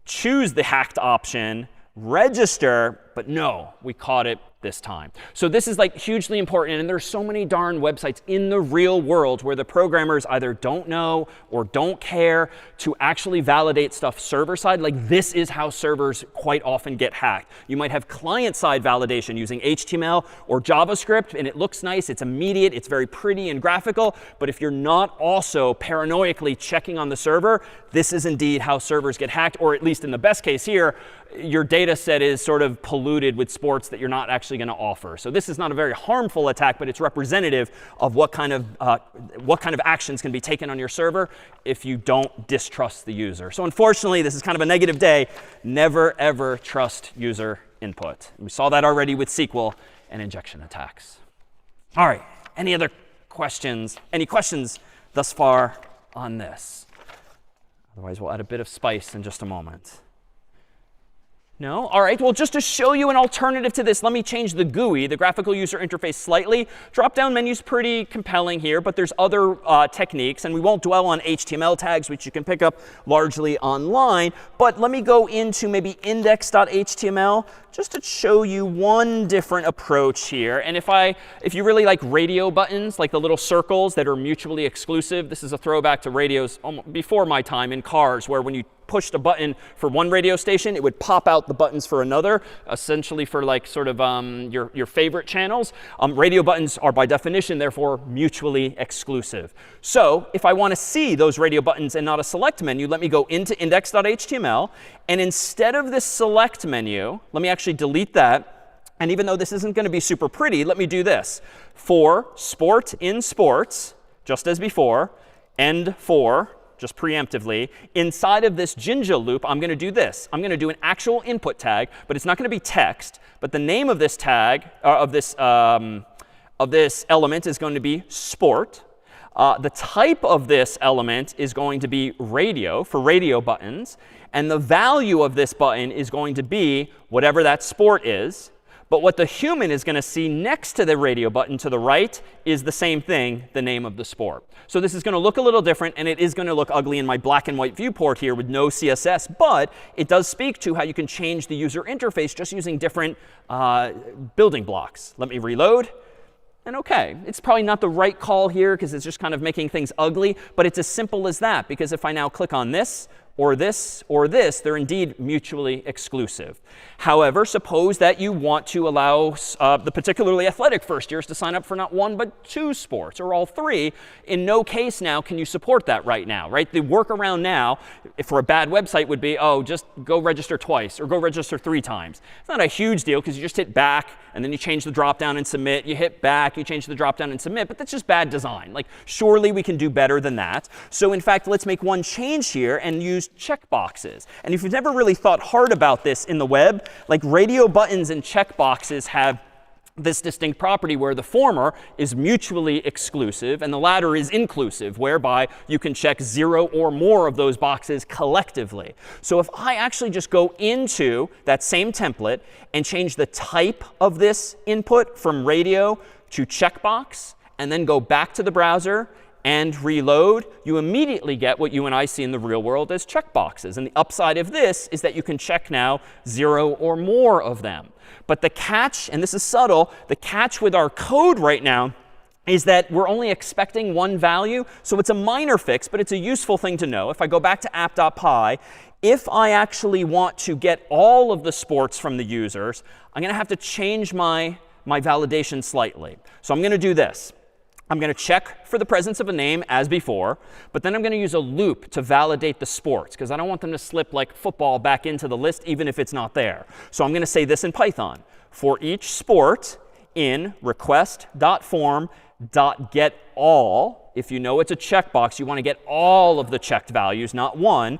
Choose the hacked option. Register. But no, we caught it this time. So this is like hugely important. And there's so many darn websites in the real world where the programmers either don't know or don't care to actually validate stuff server side. Like this is how servers quite often get hacked. You might have client side validation using HTML or JavaScript, and it looks nice. It's immediate. It's very pretty and graphical. But if you're not also paranoically checking on the server, this is indeed how servers get hacked. Or at least in the best case here, your data set is sort of polluted with sports that you're not actually going to offer. So this is not a very harmful attack, but it's representative of what kind of actions can be taken on your server if you don't distrust the user. So unfortunately, this is kind of a negative day. Never, ever trust user input. We saw that already with SQL and injection attacks. All right. Any other questions? Any questions thus far on this? Otherwise, we'll add a bit of spice in just a moment. No? All right, well, just to show you an alternative to this, let me change the GUI, the graphical user interface, slightly. Drop-down menu's pretty compelling here, but there's other techniques. And we won't dwell on HTML tags, which you can pick up largely online. But let me go into maybe index.html just to show you one different approach here. And if you really like radio buttons, like the little circles that are mutually exclusive, this is a throwback to radios before my time in cars, where when you pushed a button for one radio station, it would pop out the buttons for another, essentially for like sort of your favorite channels. Radio buttons are by definition, therefore, mutually exclusive. So if I want to see those radio buttons and not a select menu, let me go into index.html. And instead of this select menu, let me actually delete that. And even though this isn't going to be super pretty, let me do this. For sport in sports, just as before, and for, just preemptively, inside of this Jinja loop, I'm going to do this. I'm going to do an actual input tag, but it's not going to be text. But the name of this tag, of this element is going to be sport. The type of this element is going to be radio, for radio buttons. And the value of this button is going to be whatever that sport is. But what the human is going to see next to the radio button to the right is the same thing, the name of the sport. So this is going to look a little different, and it is going to look ugly in my black and white viewport here with no CSS. But it does speak to how you can change the user interface just using different building blocks. Let me reload. And OK, it's probably not the right call here because it's just kind of making things ugly. But it's as simple as that, because if I now click on this, or this, or this, they're indeed mutually exclusive. However, suppose that you want to allow the particularly athletic first years to sign up for not one but two sports, or all three. In no case now can you support that right now, right? The workaround now, if for a bad website, would be, oh, just go register twice, or go register 3 times. It's not a huge deal, because you just hit back, and then you change the dropdown and submit. You hit back, you change the dropdown and submit. But that's just bad design. Like, surely we can do better than that. So in fact, let's make one change here and use checkboxes. And if you've never really thought hard about this in the web, like radio buttons and checkboxes have this distinct property where the former is mutually exclusive and the latter is inclusive, whereby you can check 0 or more of those boxes collectively. So if I actually just go into that same template and change the type of this input from radio to checkbox, and then go back to the browser and reload, you immediately get what you and I see in the real world as checkboxes. And the upside of this is that you can check now 0 or more of them. But the catch, and this is subtle, the catch with our code right now is that we're only expecting one value. So it's a minor fix, but it's a useful thing to know. If I go back to app.py, if I actually want to get all of the sports from the users, I'm going to have to change my validation slightly. So I'm going to do this. I'm going to check for the presence of a name as before, but then I'm going to use a loop to validate the sports, because I don't want them to slip like football back into the list, even if it's not there. So I'm going to say this in Python. For each sport in request.form.getAll, if you know it's a checkbox, you want to get all of the checked values, not one,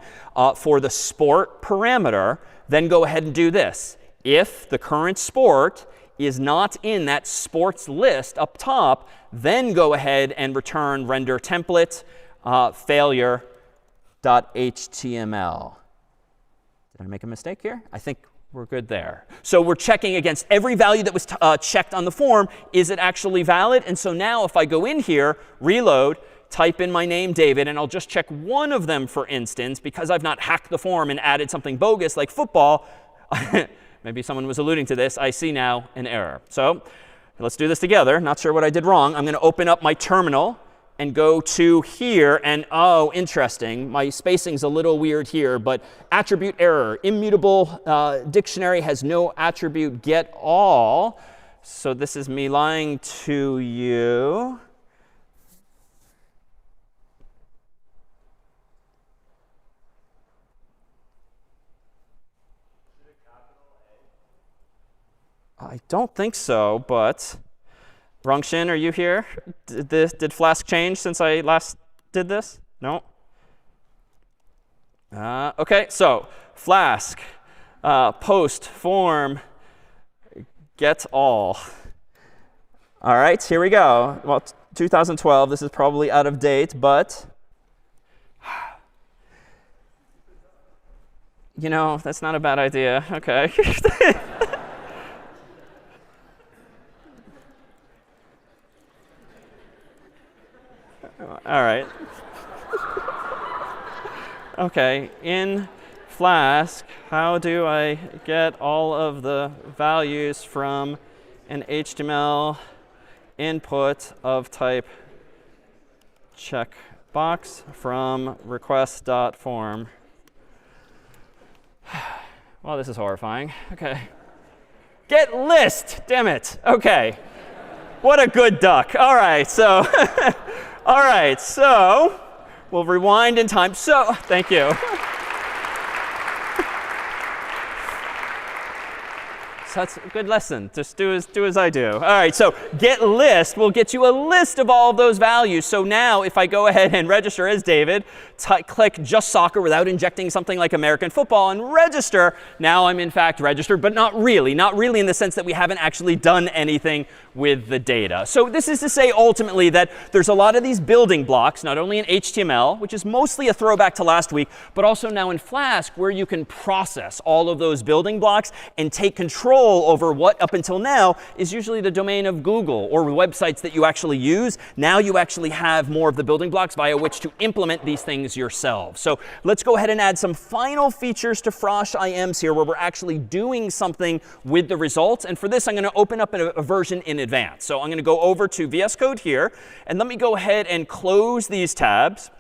for the sport parameter, then go ahead and do this. If the current sport is not in that sports list up top, then go ahead and return render template failure.html. Did I make a mistake here? I think we're good there. So we're checking against every value that was checked on the form. Is it actually valid? And so now if I go in here, reload, type in my name, David, and I'll just check one of them, for instance, because I've not hacked the form and added something bogus like football. Maybe someone was alluding to this. I see now an error. So let's do this together. Not sure what I did wrong. I'm going to open up my terminal and go to here. And oh, interesting. My spacing's a little weird here. But attribute error. Immutable dictionary has no attribute get all. So this is me lying to you. I don't think so, but Rungshin, are you here? Did Flask change since I last did this? No? OK, so Flask, post, form, get all. All right, here we go. Well, 2012, this is probably out of date, but you know, that's not a bad idea. OK. All right. OK, in Flask, how do I get all of the values from an HTML input of type checkbox from request.form? Well, this is horrifying. OK. Get list! Damn it. OK. What a good duck. All right, so all right, so we'll rewind in time. So thank you. So that's a good lesson. Just do as I do. All right, so get list will get you a list of all of those values. So now if I go ahead and register as David, click just soccer without injecting something like American football and register, now I'm in fact registered, but not really. Not really in the sense that we haven't actually done anything with the data. So this is to say ultimately that there's a lot of these building blocks, not only in HTML, which is mostly a throwback to last week, but also now in Flask, where you can process all of those building blocks and take control control over what up until now is usually the domain of Google or websites that you actually use. Now you actually have more of the building blocks via which to implement these things yourselves. So let's go ahead and add some final features to Frosh IMs here where we're actually doing something with the results. And for this, I'm going to open up a version in advance. So I'm going to go over to VS Code here. And let me go ahead and close these tabs.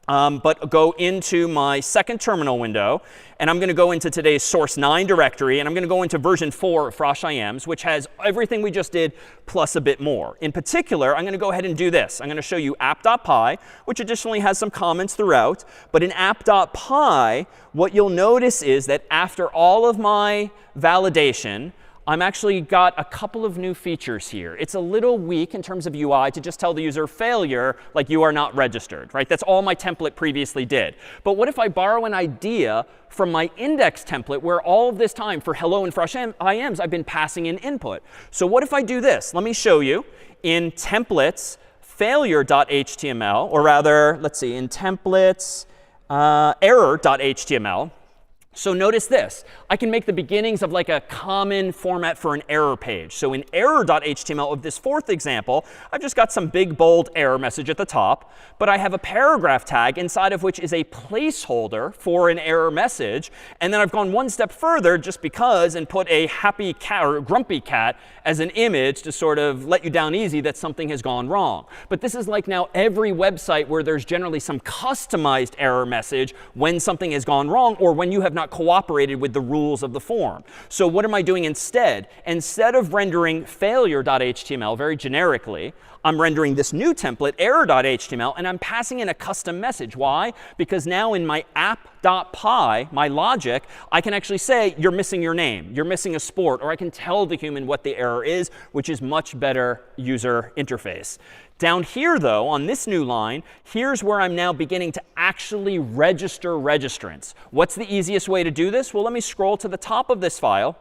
But go into my second terminal window. And I'm going to go into today's source 9 directory. And I'm going to go into version 4 of Frosh IMs, which has everything we just did plus a bit more. In particular, I'm going to go ahead and do this. I'm going to show you app.py, which additionally has some comments throughout. But in app.py, what you'll notice is that after all of my validation, I'm actually got a couple of new features here. It's a little weak in terms of UI to just tell the user failure, like you are not registered, right? That's all my template previously did. But what if I borrow an idea from my index template where all of this time for hello and Frosh IMs, I've been passing in input? So what if I do this? Let me show you in templates failure.html, or rather, let's see, in templates error.html. So notice this. I can make the beginnings of like a common format for an error page. So in error.html of this fourth example, I've just got some big, bold error message at the top. But I have a paragraph tag inside of which is a placeholder for an error message. And then I've gone one step further just because and put a happy cat or grumpy cat as an image to sort of let you down easy that something has gone wrong. But this is like now every website where there's generally some customized error message when something has gone wrong or when you have not cooperated with the rules of the form. So what am I doing instead? Instead of rendering failure.html very generically, I'm rendering this new template, error.html, and I'm passing in a custom message. Why? Because now in my app.py, my logic, I can actually say, you're missing your name, you're missing a sport, or I can tell the human what the error is, which is much better user interface. Down here, though, on this new line, here's where I'm now beginning to actually register registrants. What's the easiest way to do this? Well, let me scroll to the top of this file,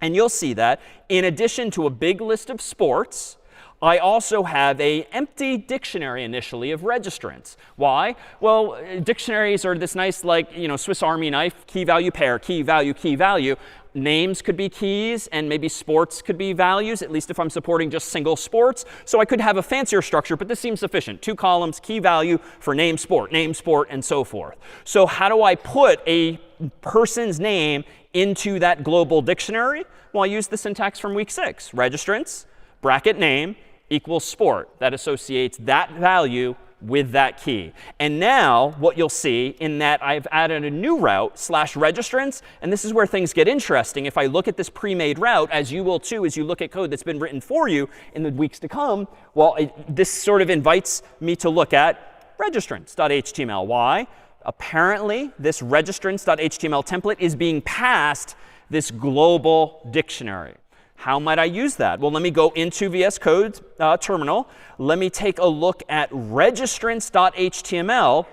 and you'll see that in addition to a big list of sports, I also have an empty dictionary initially of registrants. Why? Well, dictionaries are this nice, like, Swiss Army knife, key value pair, key value, key value. Names could be keys, and maybe sports could be values, at least if I'm supporting just single sports. So I could have a fancier structure, but this seems sufficient. 2 columns, key value for name, sport, and so forth. So how do I put a person's name into that global dictionary? Well, I use the syntax from week 6. Registrants, bracket name, equals sport. That associates that value with that key. And now what you'll see in that I've added a new route /registrants. And this is where things get interesting. If I look at this pre-made route, as you will too, as you look at code that's been written for you in the weeks to come, well, this sort of invites me to look at registrants.html. Why? Apparently, this registrants.html template is being passed this global dictionary. How might I use that? Well, let me go into VS Code terminal. Let me take a look at registrants.html.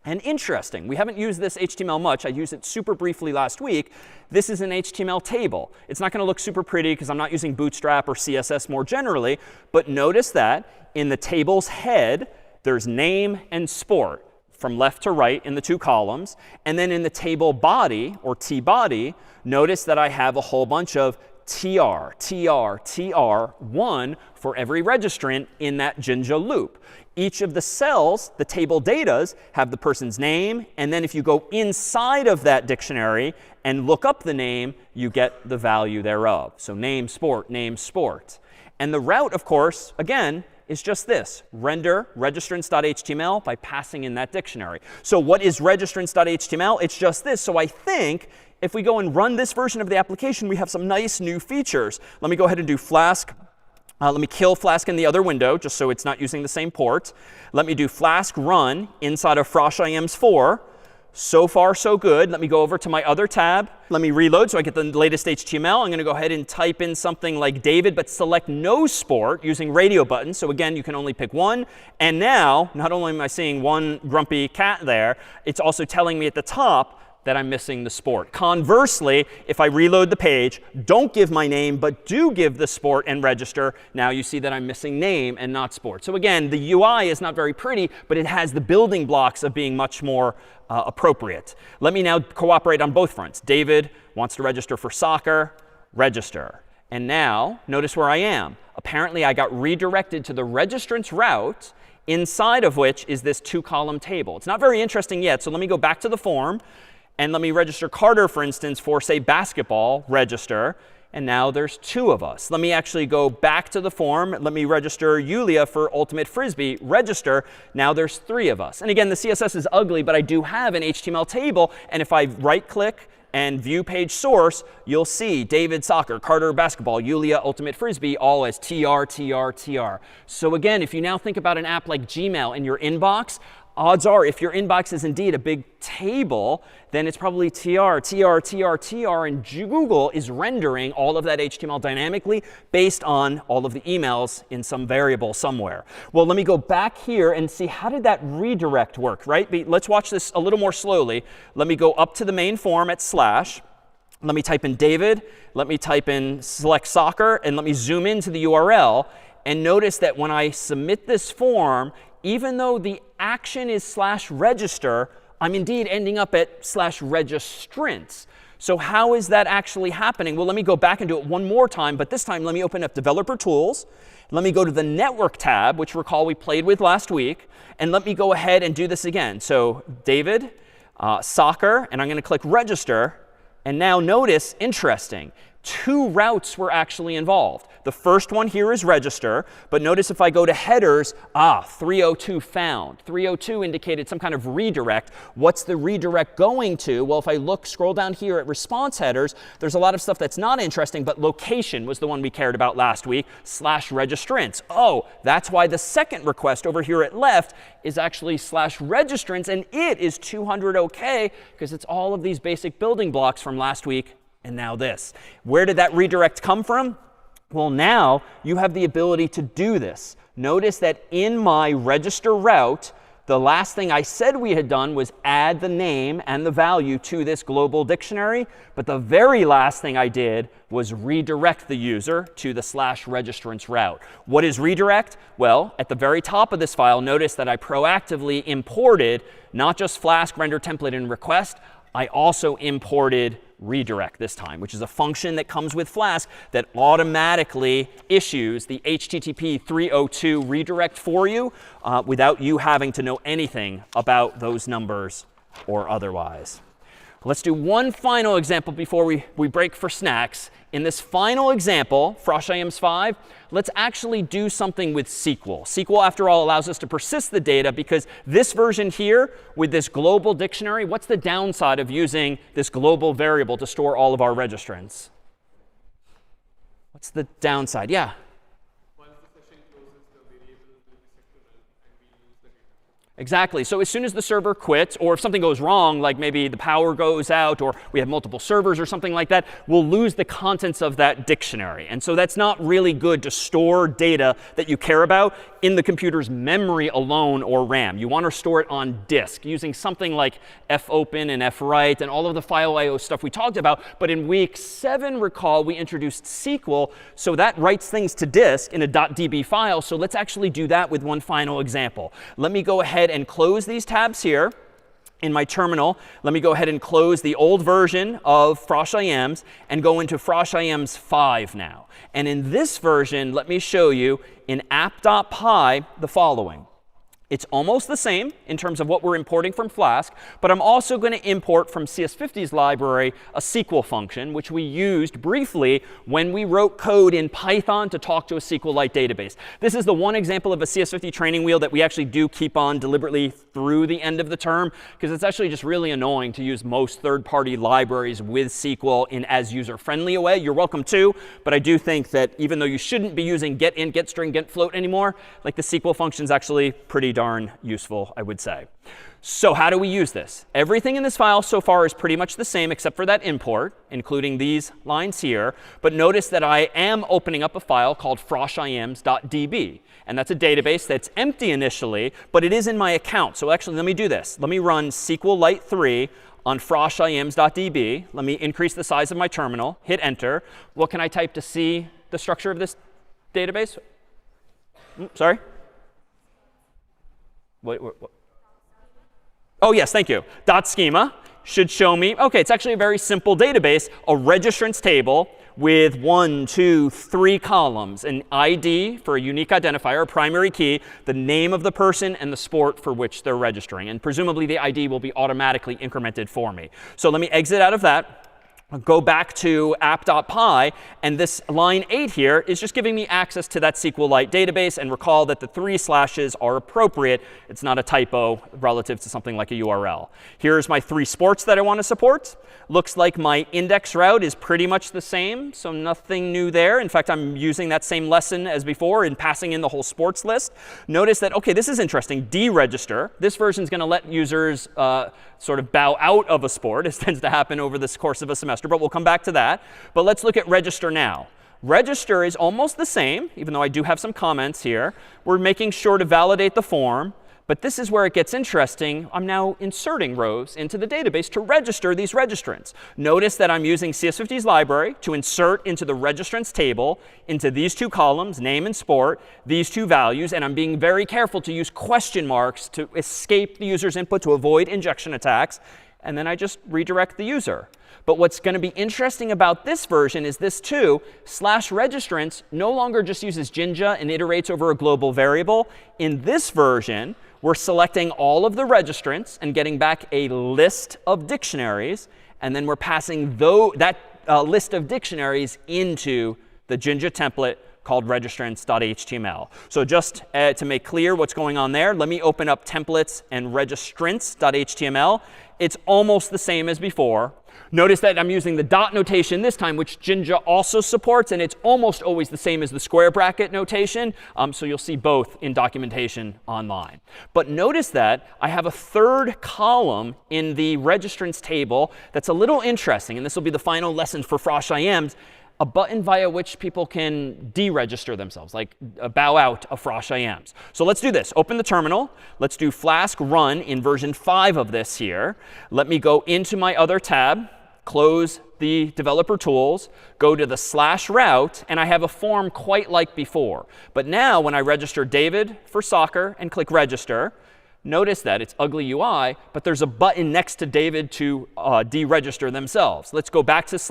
And interesting, we haven't used this HTML much. I used it super briefly last week. This is an HTML table. It's not going to look super pretty because I'm not using Bootstrap or CSS more generally. But notice that in the table's head, there's name and sport from left to right in the 2 columns. And then in the table body, or tbody, notice that I have a whole bunch of tr, tr, tr1 for every registrant in that Jinja loop. Each of the cells, the table datas, have the person's name. And then if you go inside of that dictionary and look up the name, you get the value thereof. So name, sport, name, sport. And the route, of course, again, is just this. Render registrants.html by passing in that dictionary. So what is registrants.html? It's just this. So I think if we go and run this version of the application, we have some nice new features. Let me go ahead and do Flask. Let me kill Flask in the other window, just so it's not using the same port. Let me do Flask run inside of Frosh IMs 4. So far, so good. Let me go over to my other tab. Let me reload so I get the latest HTML. I'm going to go ahead and type in something like David, but select no sport using radio buttons. So again, you can only pick one. And now, not only am I seeing one grumpy cat there, it's also telling me at the top that I'm missing the sport. Conversely, if I reload the page, don't give my name, but do give the sport and register, now you see that I'm missing name and not sport. So again, the UI is not very pretty, but it has the building blocks of being much more appropriate. Let me now cooperate on both fronts. David wants to register for soccer. register. And now, notice where I am. Apparently, I got redirected to the registrant's route, inside of which is this 2-column table. It's not very interesting yet, so let me go back to the form. And let me register Carter, for instance, for, say, basketball, register. And now there's 2 of us. Let me actually go back to the form. Let me register Yulia for ultimate frisbee, register. Now there's 3 of us. And again, the CSS is ugly, but I do have an HTML table. And if I right-click and view page source, you'll see David soccer, Carter basketball, Yulia ultimate frisbee, all as tr, tr, tr. So again, if you now think about an app like Gmail in your inbox, odds are if your inbox is indeed a big table, then it's probably tr, tr, tr, tr, and Google is rendering all of that HTML dynamically based on all of the emails in some variable somewhere. Well, let me go back here and see how did that redirect work, right? Let's watch this a little more slowly. Let me go up to the main form at slash. Let me type in David. Let me type in select soccer, and let me zoom into the URL. And notice that when I submit this form, even though the action is /register, I'm indeed ending up at /registrants. So how is that actually happening? Well, let me go back and do it one more time. But this time, let me open up Developer Tools. Let me go to the Network tab, which recall we played with last week. And let me go ahead and do this again. So David, soccer, and I'm going to click Register. And now notice, interesting, 2 routes were actually involved. The first one here is register. But notice if I go to headers, 302 found. 302 indicated some kind of redirect. What's the redirect going to? Well, if I scroll down here at response headers, there's a lot of stuff that's not interesting. But location was the one we cared about last week, /registrants. Oh, that's why the second request over here at left is actually /registrants. And it is 200 OK, because it's all of these basic building blocks from last week. And now this. Where did that redirect come from? Well, now you have the ability to do this. Notice that in my register route, the last thing I said we had done was add the name and the value to this global dictionary. But the very last thing I did was redirect the user to the /registrants route. What is redirect? Well, at the very top of this file, notice that I proactively imported not just Flask render template and request. I also imported redirect this time, which is a function that comes with Flask that automatically issues the HTTP 302 redirect for you without you having to know anything about those numbers or otherwise. Let's do one final example before we break for snacks. In this final example, Frosh IMs 5, let's actually do something with SQL. SQL, after all, allows us to persist the data because this version here with this global dictionary, what's the downside of using this global variable to store all of our registrants? What's the downside? Yeah? Once the session closes, the variable will be set to run and we lose the data. Exactly. So as soon as the server quits, or if something goes wrong, like maybe the power goes out, or we have multiple servers or something like that, we'll lose the contents of that dictionary. And so that's not really good to store data that you care about in the computer's memory alone or RAM. You want to store it on disk using something like fopen and fwrite and all of the file I/O stuff we talked about. But in week 7, recall, we introduced SQL. So that writes things to disk in a .db file. So let's actually do that with one final example. Let me go ahead and close these tabs here in my terminal. Let me go ahead and close the old version of Frosh IMs and go into Frosh IMs 5 now. And in this version, let me show you in app.py the following. It's almost the same in terms of what we're importing from Flask, but I'm also going to import from CS50's library a SQL function, which we used briefly when we wrote code in Python to talk to a SQLite database. This is the one example of a CS50 training wheel that we actually do keep on deliberately through the end of the term, because it's actually just really annoying to use most third-party libraries with SQL in as user-friendly a way. You're welcome to, but I do think that even though you shouldn't be using getInt, getString, getFloat anymore, like the SQL function is actually pretty darn useful, I would say. So how do we use this? Everything in this file so far is pretty much the same except for that import, including these lines here. But notice that I am opening up a file called froshims.db. And that's a database that's empty initially, but it is in my account. So actually, let me do this. Let me run SQLite 3 on froshims.db. Let me increase the size of my terminal, hit enter. What can I type to see the structure of this database? Sorry? What? Oh, yes, thank you. Dot schema. should show me, OK, it's actually a very simple database, a registrants table with 1, 2, 3 columns, an ID for a unique identifier, a primary key, the name of the person, and the sport for which they're registering. And presumably, the ID will be automatically incremented for me. So let me exit out of that. Go back to app.py, and this line 8 here is just giving me access to that SQLite database. And recall that the 3 slashes are appropriate. It's not a typo relative to something like a URL. Here's my 3 sports that I want to support. Looks like my index route is pretty much the same, so nothing new there. In fact, I'm using that same lesson as before in passing in the whole sports list. Notice that, OK, this is interesting. Deregister. This version is going to let users sort of bow out of a sport. This tends to happen over the course of a semester, but we'll come back to that. But let's look at register now. Register is almost the same, even though I do have some comments here. We're making sure to validate the form. But this is where it gets interesting. I'm now inserting rows into the database to register these registrants. Notice that I'm using CS50's library to insert into the registrants table, into these 2 columns, name and sport, these 2 values. And I'm being very careful to use question marks to escape the user's input to avoid injection attacks. And then I just redirect the user. But what's going to be interesting about this version is this too. /registrants no longer just uses Jinja and iterates over a global variable. In this version, we're selecting all of the registrants and getting back a list of dictionaries. And then we're passing that list of dictionaries into the Jinja template called registrants.html. So just to make clear what's going on there, let me open up templates and registrants.html. It's almost the same as before. Notice that I'm using the dot notation this time, which Jinja also supports. And it's almost always the same as the square bracket notation. So you'll see both in documentation online. But notice that I have a 3rd column in the registrants table that's a little interesting. And this will be the final lesson for Frosh IMs. A button via which people can deregister themselves, like bow out of Frosh IMs. So let's do this. Open the terminal. Let's do Flask run in version 5 of this here. Let me go into my other tab, close the developer tools, go to the /route, and I have a form quite like before. But now when I register David for soccer and click register, notice that it's ugly UI, but there's a button next to David to deregister themselves. Let's go back to /.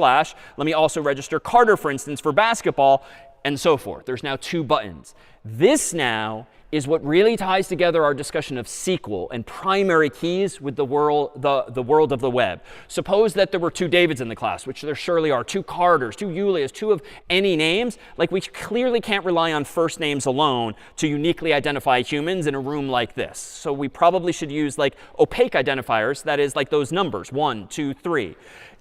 Let me also register Carter, for instance, for basketball, and so forth. There's now 2 buttons. This now is what really ties together our discussion of SQL and primary keys with the world of the web. Suppose that there were 2 Davids in the class, which there surely are, 2 Carters, 2 Julias, 2 of any names. Like, we clearly can't rely on first names alone to uniquely identify humans in a room like this. So we probably should use like opaque identifiers, that is like those numbers, 1, 2, 3.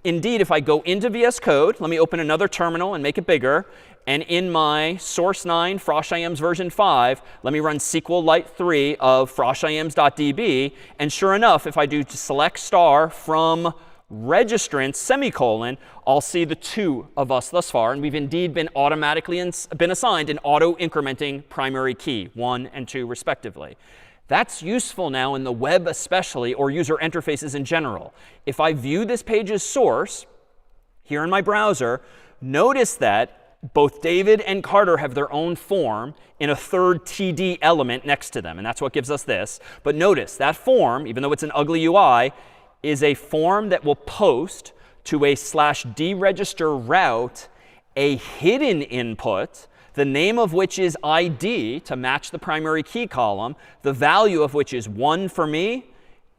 Indeed, if I go into VS Code, let me open another terminal and make it bigger. And in my source 9 Frosh IMs version 5, let me run SQLite 3 of froshims.db. And sure enough, if I do select star from registrants, semicolon, I'll see the 2 of us thus far. And we've indeed been automatically been assigned an auto-incrementing primary key, 1 and 2 respectively. That's useful now in the web especially, or user interfaces in general. If I view this page's source here in my browser, notice that both David and Carter have their own form in a 3rd TD element next to them. And that's what gives us this. But notice that form, even though it's an ugly UI, is a form that will post to a /deregister route a hidden input, the name of which is ID to match the primary key column, the value of which is 1 for me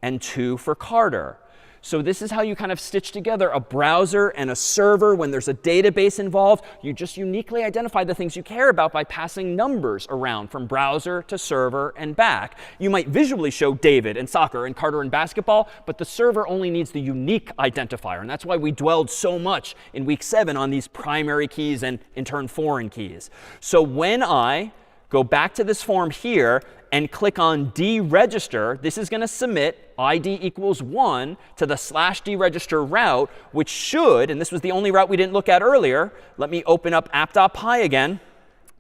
and 2 for Carter. So this is how you kind of stitch together a browser and a server. When there's a database involved, you just uniquely identify the things you care about by passing numbers around from browser to server and back. You might visually show David and soccer and Carter and basketball, but the server only needs the unique identifier. And that's why we dwelled so much in week 7 on these primary keys and, in turn, foreign keys. So when I go back to this form here and click on deregister, this is going to submit ID equals 1 to the /deregister route, which should, and this was the only route we didn't look at earlier. Let me open up app.py again.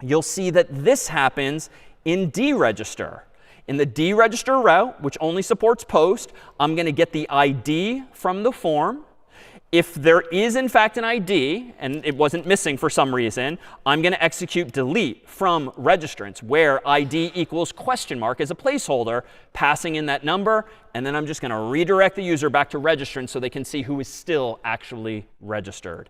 You'll see that this happens in deregister. In the deregister route, which only supports post, I'm going to get the ID from the form. If there is, in fact, an ID, and it wasn't missing for some reason, I'm going to execute delete from registrants, where ID equals question mark as a placeholder, passing in that number. And then I'm just going to redirect the user back to registrants so they can see who is still actually registered.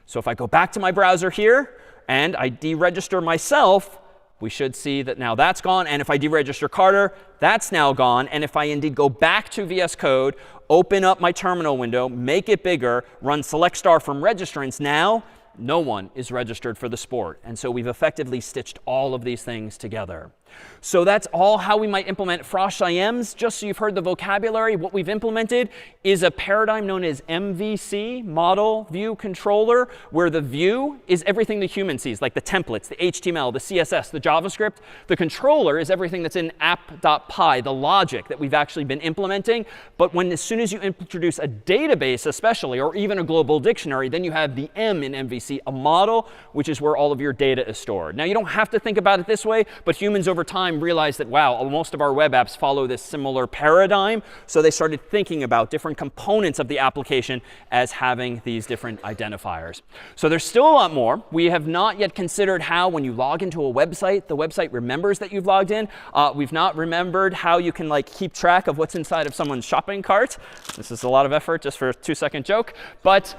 So if I go back to my browser here and I deregister myself, we should see that now that's gone. And if I deregister Carter, that's now gone. And if I indeed go back to VS Code, open up my terminal window, make it bigger, run select star from registrants, now no one is registered for the sport. And so we've effectively stitched all of these things together. So that's all how we might implement Frosh IMs. Just so you've heard the vocabulary, what we've implemented is a paradigm known as MVC, Model View Controller, where the view is everything the human sees, like the templates, the HTML, the CSS, the JavaScript. The controller is everything that's in app.py, the logic that we've actually been implementing. But as soon as you introduce a database especially, or even a global dictionary, then you have the M in MVC, a model, which is where all of your data is stored. Now, you don't have to think about it this way, but humans over time realized that, wow, most of our web apps follow this similar paradigm. So they started thinking about different components of the application as having these different identifiers. So there's still a lot more. We have not yet considered how, when you log into a website, the website remembers that you've logged in. We've not remembered how you can keep track of what's inside of someone's shopping cart. This is a lot of effort just for a 2-second joke. But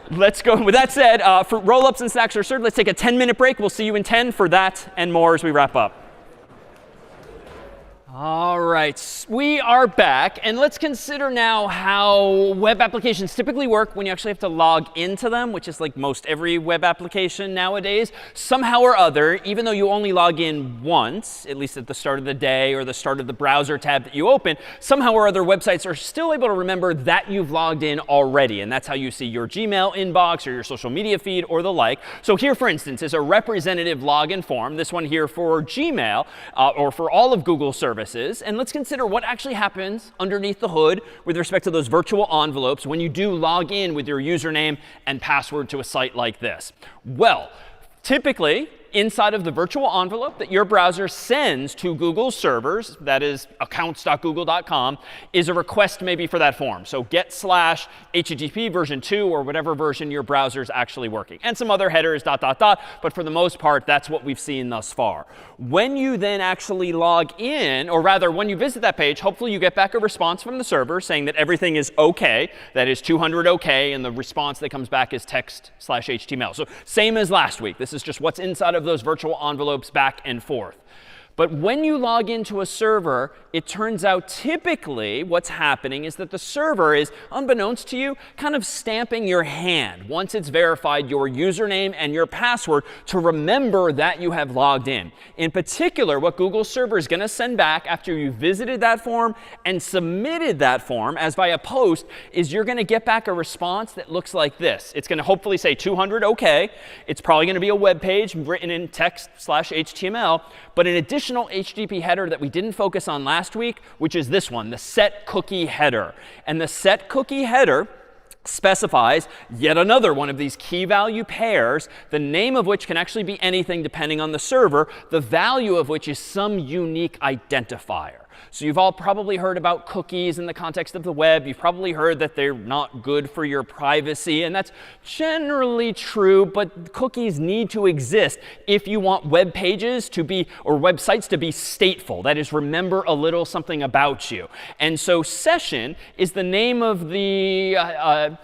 let's go. With that said, for roll-ups and snacks are served. Let's take a 10-minute break. We'll see you in 10 for that and more as we wrap up. All right, we are back. And let's consider now how web applications typically work when you actually have to log into them, which is like most every web application nowadays. Somehow or other, even though you only log in once, at least at the start of the day or the start of the browser tab that you open, somehow or other websites are still able to remember that you've logged in already. And that's how you see your Gmail inbox or your social media feed or the like. So here, for instance, is a representative login form. This one here for Gmail or for all of Google services. And let's consider what actually happens underneath the hood with respect to those virtual envelopes when you do log in with your username and password to a site like this. Well, typically, inside of the virtual envelope that your browser sends to Google's servers, that is accounts.google.com, is a request maybe for that form. So get/HTTP version 2 or whatever version your browser is actually working. And some other headers, ... But for the most part, that's what we've seen thus far. When you then actually log in, or rather when you visit that page, hopefully you get back a response from the server saying that everything is OK. That is 200 OK. And the response that comes back is text/HTML. So same as last week. This is just what's inside of those virtual envelopes back and forth. But when you log into a server, it turns out typically what's happening is that the server is, unbeknownst to you, kind of stamping your hand once it's verified your username and your password to remember that you have logged in. In particular, what Google's server is going to send back after you visited that form and submitted that form as via post is you're going to get back a response that looks like this. It's going to hopefully say 200 OK. It's probably going to be a web page written in text/HTML. But in addition, HTTP header that we didn't focus on last week, which is this one, the set cookie header. And the set cookie header specifies yet another one of these key value pairs, the name of which can actually be anything depending on the server, the value of which is some unique identifier. So you've all probably heard about cookies in the context of the web. You've probably heard that they're not good for your privacy. And that's generally true. But cookies need to exist if you want web pages to be, or websites to be stateful. That is, remember a little something about you. And so session is the name of the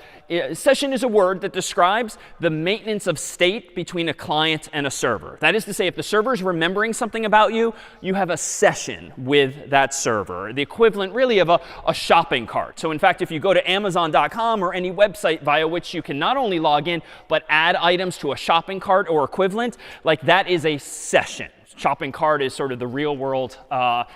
session is a word that describes the maintenance of state between a client and a server. That is to say, if the server is remembering something about you, you have a session with that server, the equivalent really of a shopping cart. So in fact, if you go to Amazon.com or any website via which you can not only log in, but add items to a shopping cart or equivalent, like that is a session. Shopping cart is sort of the real world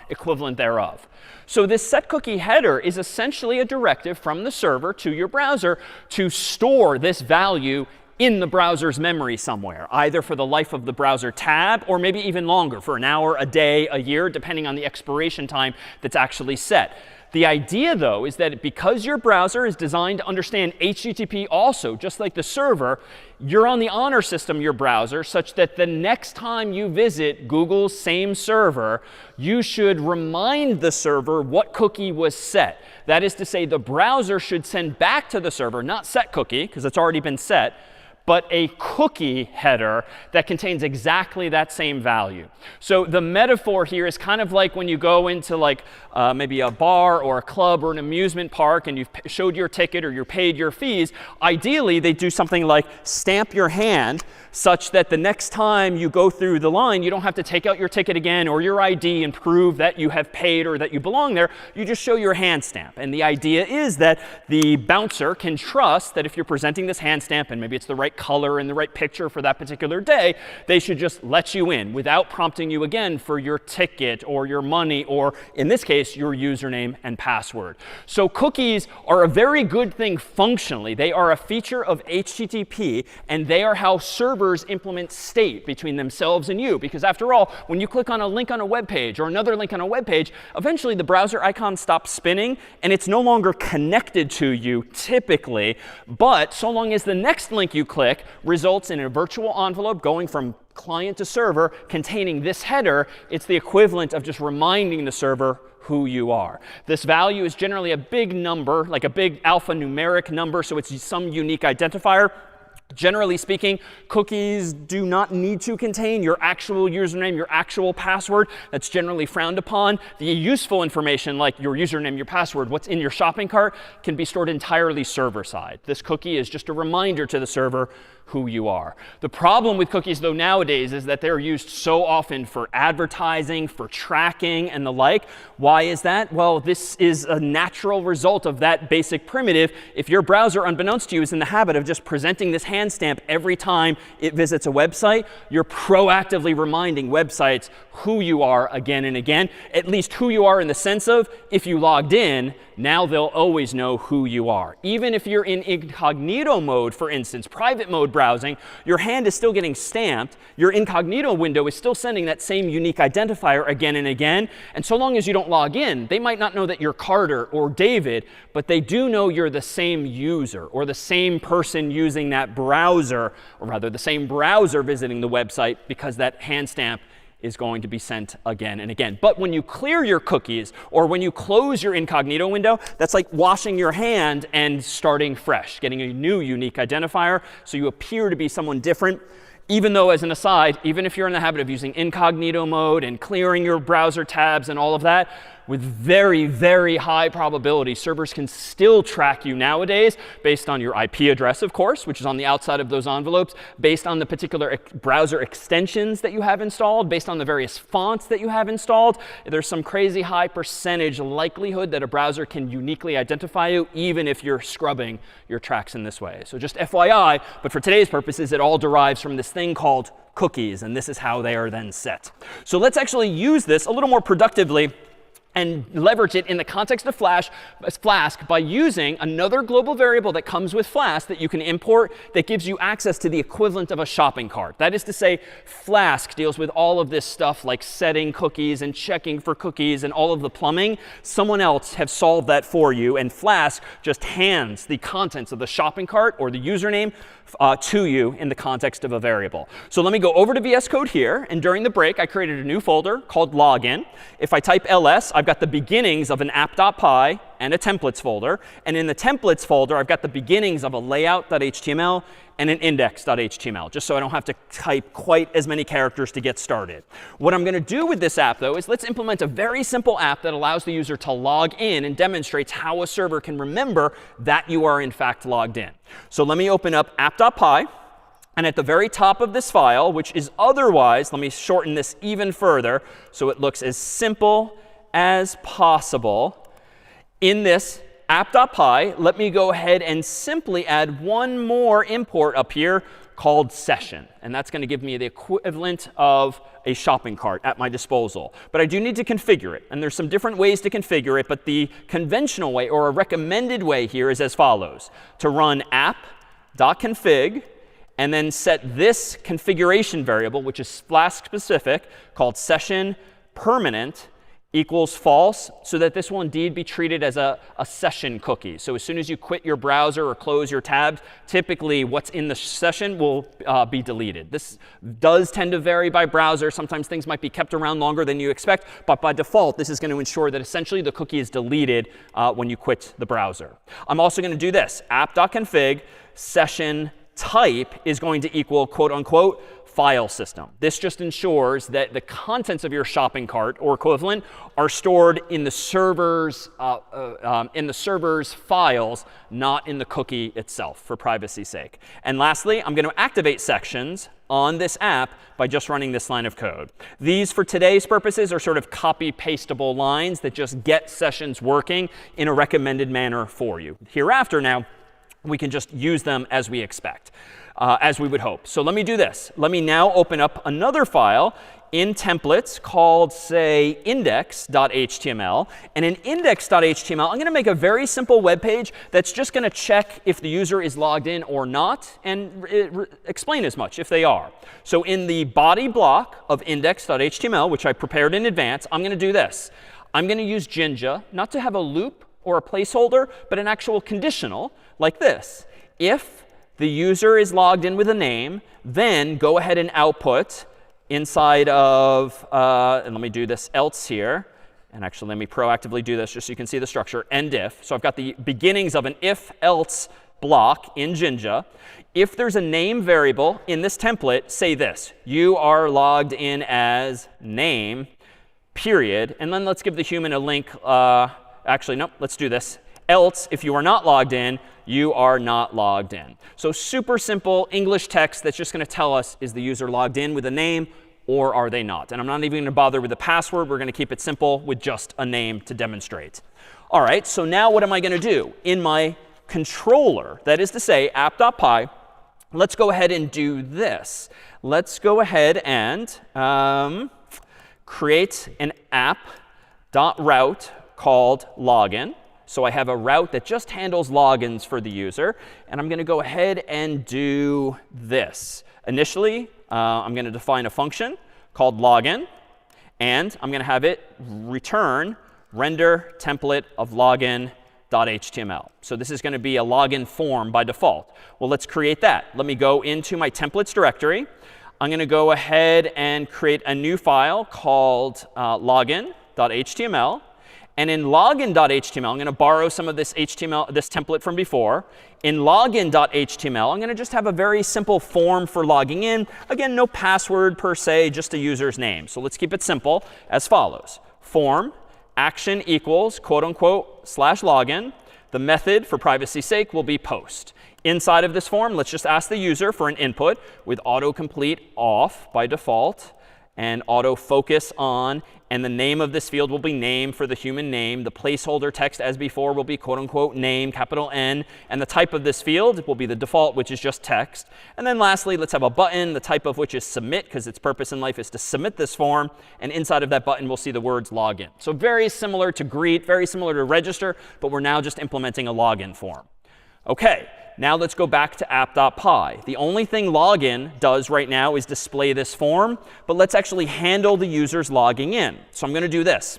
equivalent thereof. So this set cookie header is essentially a directive from the server to your browser to store this value in the browser's memory somewhere, either for the life of the browser tab or maybe even longer, for an hour, a day, a year, depending on the expiration time that's actually set. The idea, though, is that because your browser is designed to understand HTTP also, just like the server, you're on the honor system, your browser, such that the next time you visit Google's same server, you should remind the server what cookie was set. That is to say, the browser should send back to the server, not set cookie, because it's already been set, but a cookie header that contains exactly that same value. So the metaphor here is kind of like when you go into like maybe a bar or a club or an amusement park and you've showed your ticket or you've paid your fees. Ideally, they do something like stamp your hand such that the next time you go through the line, you don't have to take out your ticket again or your ID and prove that you have paid or that you belong there. You just show your hand stamp. And the idea is that the bouncer can trust that if you're presenting this hand stamp and maybe it's the right color and the right picture for that particular day, they should just let you in without prompting you again for your ticket or your money or, in this case, your username and password. So cookies are a very good thing functionally. They are a feature of HTTP, and they are how servers implement state between themselves and you. Because after all, when you click on a link on a web page or another link on a web page, eventually the browser icon stops spinning, and it's no longer connected to you typically. But so long as the next link you click results in a virtual envelope going from client to server containing this header, it's the equivalent of just reminding the server who you are. This value is generally a big number, like a big alphanumeric number, so it's some unique identifier. Generally speaking, cookies do not need to contain your actual username, your actual password. That's generally frowned upon. The useful information, like your username, your password, what's in your shopping cart, can be stored entirely server-side. This cookie is just a reminder to the server who you are. The problem with cookies, though, nowadays is that they're used so often for advertising, for tracking, and the like. Why is that? Well, this is a natural result of that basic primitive. If your browser, unbeknownst to you, is in the habit of just presenting this hand stamp every time it visits a website, you're proactively reminding websites who you are again and again, at least who you are in the sense of if you logged in, now they'll always know who you are. Even if you're in incognito mode, for instance, private mode browsing, your hand is still getting stamped. Your incognito window is still sending that same unique identifier again and again. And so long as you don't log in, they might not know that you're Carter or David, but they do know you're the same user or the same person using that browser, or rather the same browser visiting the website, because that hand stamp is going to be sent again and again. But when you clear your cookies or when you close your incognito window, that's like washing your hand and starting fresh, getting a new unique identifier, so you appear to be someone different. Even though, as an aside, even if you're in the habit of using incognito mode and clearing your browser tabs and all of that, with very, very high probability, servers can still track you nowadays based on your IP address, of course, which is on the outside of those envelopes, based on the particular browser extensions that you have installed, based on the various fonts that you have installed. There's some crazy high percentage likelihood that a browser can uniquely identify you, even if you're scrubbing your tracks in this way. So just FYI, but for today's purposes, it all derives from this thing called cookies, and this is how they are then set. So let's actually use this a little more productively and leverage it in the context of Flask by using another global variable that comes with Flask that you can import that gives you access to the equivalent of a shopping cart. That is to say, Flask deals with all of this stuff like setting cookies and checking for cookies and all of the plumbing. Someone else has solved that for you, and Flask just hands the contents of the shopping cart or the username to you in the context of a variable. So let me go over to VS Code here, and during the break, I created a new folder called login. If I type ls, I've got the beginnings of an app.py and a templates folder. And in the templates folder, I've got the beginnings of a layout.html and an index.html, just so I don't have to type quite as many characters to get started. What I'm going to do with this app, though, is let's implement a very simple app that allows the user to log in and demonstrates how a server can remember that you are, in fact, logged in. So let me open up app.py. And at the very top of this file, which is otherwise, let me shorten this even further so it looks as simple as possible. In this app.py, let me go ahead and simply add one more import up here called session. And that's going to give me the equivalent of a shopping cart at my disposal. But I do need to configure it. And there's some different ways to configure it. But the conventional way, or a recommended way here, is as follows. To run app.config and then set this configuration variable, which is Flask specific, called session permanent, equals false, so that this will indeed be treated as a session cookie. So as soon as you quit your browser or close your tabs, typically what's in the session will be deleted. This does tend to vary by browser. Sometimes things might be kept around longer than you expect. But by default, this is going to ensure that essentially the cookie is deleted when you quit the browser. I'm also going to do this. app.config session type is going to equal, quote unquote, file system. This just ensures that the contents of your shopping cart or equivalent are stored in the server's files, not in the cookie itself, for privacy's sake. And lastly, I'm going to activate sections on this app by just running this line of code. These, for today's purposes, are sort of copy-pastable lines that just get sessions working in a recommended manner for you. Hereafter, now, we can just use them as we expect. As we would hope. So let me do this. Let me now open up another file in templates called, say, index.html. And in index.html, I'm going to make a very simple web page that's just going to check if the user is logged in or not, and explain as much if they are. So in the body block of index.html, which I prepared in advance, I'm going to do this. I'm going to use Jinja, not to have a loop or a placeholder, but an actual conditional like this. If the user is logged in with a name, then go ahead and output inside of, and let me do this else here. And actually, let me proactively do this just so you can see the structure, end if. So I've got the beginnings of an if-else block in Jinja. If there's a name variable in this template, say this. You are logged in as name, period. And then let's give the human a link. Actually, no, let's do this. Else, if you are not logged in, you are not logged in. So super simple English text that's just going to tell us, is the user logged in with a name or are they not? And I'm not even going to bother with the password. We're going to keep it simple with just a name to demonstrate. All right, so now what am I going to do? In my controller, that is to say app.py, let's go ahead and do this. Let's go ahead and create an app.route called login. So I have a route that just handles logins for the user. And I'm going to go ahead and do this. Initially, I'm going to define a function called login. And I'm going to have it return render template of login.html. So this is going to be a login form by default. Well, let's create that. Let me go into my templates directory. I'm going to go ahead and create a new file called login.html. And in login.html, I'm going to borrow some of this HTML, this template from before. In login.html, I'm going to just have a very simple form for logging in. Again, no password per se, just a user's name. So let's keep it simple as follows. Form action equals, quote unquote, /login. The method, for privacy's sake, will be post. Inside of this form, let's just ask the user for an input with autocomplete off by default and autofocus on. And the name of this field will be name for the human name. The placeholder text, as before, will be quote unquote name, capital N. And the type of this field will be the default, which is just text. And then lastly, let's have a button, the type of which is submit, because its purpose in life is to submit this form. And inside of that button, we'll see the words login. So very similar to greet, very similar to register, but we're now just implementing a login form. OK. Now let's go back to app.py. The only thing login does right now is display this form. But let's actually handle the users logging in. So I'm going to do this.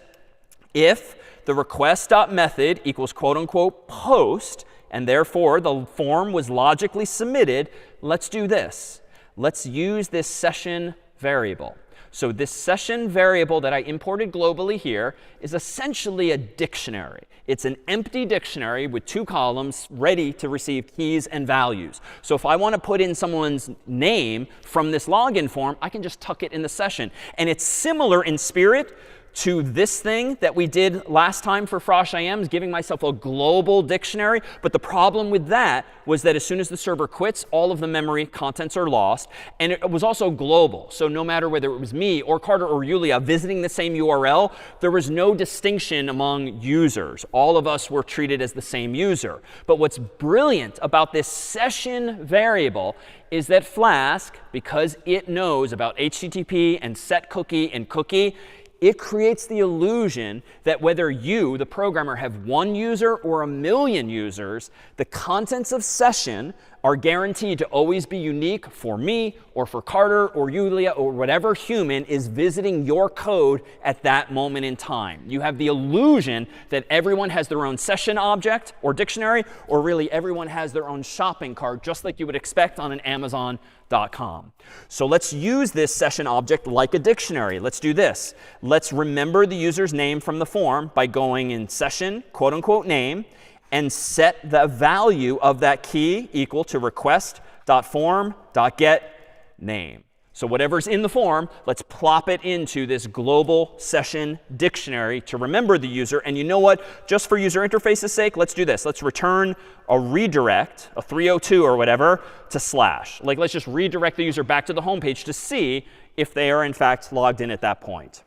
If the request.method equals quote unquote post, and therefore the form was logically submitted, let's do this. Let's use this session variable. So this session variable that I imported globally here is essentially a dictionary. It's an empty dictionary with 2 columns ready to receive keys and values. So if I want to put in someone's name from this login form, I can just tuck it in the session. And it's similar in spirit to this thing that we did last time for Frosh IMs, giving myself a global dictionary. But the problem with that was that as soon as the server quits, all of the memory contents are lost. And it was also global. So no matter whether it was me or Carter or Yulia visiting the same URL, there was no distinction among users. All of us were treated as the same user. But what's brilliant about this session variable is that Flask, because it knows about HTTP and set cookie and cookie, it creates the illusion that whether you, the programmer, have 1 user or 1 million users, the contents of session are guaranteed to always be unique for me or for Carter or Yulia or whatever human is visiting your code at that moment in time. You have the illusion that everyone has their own session object or dictionary, or really everyone has their own shopping cart, just like you would expect on an Amazon.com. So let's use this session object like a dictionary. Let's do this. Let's remember the user's name from the form by going in session, quote unquote, name, and set the value of that key equal to request.form.getName. So whatever's in the form, let's plop it into this global session dictionary to remember the user. And you know what? Just for user interface's sake, let's do this. Let's return a redirect, a 302 or whatever, to slash. Like, let's just redirect the user back to the home page to see if they are, in fact, logged in at that point.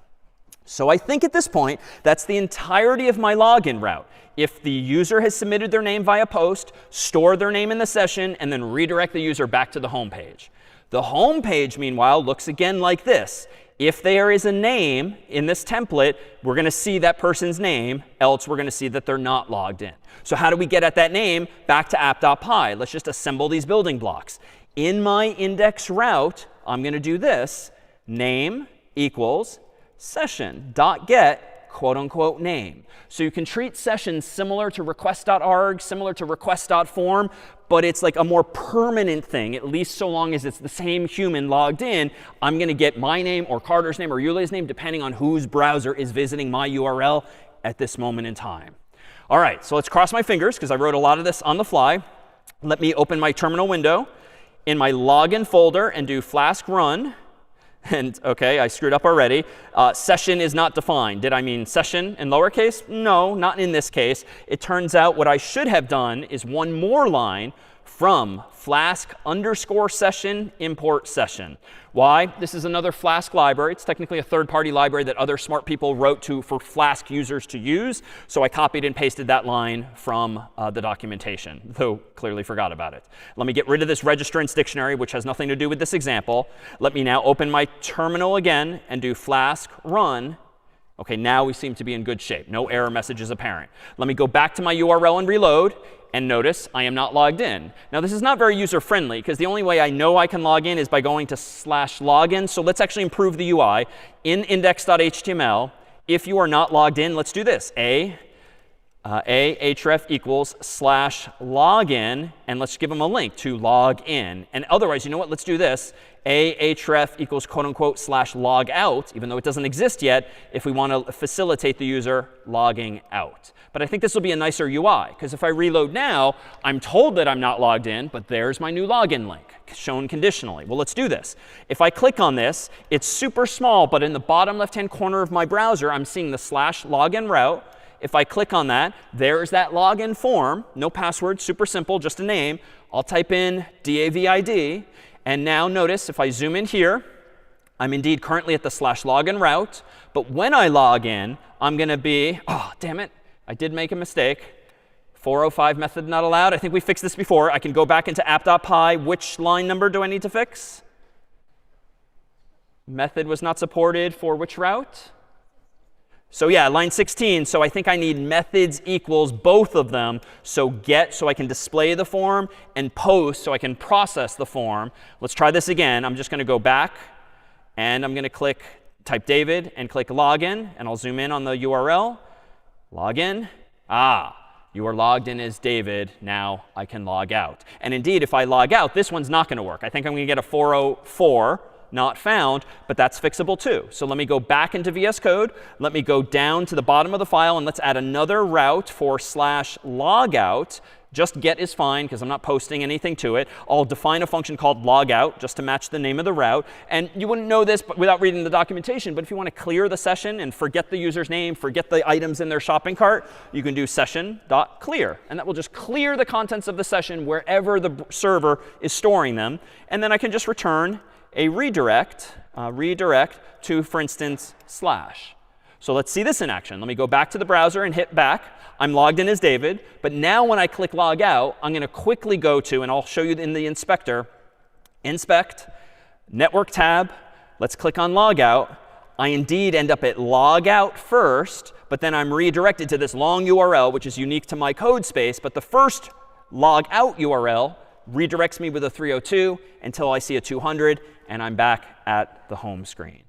So I think at this point, that's the entirety of my login route. If the user has submitted their name via post, store their name in the session, and then redirect the user back to the home page. The home page, meanwhile, looks again like this. If there is a name in this template, we're going to see that person's name. Else, we're going to see that they're not logged in. So how do we get at that name? Back to app.py. Let's just assemble these building blocks. In my index route, I'm going to do this. Name equals session.get quote unquote name. So you can treat sessions similar to request.arg, similar to request.form, but it's like a more permanent thing, at least so long as it's the same human logged in. I'm going to get my name or Carter's name or Yulia's name, depending on whose browser is visiting my URL at this moment in time. All right, so let's cross my fingers, because I wrote a lot of this on the fly. Let me open my terminal window in my login folder and do Flask run. And OK, I screwed up already. Session is not defined. Did I mean session in lowercase? No, not in this case. It turns out what I should have done is one more line from Flask underscore session import session. Why? This is another Flask library. It's technically a third-party library that other smart people wrote for Flask users to use. So I copied and pasted that line from the documentation, though clearly forgot about it. Let me get rid of this registrants dictionary, which has nothing to do with this example. Let me now open my terminal again and do Flask run. OK, now we seem to be in good shape. No error message is apparent. Let me go back to my URL and reload. And notice I am not logged in. Now, this is not very user-friendly, because the only way I know I can log in is by going to /login. So let's actually improve the UI. In index.html, if you are not logged in, let's do this. href equals /login. And let's give them a link to log in. And otherwise, you know what? Let's do this. href equals quote unquote /logout, even though it doesn't exist yet, if we want to facilitate the user logging out. But I think this will be a nicer UI, because if I reload now, I'm told that I'm not logged in, but there's my new login link shown conditionally. Well, let's do this. If I click on this, it's super small, but in the bottom left-hand corner of my browser, I'm seeing the /login route. If I click on that, there's that login form. No password, super simple, just a name. I'll type in DAVID. And now notice, if I zoom in here, I'm indeed currently at the /login route. But when I log in, I'm going to be, oh, damn it, I did make a mistake. 405 method not allowed. I think we fixed this before. I can go back into app.py. Which line number do I need to fix? Method was not supported for which route? So yeah, line 16. So I think I need methods equals both of them. So get, so I can display the form, and post, so I can process the form. Let's try this again. I'm just going to go back, and I'm going to type David, and click login. And I'll zoom in on the URL. Login. You are logged in as David. Now I can log out. And indeed, if I log out, this one's not going to work. I think I'm going to get a 404. Not found, but that's fixable too. So let me go back into VS Code. Let me go down to the bottom of the file, and let's add another route for /logout. Just get is fine, because I'm not posting anything to it. I'll define a function called logout, just to match the name of the route. And you wouldn't know this without reading the documentation, but if you want to clear the session and forget the user's name, forget the items in their shopping cart, you can do session.clear. And that will just clear the contents of the session wherever the server is storing them. And then I can just return a redirect to, for instance, /. So let's see this in action. Let me go back to the browser and hit back. I'm logged in as David. But now when I click log out, I'm going to quickly go to, and I'll show you in the inspector, inspect, network tab. Let's click on logout. I indeed end up at logout first, but then I'm redirected to this long URL, which is unique to my code space. But the first logout URL redirects me with a 302 until I see a 200, and I'm back at the home screen.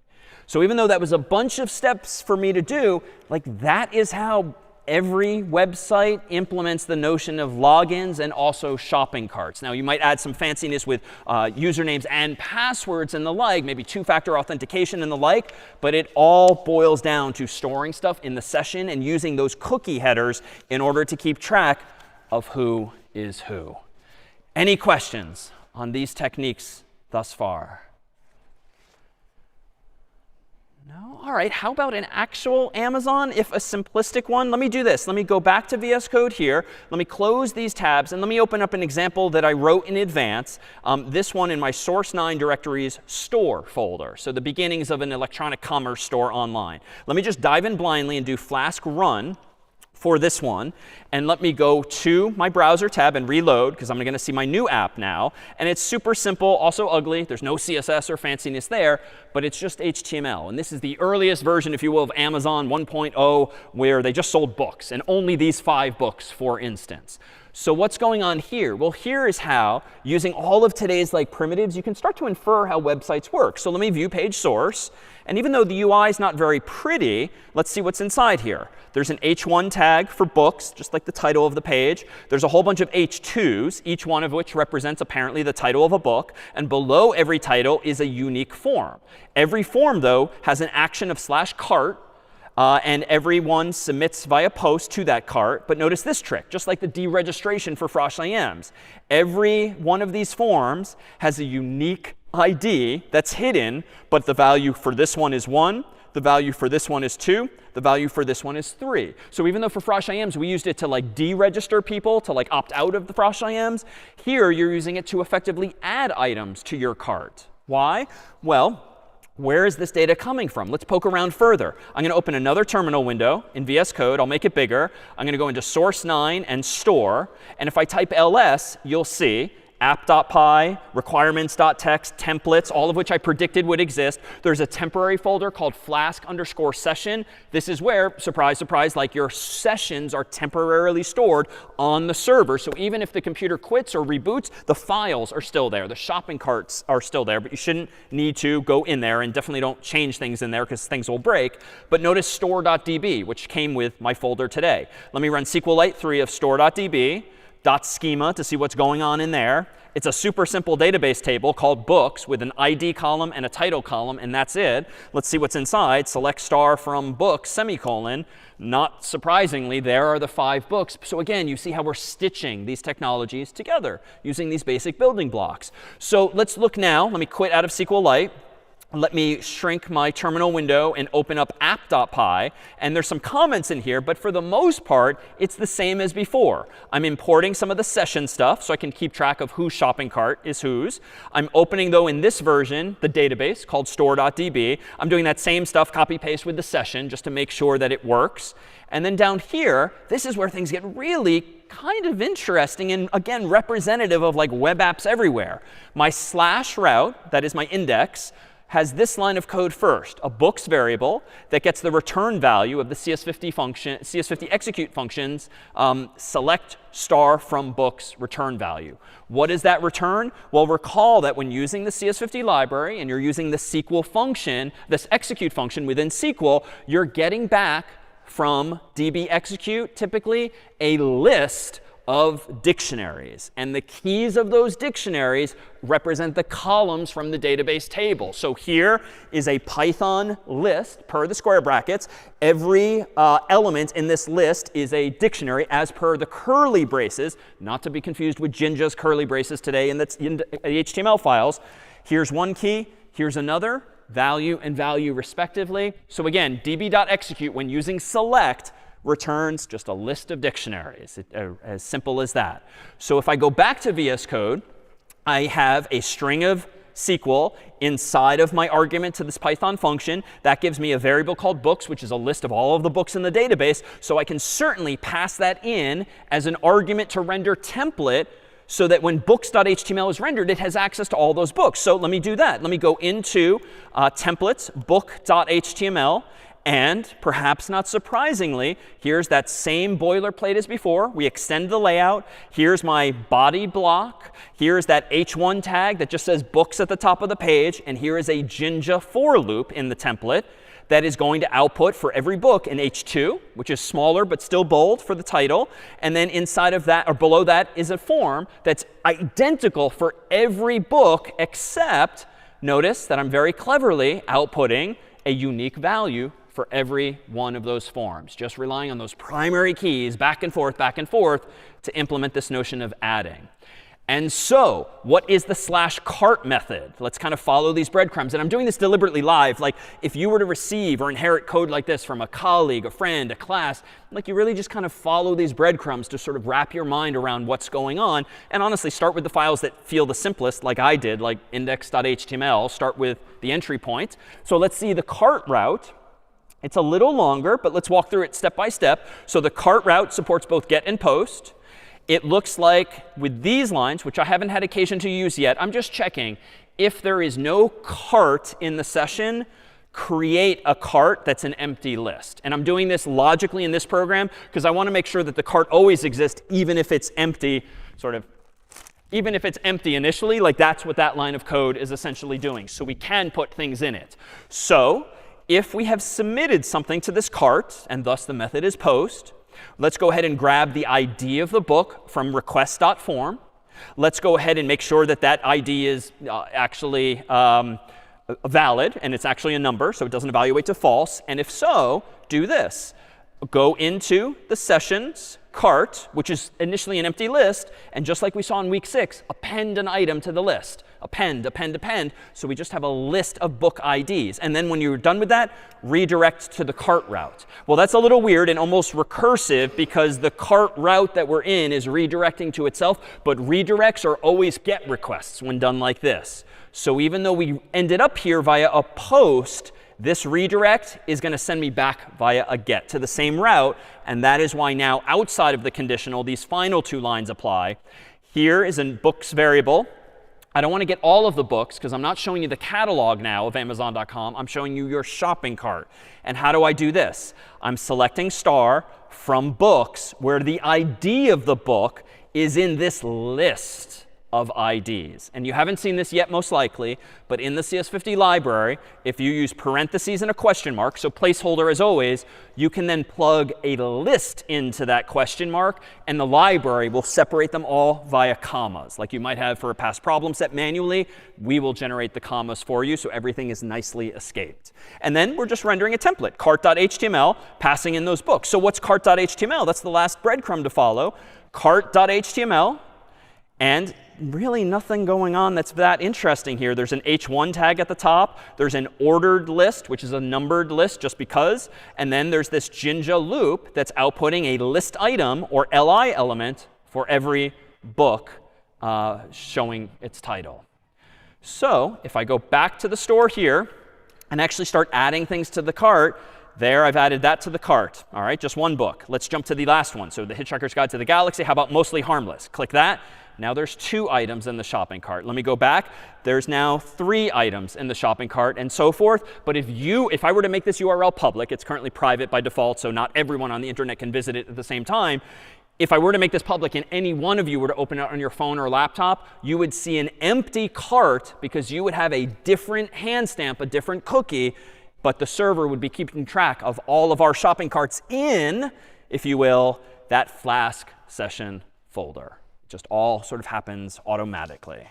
So even though that was a bunch of steps for me to do, like that is how every website implements the notion of logins and also shopping carts. Now, you might add some fanciness with usernames and passwords and the like, maybe two-factor authentication and the like, but it all boils down to storing stuff in the session and using those cookie headers in order to keep track of who is who. Any questions on these techniques thus far? No? All right, how about an actual Amazon, if a simplistic one? Let me do this. Let me go back to VS Code here. Let me close these tabs, and let me open up an example that I wrote in advance. This one in my source 9 directories store folder, so the beginnings of an electronic commerce store online. Let me just dive in blindly and do Flask run for this one. And let me go to my browser tab and reload, because I'm going to see my new app now. And it's super simple, also ugly. There's no CSS or fanciness there, but it's just HTML. And this is the earliest version, if you will, of Amazon 1.0, where they just sold books, and only these 5 books, for instance. So what's going on here? Well, here is how, using all of today's primitives, you can start to infer how websites work. So let me view page source. And even though the UI is not very pretty, let's see what's inside here. There's an H1 tag for books, just like the title of the page. There's a whole bunch of H2s, each one of which represents apparently the title of a book. And below every title is a unique form. Every form, though, has an action of /cart. And everyone submits via post to that cart. But notice this trick, just like the deregistration for Frosh IMs. Every one of these forms has a unique ID that's hidden, but the value for this one is 1, the value for this one is 2, the value for this one is 3. So even though for Frosh IMs we used it to deregister people, to opt out of the Frosh IMs, here you're using it to effectively add items to your cart. Why? Well, where is this data coming from? Let's poke around further. I'm going to open another terminal window in VS Code. I'll make it bigger. I'm going to go into source 9 and store. And if I type ls, you'll see app.py, requirements.txt, templates, all of which I predicted would exist. There's a temporary folder called flask_session. This is where, surprise, surprise, your sessions are temporarily stored on the server. So even if the computer quits or reboots, the files are still there. The shopping carts are still there. But you shouldn't need to go in there, and definitely don't change things in there because things will break. But notice store.db, which came with my folder today. Let me run SQLite 3 of store.db. .schema to see what's going on in there. It's a super simple database table called books with an ID column and a title column, and that's it. Let's see what's inside. Select star from books, semicolon. Not surprisingly, there are the 5 books. So again, you see how we're stitching these technologies together using these basic building blocks. So let's look now. Let me quit out of SQLite. Let me shrink my terminal window and open up app.py. And there's some comments in here, but for the most part, it's the same as before. I'm importing some of the session stuff so I can keep track of whose shopping cart is whose. I'm opening, though, in this version, the database called store.db. I'm doing that same stuff, copy paste with the session, just to make sure that it works. And then down here, this is where things get really kind of interesting and, again, representative of web apps everywhere. My /route, that is my index, has this line of code first, a books variable that gets the return value of the CS50 execute functions select star from books return value. What is that return? Well, recall that when using the CS50 library and you're using the SQL function, this execute function within SQL, you're getting back from db execute typically a list of dictionaries. And the keys of those dictionaries represent the columns from the database table. So here is a Python list per the square brackets. Every element in this list is a dictionary as per the curly braces, not to be confused with Jinja's curly braces today in the HTML files. Here's one key. Here's another. Value and value respectively. So again, db.execute when using select returns just a list of dictionaries, as simple as that. So if I go back to VS Code, I have a string of SQL inside of my argument to this Python function. That gives me a variable called books, which is a list of all of the books in the database. So I can certainly pass that in as an argument to render template so that when books.html is rendered, it has access to all those books. So let me do that. Let me go into templates, book.html. And perhaps not surprisingly, here's that same boilerplate as before. We extend the layout. Here's my body block. Here's that h1 tag that just says books at the top of the page. And here is a Jinja for loop in the template that is going to output for every book an h2, which is smaller but still bold for the title. And then inside of that, or below that, is a form that's identical for every book, except notice that I'm very cleverly outputting a unique value for every one of those forms, just relying on those primary keys back and forth to implement this notion of adding. And so what is the /cart method? Let's kind of follow these breadcrumbs. And I'm doing this deliberately live. Like if you were to receive or inherit code like this from a colleague, a friend, a class, like you really just kind of follow these breadcrumbs to sort of wrap your mind around what's going on. And honestly, start with the files that feel the simplest, like I did, like index.html. Start with the entry point. So let's see the cart route. It's a little longer, but let's walk through it step by step. So the cart route supports both get and post. It looks like with these lines, which I haven't had occasion to use yet, I'm just checking. If there is no cart in the session, create a cart that's an empty list. And I'm doing this logically in this program because I want to make sure that the cart always exists, even if it's empty, even if it's empty initially. Like that's what that line of code is essentially doing. So we can put things in it. So if we have submitted something to this cart, and thus the method is post, let's go ahead and grab the ID of the book from request.form. Let's go ahead and make sure that that ID is actually valid, and it's actually a number, so it doesn't evaluate to false. And if so, do this. Go into the sessions cart, which is initially an empty list, and just like we saw in week 6, append an item to the list. Append, append, append. So we just have a list of book IDs. And then when you're done with that, redirect to the cart route. Well, that's a little weird and almost recursive because the cart route that we're in is redirecting to itself. But redirects are always GET requests when done like this. So even though we ended up here via a post, this redirect is going to send me back via a GET to the same route. And that is why now outside of the conditional, these final 2 lines apply. Here is a books variable. I don't want to get all of the books because I'm not showing you the catalog now of Amazon.com. I'm showing you your shopping cart. And how do I do this? I'm selecting star from books where the ID of the book is in this list of IDs. And you haven't seen this yet, most likely, but in the CS50 library, if you use parentheses and a question mark, so placeholder as always, you can then plug a list into that question mark, and the library will separate them all via commas. Like you might have for a past problem set manually, we will generate the commas for you, so everything is nicely escaped. And then we're just rendering a template, cart.html, passing in those books. So what's cart.html? That's the last breadcrumb to follow. Cart.html. And really nothing going on that's that interesting here. There's an h1 tag at the top. There's an ordered list, which is a numbered list just because. And then there's this Jinja loop that's outputting a list item or li element for every book showing its title. So if I go back to the store here and actually start adding things to the cart, there, I've added that to the cart. All right, just one book. Let's jump to the last one. So the Hitchhiker's Guide to the Galaxy. How about Mostly Harmless? Click that. Now there's 2 items in the shopping cart. Let me go back. There's now 3 items in the shopping cart and so forth. But if I were to make this URL public, it's currently private by default, so not everyone on the internet can visit it at the same time. If I were to make this public and any one of you were to open it on your phone or laptop, you would see an empty cart because you would have a different hand stamp, a different cookie, but the server would be keeping track of all of our shopping carts in, if you will, that Flask session folder. Just all sort of happens automatically.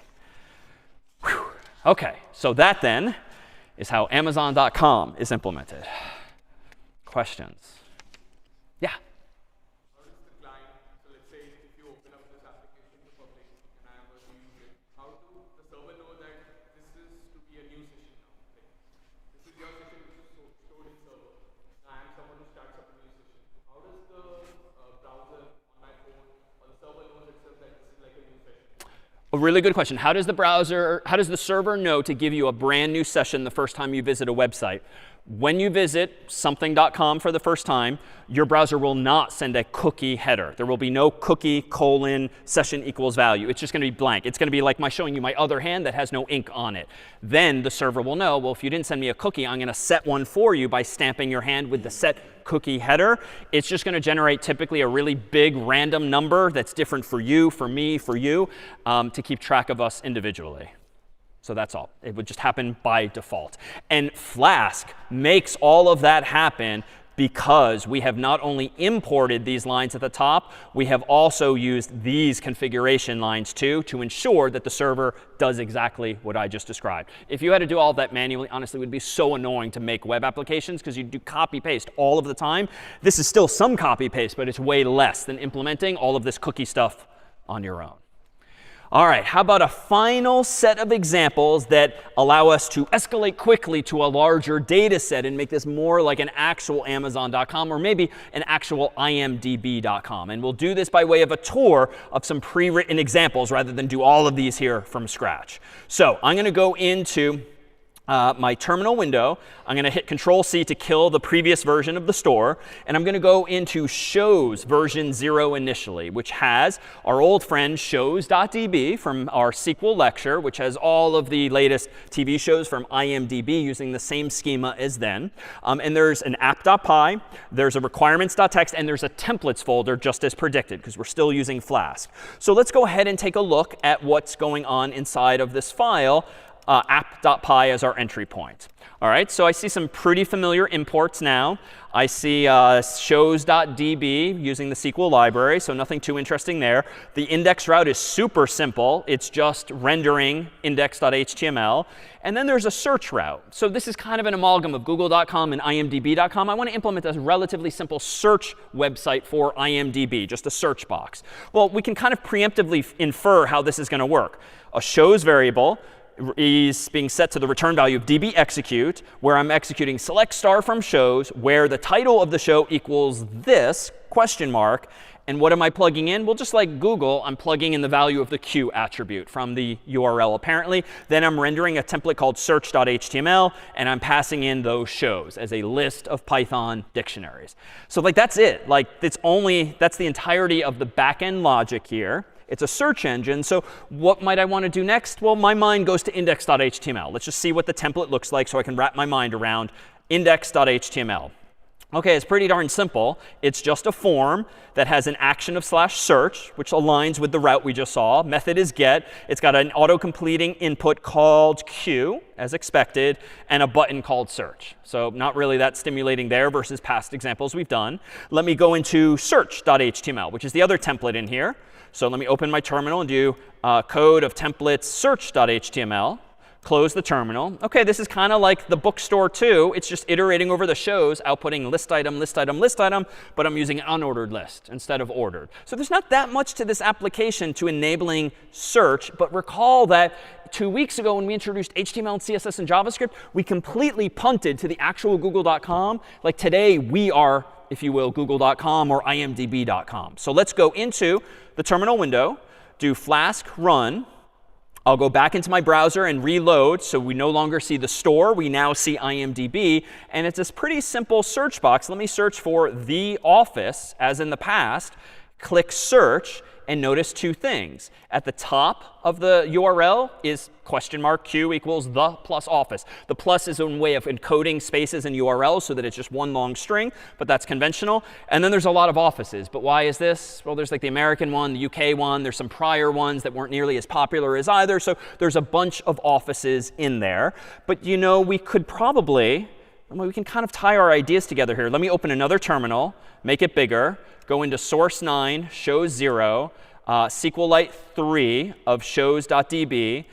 Whew. OK, so that then is how Amazon.com is implemented. Questions? Yeah? How does the client, so let's say if you open up this application to public and I am going to use it, how do the server know that this is to be a new session now? Like, this is your session which is stored in server. I am someone who starts up a new session. How does the browser on my phone or the server knows itself that this is like a new session? A really good question. How does the server know to give you a brand new session the first time you visit a website? When you visit something.com for the first time, your browser will not send a cookie header. There will be no cookie : session equals value. It's just going to be blank. It's going to be like showing you my other hand that has no ink on it. Then the server will know, well, if you didn't send me a cookie, I'm going to set one for you by stamping your hand with the set cookie header. It's just going to generate typically a really big random number that's different for you, for me, for you, to keep track of us individually. So that's all. It would just happen by default. And Flask makes all of that happen because we have not only imported these lines at the top, we have also used these configuration lines too to ensure that the server does exactly what I just described. If you had to do all of that manually, honestly, it would be so annoying to make web applications because you do copy paste all of the time. This is still some copy paste, but it's way less than implementing all of this cookie stuff on your own. All right, how about a final set of examples that allow us to escalate quickly to a larger data set and make this more like an actual Amazon.com or maybe an actual IMDb.com. And we'll do this by way of a tour of some pre-written examples rather than do all of these here from scratch. So I'm going to go into my terminal window. I'm going to hit Control-C to kill the previous version of the store. And I'm going to go into shows version 0 initially, which has our old friend shows.db from our SQL lecture, which has all of the latest TV shows from IMDb using the same schema as then. And there's an app.py, there's a requirements.txt, and there's a templates folder just as predicted because we're still using Flask. So let's go ahead and take a look at what's going on inside of this file. App.py as our entry point. All right, so I see some pretty familiar imports now. I see shows.db using the SQL library, so nothing too interesting there. The index route is super simple. It's just rendering index.html. And then there's a search route. So this is kind of an amalgam of google.com and imdb.com. I want to implement a relatively simple search website for IMDb, just a search box. Well, we can kind of preemptively infer how this is going to work. A shows variable is being set to the return value of db execute, where I'm executing select star from shows, where the title of the show equals this question mark. And what am I plugging in? Well, just like Google, I'm plugging in the value of the Q attribute from the URL apparently. Then I'm rendering a template called search.html, and I'm passing in those shows as a list of Python dictionaries. So that's it. That's the entirety of the backend logic here. It's a search engine. So what might I want to do next? Well, my mind goes to index.html. Let's just see what the template looks like so I can wrap my mind around index.html. OK, it's pretty darn simple. It's just a form that has an action of /search, which aligns with the route we just saw. Method is get. It's got an auto-completing input called Q, as expected, and a button called search. So not really that stimulating there versus past examples we've done. Let me go into search.html, which is the other template in here. So let me open my terminal and do code of templates search.html. Close the terminal. OK, this is kind of like the bookstore too. It's just iterating over the shows, outputting list item, list item, list item, but I'm using an unordered list instead of ordered. So there's not that much to this application to enabling search. But recall that 2 weeks ago when we introduced HTML and CSS and JavaScript, we completely punted to the actual google.com. Like today, we are, if you will, google.com or imdb.com. So let's go into the terminal window, do Flask run. I'll go back into my browser and reload. So we no longer see the store. We now see IMDb. And it's this pretty simple search box. Let me search for The Office, as in the past. Click search. And notice two things. At the top of the URL is $Q equals the plus office. The plus is a way of encoding spaces in URLs so that it's just one long string, but that's conventional. And then there's a lot of offices. But why is this? Well, there's like the American one, the UK one. There's some prior ones that weren't nearly as popular as either. So there's a bunch of offices in there. But we could probably, we can kind of tie our ideas together here. Let me open another terminal, make it bigger. Go into source 9, shows 0, SQLite 3 of shows.db,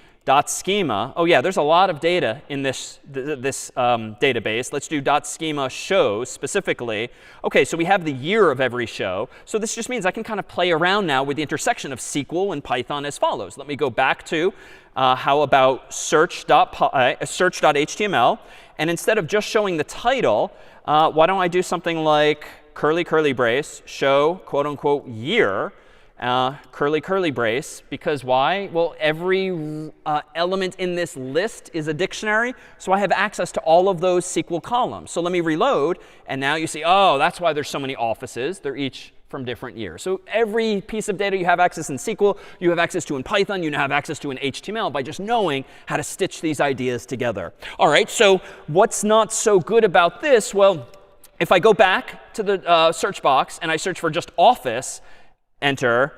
.schema. Oh, yeah, there's a lot of data in this database. Let's do .schema shows specifically. OK, so we have the year of every show. So this just means I can kind of play around now with the intersection of SQL and Python as follows. Let me go back to how about search.html. And instead of just showing the title, why don't I do something like curly brace, show, quote unquote, year. curly, curly brace. Because why? Well, every element in this list is a dictionary. So I have access to all of those SQL columns. So let me reload. And now you see, oh, that's why there's so many offices. They're each from different years. So every piece of data you have access in SQL, you have access to in Python, you now have access to in HTML by just knowing how to stitch these ideas together. All right, so what's not so good about this? Well, if I go back to the search box and I search for just Office, enter,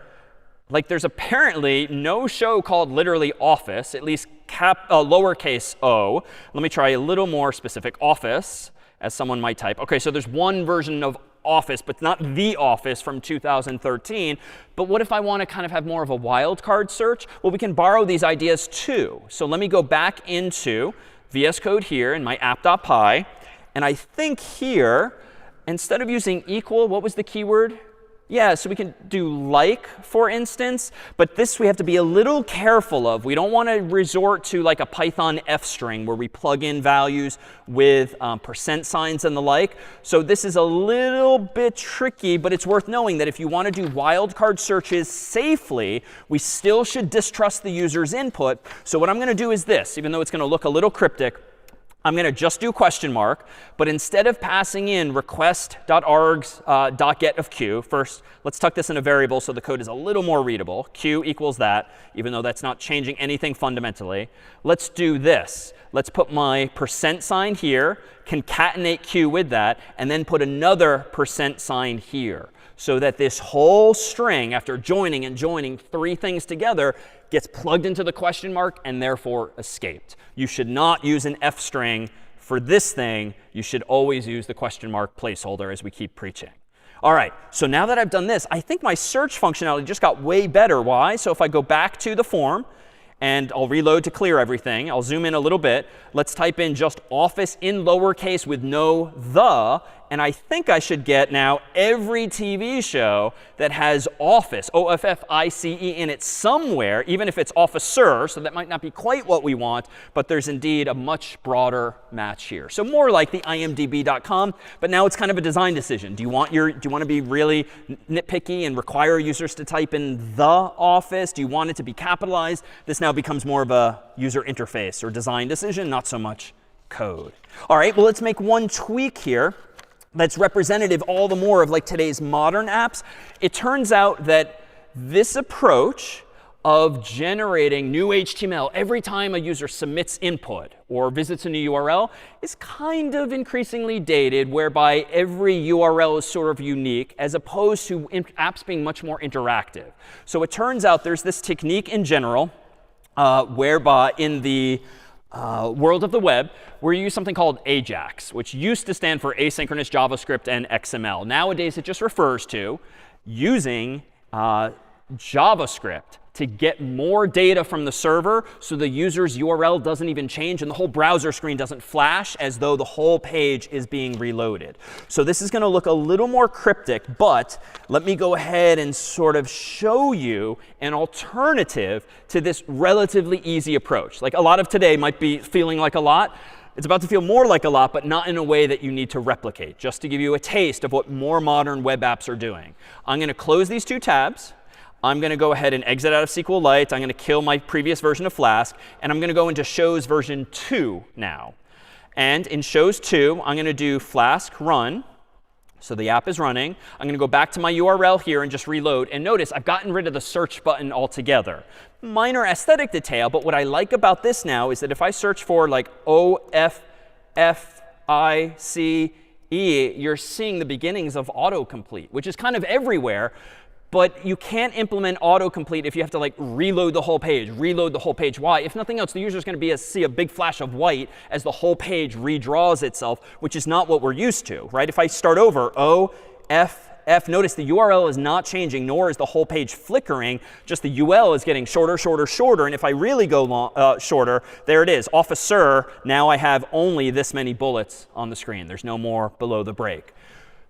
like there's apparently no show called literally Office, at least lowercase o. Let me try a little more specific, Office, as someone might type. OK, so there's one version of Office, but not the Office from 2013. But what if I want to kind of have more of a wildcard search? Well, we can borrow these ideas too. So let me go back into VS Code here in my app.py. And I think here, instead of using equal, what was the keyword? Yeah, so we can do like, for instance. But this we have to be a little careful of. We don't want to resort to like a Python F string where we plug in values with percent signs and the like. So this is a little bit tricky, but it's worth knowing that if you want to do wildcard searches safely, we still should distrust the user's input. So what I'm going to do is this, even though it's going to look a little cryptic. I'm going to just do question mark. But instead of passing in request.args.get of q, first, let's tuck this in a variable so the code is a little more readable. Q equals that, even though that's not changing anything fundamentally. Let's do this. Let's put my percent sign here, concatenate q with that, and then put another percent sign here. So that this whole string, after joining and joining three things together, gets plugged into the question mark and therefore escaped. You should not use an F string for this thing. You should always use the question mark placeholder, as we keep preaching. All right, so now that I've done this, I think my search functionality just got way better. Why? So if I go back to the form, and I'll reload to clear everything. I'll zoom in a little bit. Let's type in just Office in lowercase with no the. And I think I should get now every TV show that has Office, O-F-F-I-C-E, in it somewhere, even if it's officer. So that might not be quite what we want. But there's indeed a much broader match here. So more like the imdb.com. But now it's kind of a design decision. Do you want to be really nitpicky and require users to type in the Office? Do you want it to be capitalized? This now becomes more of a user interface or design decision, not so much code. All right, well, let's make one tweak here that's representative all the more of like today's modern apps. It turns out that this approach of generating new HTML every time a user submits input or visits a new URL is kind of increasingly dated, whereby every URL is sort of unique, as opposed to apps being much more interactive. So it turns out there's this technique in general whereby in the world of the web, we use something called AJAX, which used to stand for asynchronous JavaScript and XML. Nowadays, it just refers to using JavaScript to get more data from the server so the user's URL doesn't even change and the whole browser screen doesn't flash as though the whole page is being reloaded. So this is going to look a little more cryptic, but let me go ahead and sort of show you an alternative to this relatively easy approach. Like a lot of today might be feeling like a lot. It's about to feel more like a lot, but not in a way that you need to replicate, just to give you a taste of what more modern web apps are doing. I'm going to close these two tabs. I'm going to go ahead and exit out of SQLite. I'm going to kill my previous version of Flask. And I'm going to go into shows version 2 now. And in shows 2, I'm going to do Flask run. So the app is running. I'm going to go back to my URL here and just reload. And notice I've gotten rid of the search button altogether. Minor aesthetic detail, but what I like about this now is that if I search for like O-F-F-I-C-E, you're seeing the beginnings of autocomplete, which is kind of everywhere. But you can't implement autocomplete if you have to like reload the whole page, reload the whole page. Why? If nothing else, the user is going to see a big flash of white as the whole page redraws itself, which is not what we're used to, right? If I start over, O-F-F, notice the URL is not changing, nor is the whole page flickering. Just the UL is getting shorter, shorter, shorter. And if I really go shorter, there it is. Officer, now I have only this many bullets on the screen. There's no more below the break.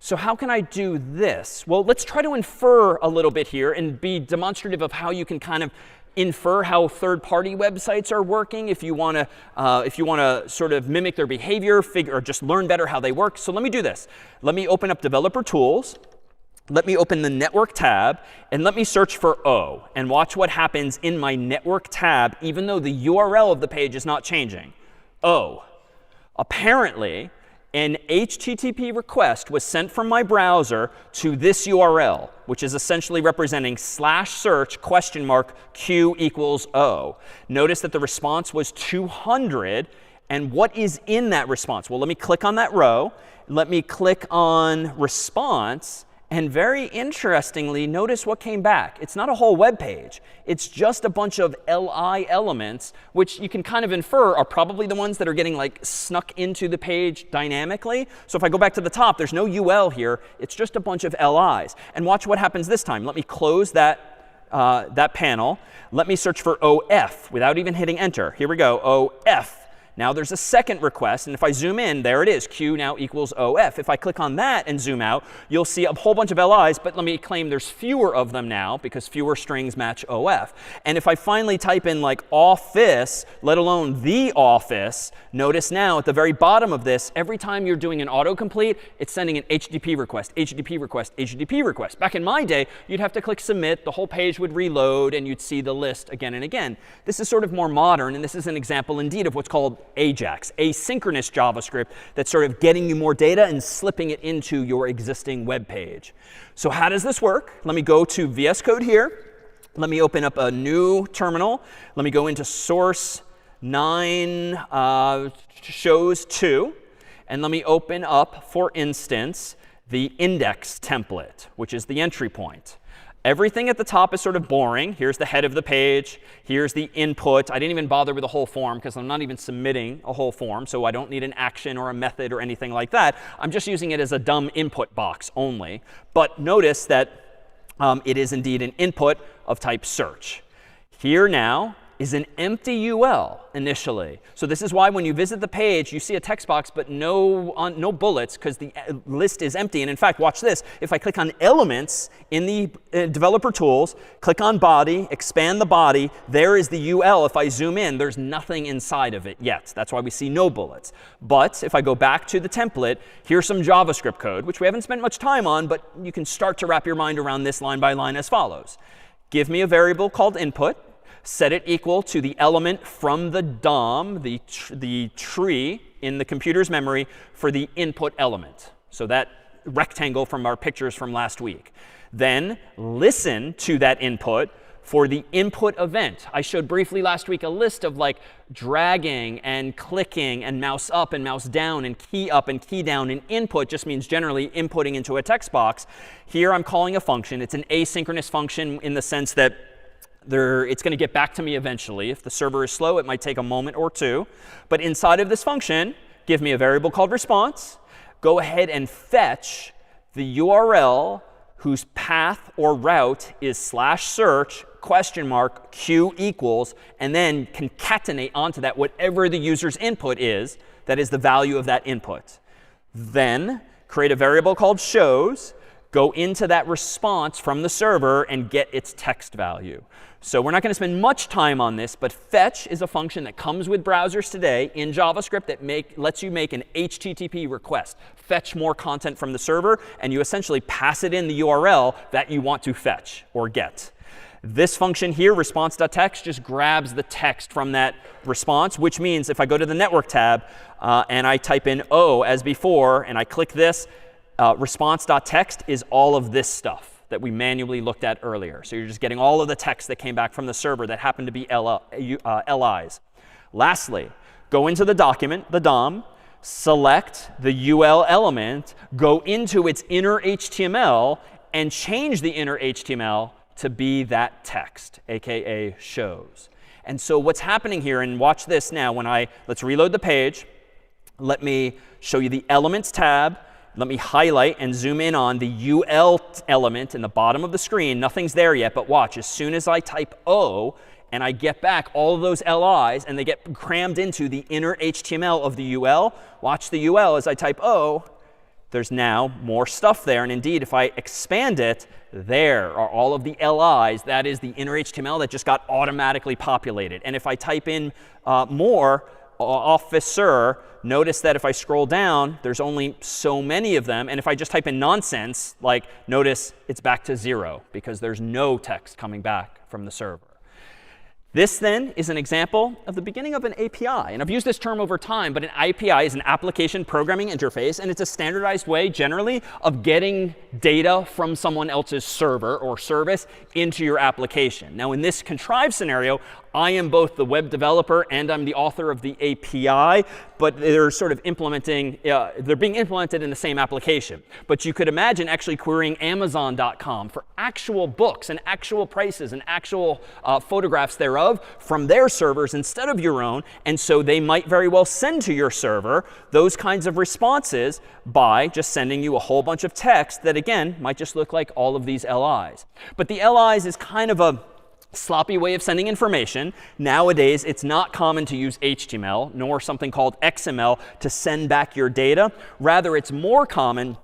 So how can I do this? Well, let's try to infer a little bit here and be demonstrative of how you can kind of infer how third-party websites are working if you want to sort of mimic their behavior, or just learn better how they work. So let me do this. Let me open up Developer Tools. let me open the network tab, and let me search for O. And watch what happens in my network tab, even though the URL of the page is not changing. O. Apparently, an HTTP request was sent from my browser to this URL, which is essentially representing /search Q equals O. Notice that the response was 200. And what is in that response? Well, let me click on that row. Let me click on response. And very interestingly, notice what came back. It's not a whole web page. It's just a bunch of li elements, which you can kind of infer are probably the ones that are getting like snuck into the page dynamically. So if I go back to the top, there's no ul here. It's just a bunch of li's. And watch what happens this time. Let me close that panel. Let me search for OF without even hitting enter. Here we go, OF. Now there's a second request, and if I zoom in, there it is. Q now equals OF. If I click on that and zoom out, you'll see a whole bunch of li's, but let me claim there's fewer of them now because fewer strings match OF. And if I finally type in like office, let alone the office, notice now at the very bottom of this, every time you're doing an autocomplete, it's sending an HTTP request, HTTP request, HTTP request. Back in my day, you'd have to click submit, the whole page would reload, and you'd see the list again and again. This is sort of more modern, and this is an example indeed of what's called AJAX, asynchronous JavaScript that's sort of getting you more data and slipping it into your existing web page. So how does this work? Let me go to VS Code here. Let me open up a new terminal. Let me go into source 9 shows 2. And let me open up, for instance, the index template, which is the entry point. Everything at the top is sort of boring. Here's the head of the page. Here's the input. I didn't even bother with a whole form because I'm not even submitting a whole form. So I don't need an action or a method or anything like that. I'm just using it as a dumb input box only. But notice that it is indeed an input of type search. Here now is an empty UL initially. So this is why when you visit the page, you see a text box, but no bullets because the list is empty. And in fact, watch this. If I click on elements in the developer tools, click on body, expand the body, there is the UL. If I zoom in, there's nothing inside of it yet. That's why we see no bullets. But if I go back to the template, here's some JavaScript code, which we haven't spent much time on, but you can start to wrap your mind around this line by line as follows. Give me a variable called input. Set it equal to the element from the DOM, the tree in the computer's memory for the input element. So that rectangle from our pictures from last week. Then listen to that input for the input event. I showed briefly last week a list of like dragging and clicking and mouse up and mouse down and key up and key down. And input just means generally inputting into a text box. Here I'm calling a function. It's an asynchronous function in the sense that it's going to get back to me eventually. If the server is slow, it might take a moment or two. But inside of this function, give me a variable called response. Go ahead and fetch the URL whose path or route is /search Q equals, and then concatenate onto that whatever the user's input is, that is the value of that input. Then create a variable called shows. Go into that response from the server and get its text value. So we're not going to spend much time on this, but fetch is a function that comes with browsers today in JavaScript that lets you make an HTTP request. Fetch more content from the server, and you essentially pass it in the URL that you want to fetch or get. This function here, response.text, just grabs the text from that response, which means if I go to the network tab and I type in O as before, and I click this, response.text is all of this stuff that we manually looked at earlier. So you're just getting all of the text that came back from the server that happened to be LIs. Lastly, go into the document, the DOM, select the UL element, go into its inner HTML, and change the inner HTML to be that text, aka shows. And so what's happening here, and watch this now, let's reload the page. Let me show you the Elements tab. Let me highlight and zoom in on the UL element in the bottom of the screen. Nothing's there yet, but watch. As soon as I type O and I get back all of those LIs and they get crammed into the inner HTML of the UL, watch the UL as I type O. There's now more stuff there. And indeed, if I expand it, there are all of the LIs. That is the inner HTML that just got automatically populated. And if I type in more, officer, notice that if I scroll down, there's only so many of them. And if I just type in nonsense, like notice it's back to 0 because there's no text coming back from the server. This then is an example of the beginning of an API. And I've used this term over time, but an API is an application programming interface. And it's a standardized way, generally, of getting data from someone else's server or service into your application. Now, in this contrived scenario, I am both the web developer and I'm the author of the API, but they're sort of implementing, they're being implemented in the same application. But you could imagine actually querying Amazon.com for actual books and actual prices and actual photographs thereof from their servers instead of your own. And so they might very well send to your server those kinds of responses by just sending you a whole bunch of text that, again, might just look like all of these LIs. But the LIs is kind of a sloppy way of sending information. Nowadays, it's not common to use HTML nor something called XML to send back your data. Rather, it's more common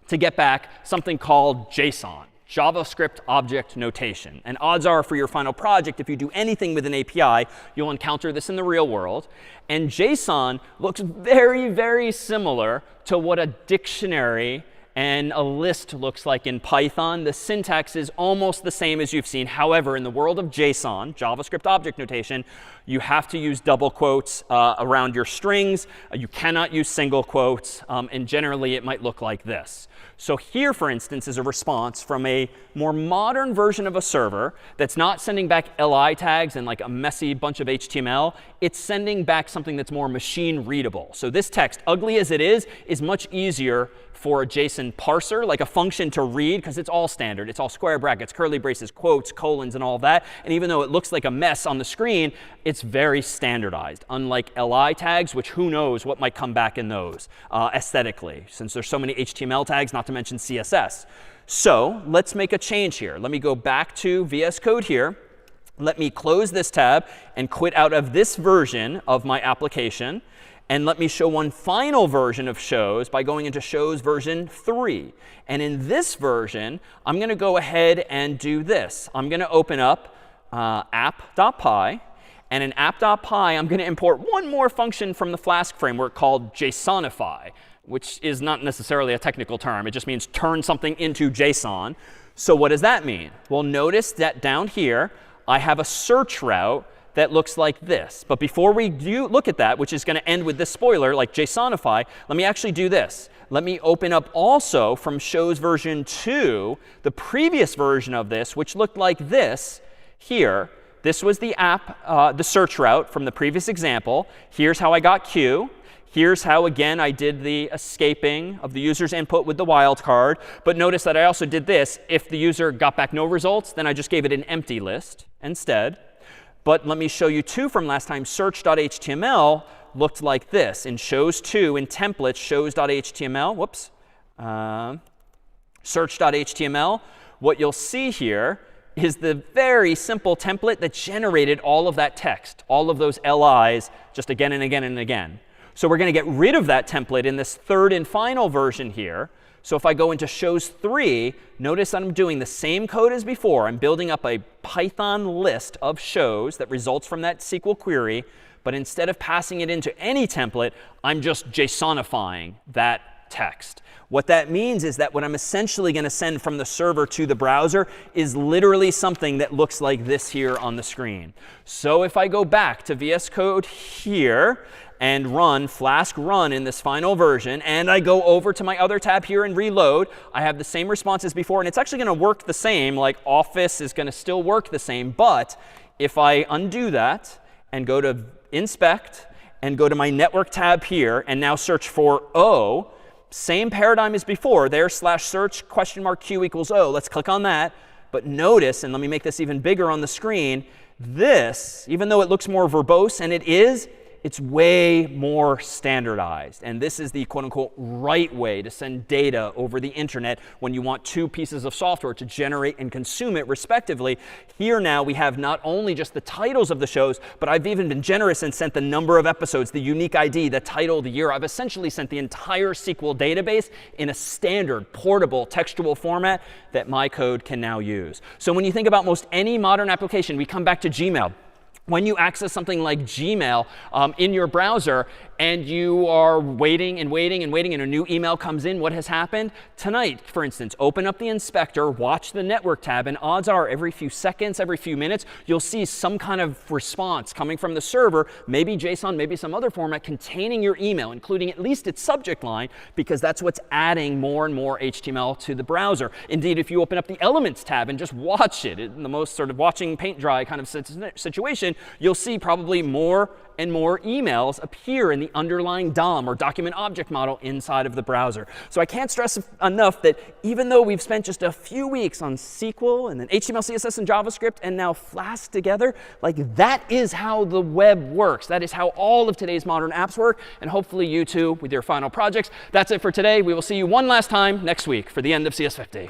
to get back something called JSON, JavaScript Object Notation. And odds are for your final project, if you do anything with an API, you'll encounter this in the real world. And JSON looks very, very similar to what a dictionary and a list looks like in Python. The syntax is almost the same as you've seen. However, in the world of JSON, JavaScript Object Notation, you have to use double quotes around your strings. You cannot use single quotes. And generally, it might look like this. So here, for instance, is a response from a more modern version of a server that's not sending back LI tags and like a messy bunch of HTML. It's sending back something that's more machine readable. So this text, ugly as it is much easier for a JSON parser, like a function to read, because it's all standard. It's all square brackets, curly braces, quotes, colons, and all that. And even though it looks like a mess on the screen, it's very standardized, unlike LI tags, which who knows what might come back in those aesthetically, since there's so many HTML tags, not to mention CSS. So let's make a change here. Let me go back to VS Code here. Let me close this tab and quit out of this version of my application. And let me show one final version of shows by going into shows version 3. And in this version, I'm going to go ahead and do this. I'm going to open up app.py. And in app.py, I'm going to import one more function from the Flask framework called JSONify, which is not necessarily a technical term. It just means turn something into JSON. So what does that mean? Well, notice that down here, I have a search route that looks like this. But before we do look at that, which is going to end with this spoiler, like JSONify, let me actually do this. Let me open up also from shows version 2, the previous version of this, which looked like this here. This was the app, the search route from the previous example. Here's how I got Q. Here's how, again, I did the escaping of the user's input with the wildcard. But notice that I also did this. If the user got back no results, then I just gave it an empty list instead. But let me show you two from last time. Search.html looked like this. In shows 2, in templates, shows.html, whoops, search.html, what you'll see here is the very simple template that generated all of that text, all of those LIs, just again and again and again. So we're going to get rid of that template in this third and final version here. So if I go into shows 3, notice that I'm doing the same code as before. I'm building up a Python list of shows that results from that SQL query. But instead of passing it into any template, I'm just JSONifying that text. What that means is that what I'm essentially going to send from the server to the browser is literally something that looks like this here on the screen. So if I go back to VS Code here and run Flask run in this final version, and I go over to my other tab here and reload, I have the same response as before. And it's actually going to work the same. Like Office is going to still work the same. But if I undo that and go to Inspect and go to my Network tab here and now search for O, same paradigm as before. There /search $Q equals O. Let's click on that. But notice, and let me make this even bigger on the screen, this, even though it looks more verbose, and it is, it's way more standardized. And this is the quote unquote right way to send data over the internet when you want two pieces of software to generate and consume it respectively. Here now we have not only just the titles of the shows, but I've even been generous and sent the number of episodes, the unique ID, the title, the year. I've essentially sent the entire SQL database in a standard portable textual format that my code can now use. So when you think about most any modern application, we come back to Gmail. When you access something like Gmail in your browser and you are waiting and waiting and waiting and a new email comes in, what has happened? Tonight, for instance, open up the inspector, watch the network tab, and odds are every few seconds, every few minutes, you'll see some kind of response coming from the server, maybe JSON, maybe some other format containing your email, including at least its subject line, because that's what's adding more and more HTML to the browser. Indeed, if you open up the Elements tab and just watch it, in the most sort of watching paint dry kind of situation, you'll see probably more and more emails appear in the underlying DOM or document object model inside of the browser. So I can't stress enough that even though we've spent just a few weeks on SQL and then HTML, CSS, and JavaScript and now Flask together, like that is how the web works. That is how all of today's modern apps work. And hopefully you too with your final projects. That's it for today. We will see you one last time next week for the end of CS50.